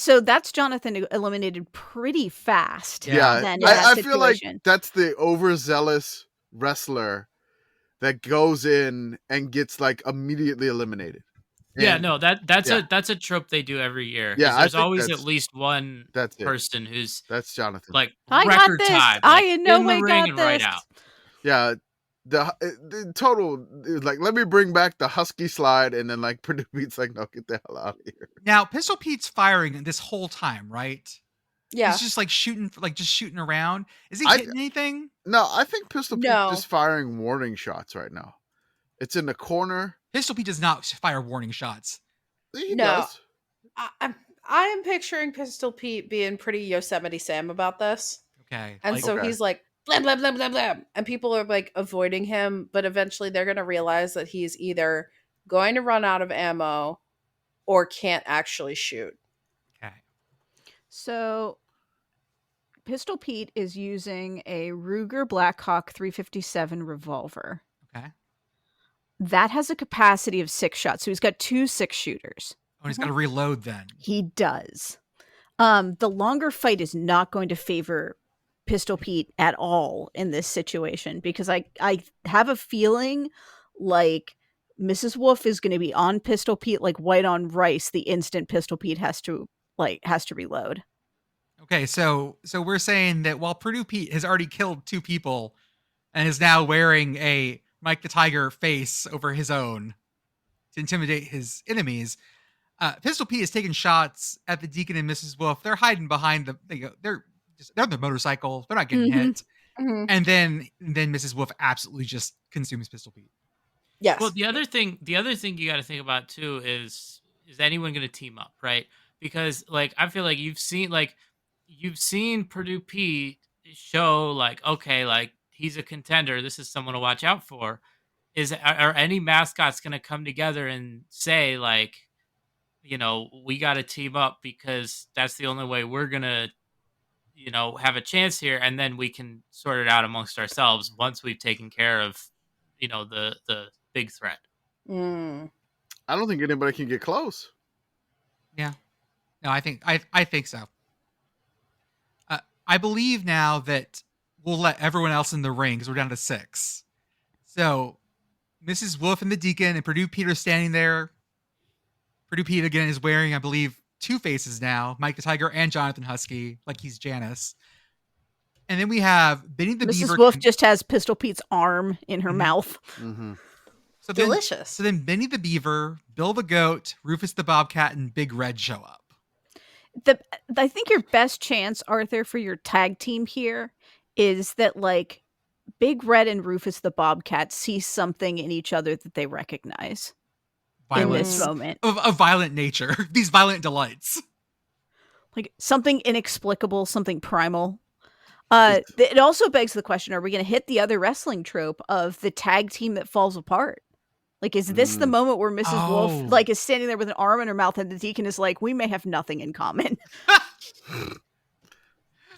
So that's Jonathan eliminated pretty fast.
Yeah.
Then in that
I feel like
situation.
that's the overzealous wrestler that goes in and gets like immediately eliminated.
Yeah,
And
no, that's
yeah.
a trope they do every year. 'cause
Yeah, I
there's
think
always at
that's-
least one
that's it.
person who's
That's Jonathan.
like
I got
record
this.
time.
I
like,
in no
in the
way
ring
got
and right
this.
out.
Yeah, the total is like, let me bring back the husky slide, and then like Purdue Pete's like, no, get the hell out of here.
Now Pistol Pete's firing this whole time, right?
Yeah.
He's just like shooting around. Is he
I-
hitting anything?
No, I think Pistol
No.
Pete's just firing warning shots right now. It's in the corner.
Pistol Pete does not fire warning shots.
He
No.
does.
I am picturing Pistol Pete being pretty Yosemite Sam about this.
Okay.
And
like-
so
Okay.
he's like, blah, blah, blah, blah, blah. And people are like avoiding him, but eventually they're going to realize that he's either going to run out of ammo or can't actually shoot.
okay.
So Pistol Pete is using a Ruger Blackhawk 357 revolver.
Okay.
That has a capacity of 6 shots. So he's got 2 6-shooters.
Oh, he's got to reload then.
He does. The longer fight is not going to favor Pistol Pete at all in this situation, because I have a feeling like Mrs. Wolf is going to be on Pistol Pete like white on rice the instant Pistol Pete has to reload.
Okay, so we're saying that while Purdue Pete has already killed 2 people and is now wearing a Mike the Tiger face over his own to intimidate his enemies, Pistol Pete is taking shots at the Deacon and Mrs. Wolf. They're hiding behind they're on their motorcycle. They're not getting
Mhm.
hit. And then Mrs. Wolf absolutely just consumes Pistol Pete.
Yes.
Well, the other thing you got to think about too is anyone going to team up, right? Because like I feel like you've seen Purdue Pete show like, okay, like he's a contender. This is someone to watch out for. Are any mascots going to come together and say like, you know, we got to team up because that's the only way we're going to, have a chance here, and then we can sort it out amongst ourselves once we've taken care of, the big threat.
Mm.
I don't think anybody can get close.
Yeah. No, I think so. I believe now that we'll let everyone else in the ring because we're down to 6. So, Mrs. Wolf and the Deacon and Purdue Pete are standing there. Purdue Pete again is wearing, I believe, 2 faces now: Mike the Tiger and Jonathan Husky, like he's Janice. And then we have Benny the Beaver.
Mrs. Wolf just has Pistol Pete's arm in her
Mhm.
mouth.
Mm-hmm.
So then,
Delicious.
So then Benny the Beaver, Bill the Goat, Rufus the Bobcat, and Big Red show up.
I think your best chance, Arthur, for your tag team here is that like Big Red and Rufus the Bobcat see something in each other that they recognize in this
Violence
moment.
of violent nature. These violent delights.
Like something inexplicable, something primal. It also begs the question, are we going to hit the other wrestling trope of the tag team that falls apart? Like, is this the moment where Mrs.
Oh.
Wolf like is standing there with an arm in her mouth and the Deacon is like, we may have nothing in common?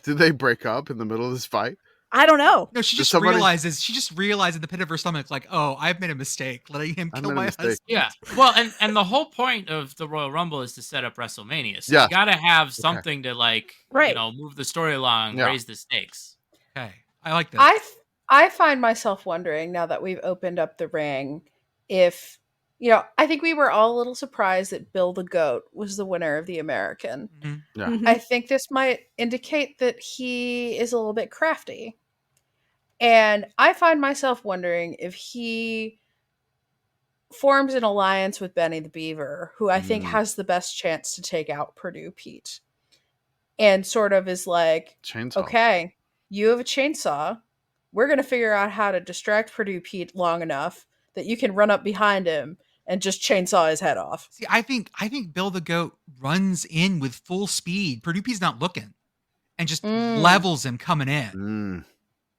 Did they break up in the middle of this fight?
I don't know.
No, she
Does
just
somebody-
realizes in the pit of her stomach, like, oh, I've made a mistake letting him
I
kill
made a
my
mistake.
husband.
Yeah. Well, and the whole point of the Royal Rumble is to set up WrestleMania. So
Yeah.
you got to have something to
Right.
move the story along,
Yeah.
raise the stakes.
Okay, I like this.
I find myself wondering now that we've opened up the ring if I think we were all a little surprised that Bill the Goat was the winner of the American.
Mhm.
Yeah.
Mhm.
I think this might indicate that he is a little bit crafty. And I find myself wondering if he forms an alliance with Benny the Beaver, who I think
Mm.
has the best chance to take out Purdue Pete. And sort of is like,
Chainsaw.
okay, you have a chainsaw. We're going to figure out how to distract Purdue Pete long enough that you can run up behind him and just chainsaw his head off.
See, I think Bill the Goat runs in with full speed. Purdue P's not looking, and just levels him coming in,
Mm.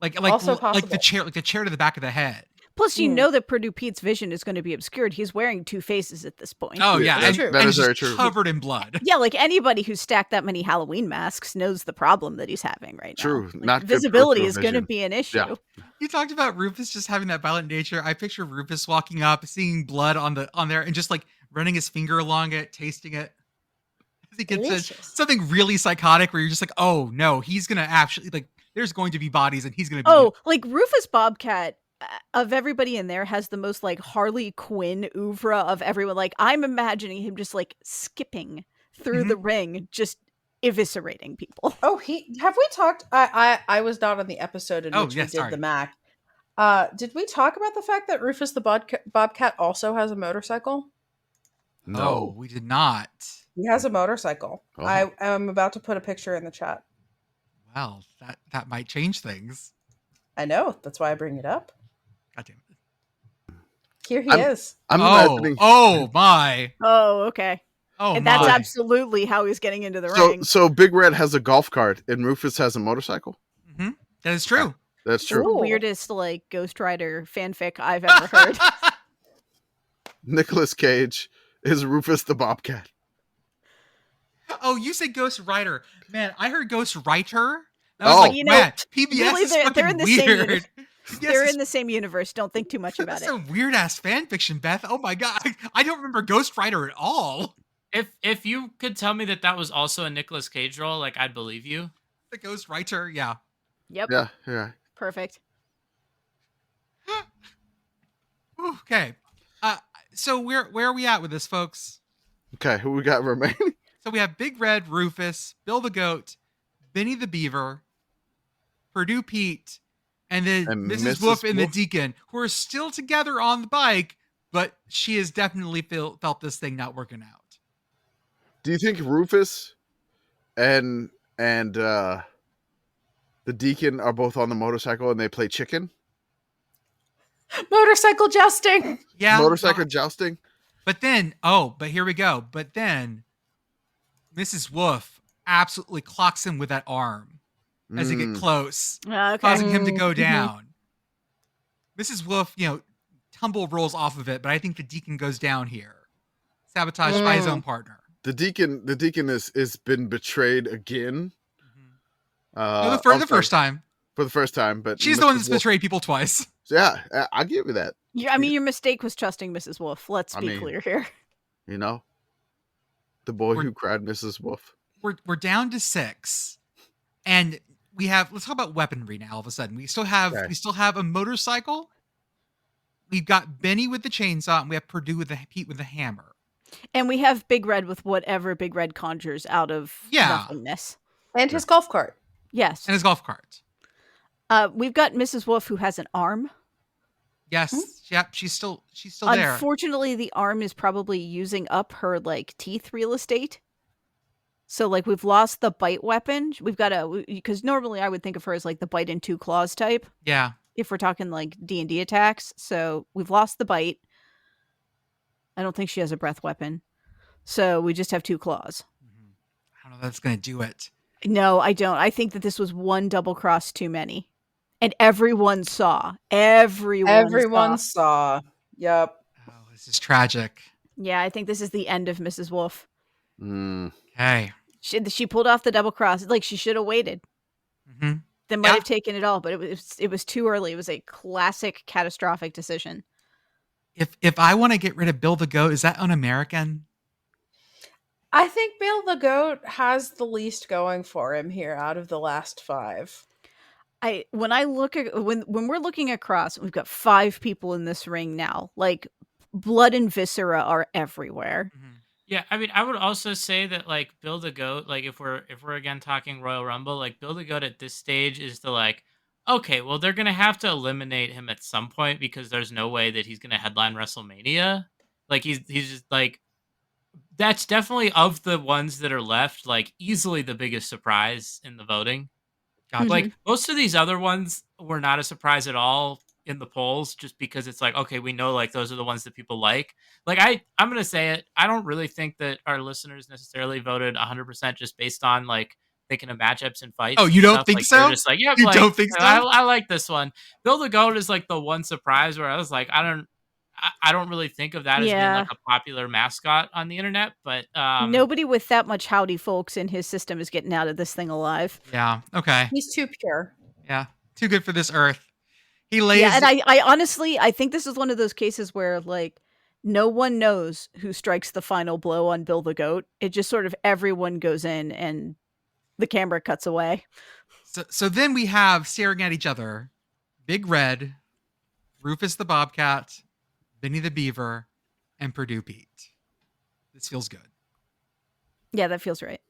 like
Also
the
possible.
chair to the back of the head.
Plus, you
Mm.
know that Purdue Pete's vision is going to be obscured. He's wearing 2 faces at this point.
Oh
Yeah,
yeah,
that's
and,
true.
and
That is
it's
very
just
true.
covered in blood.
Yeah, like anybody who's stacked that many Halloween masks knows the problem that he's having right now.
True.
Like,
Not good
visibility
peripheral
is going to
vision.
be an issue.
You talked about Rufus just having that violent nature. I picture Rufus walking up, seeing blood on there, and just like running his finger along it, tasting it. As he gets
Delicious.
something really psychotic, where you're just like, oh no, he's gonna actually like. There's going to be bodies, and he's gonna be.
Oh, like Rufus Bobcat of everybody in there has the most like Harley Quinn oeuvre of everyone. Like I'm imagining him just like skipping through the ring, just eviscerating people.
Oh, have we talked? I was not on the episode in
Oh,
which
yeah,
we did
sorry.
the Mac. Did we talk about the fact that Rufus the Bobcat also has a motorcycle?
Oh,
No.
we did not.
He has a motorcycle.
Oh.
I am about to put a picture in the chat.
Well, that might change things.
I know. That's why I bring it up.
God damn it.
Here he
I'm-
is.
I'm
oh,
imagining.
oh my.
Oh, okay.
Oh
And
my.
that's absolutely how he's getting into the
So,
ring.
so Big Red has a golf cart and Rufus has a motorcycle.
Mhm. That is true.
That's
It's
true.
the
Cool.
weirdest like Ghost Rider fanfic I've ever heard.
Nicolas Cage is Rufus the Bobcat.
Oh, you said Ghost Rider. Man, I heard Ghost Writer. I
Oh.
was like,
You know,
man, PBS
really,
is
they're
fucking
in the same
weird.
uni-
PBS
They're
is
in the same universe. Don't think too much about
That's
it.
a weird ass fan fiction, Beth. Oh my god, I don't remember Ghost Rider at all.
If you could tell me that was also a Nicolas Cage role, like I'd believe you.
The Ghost Writer, yeah.
Yep.
Yeah, yeah.
Perfect.
Okay, so where are we at with this, folks?
Okay, who we got remaining?
So we have Big Red, Rufus, Bill the Goat, Benny the Beaver, Purdue Pete, and then
And
Mrs.
Mrs.
Wolf and the
Wolf.
Deacon, who are still together on the bike, but she has definitely felt this thing not working out.
Do you think Rufus and the Deacon are both on the motorcycle and they play chicken?
Motorcycle jousting.
Yeah,
Motorcycle jousting?
But then, but here we go. But then, Mrs. Wolf absolutely clocks him with that arm as they get
Mm.
close,
Okay.
causing him to go
Mhm.
down. Mrs. Wolf, tumble rolls off of it, but I think the Deacon goes down here, sabotaged by his own partner.
The Deacon is been betrayed again.
No, the
I'm
first
sorry,
time.
for the first time, but
She's the one
Mrs.
that's
Wolf-
betrayed people twice.
Yeah, I'll give you that.
I mean, your mistake was trusting Mrs. Wolf. Let's
I
be
mean-
clear here.
You know, the boy
We're-
who cried, Mrs. Wolf.
We're down to 6, and we have. Let's talk about weaponry now. All of a sudden, we still have a motorcycle. We've got Benny with the chainsaw, and we have Purdue with Pete with the hammer.
And we have Big Red with whatever Big Red conjures out of nothingness.
And his golf cart.
Yes.
And his golf cart.
We've got Mrs. Wolf who has an arm.
Yes. Yep. She's still there.
Unfortunately, the arm is probably using up her like teeth real estate. So like we've lost the bite weapon. We've got because normally I would think of her as like the bite and 2 claws type.
Yeah.
If we're talking like D&D attacks. So we've lost the bite. I don't think she has a breath weapon. So we just have 2 claws.
I don't know if that's going to do it.
No, I don't. I think that this was one double cross too many. And everyone saw. Everyone
saw. Yep.
Oh, this is tragic.
Yeah, I think this is the end of Mrs. Wolf.
Okay.
She pulled off the double cross. Like she should have waited.
hmm
They might have taken it all, but it was too early. It was a classic catastrophic decision.
If I want to get rid of Bill the Goat, is that un-American?
I think Bill the Goat has the least going for him here out of the last 5.
When we're looking across, we've got 5 people in this ring now. Like blood and viscera are everywhere.
Yeah, I mean, I would also say that like Bill the Goat, like if we're again talking Royal Rumble, like Bill the Goat at this stage is the like, okay, well they're gonna have to eliminate him at some point because there's no way that he's gonna headline WrestleMania. Like he's just like, that's definitely of the ones that are left, like easily the biggest surprise in the voting.
Gotcha.
Like most of these other ones were not a surprise at all in the polls, just because it's like, okay, we know like those are the ones that people like. Like I'm gonna say it, I don't really think that our listeners necessarily voted 100% just based on like thinking of matchups and fights.
Oh, you don't think
like,
so?
They're just like, yeah,
You
like,
don't think so?
I like this one. Bill the Goat is like the one surprise where I was like, I don't really think of that as being like a popular mascot on the internet, but
nobody with that much howdy folks in his system is getting out of this thing alive.
Yeah. Okay.
He's too pure.
Yeah. Too good for this earth. He lays.
Yeah, and I honestly, I think this is one of those cases where like no one knows who strikes the final blow on Bill the Goat. It just sort of everyone goes in and the camera cuts away.
So then we have staring at each other, Big Red, Rufus the Bobcat, Benny the Beaver, and Purdue Pete. This feels good.
Yeah, that feels right.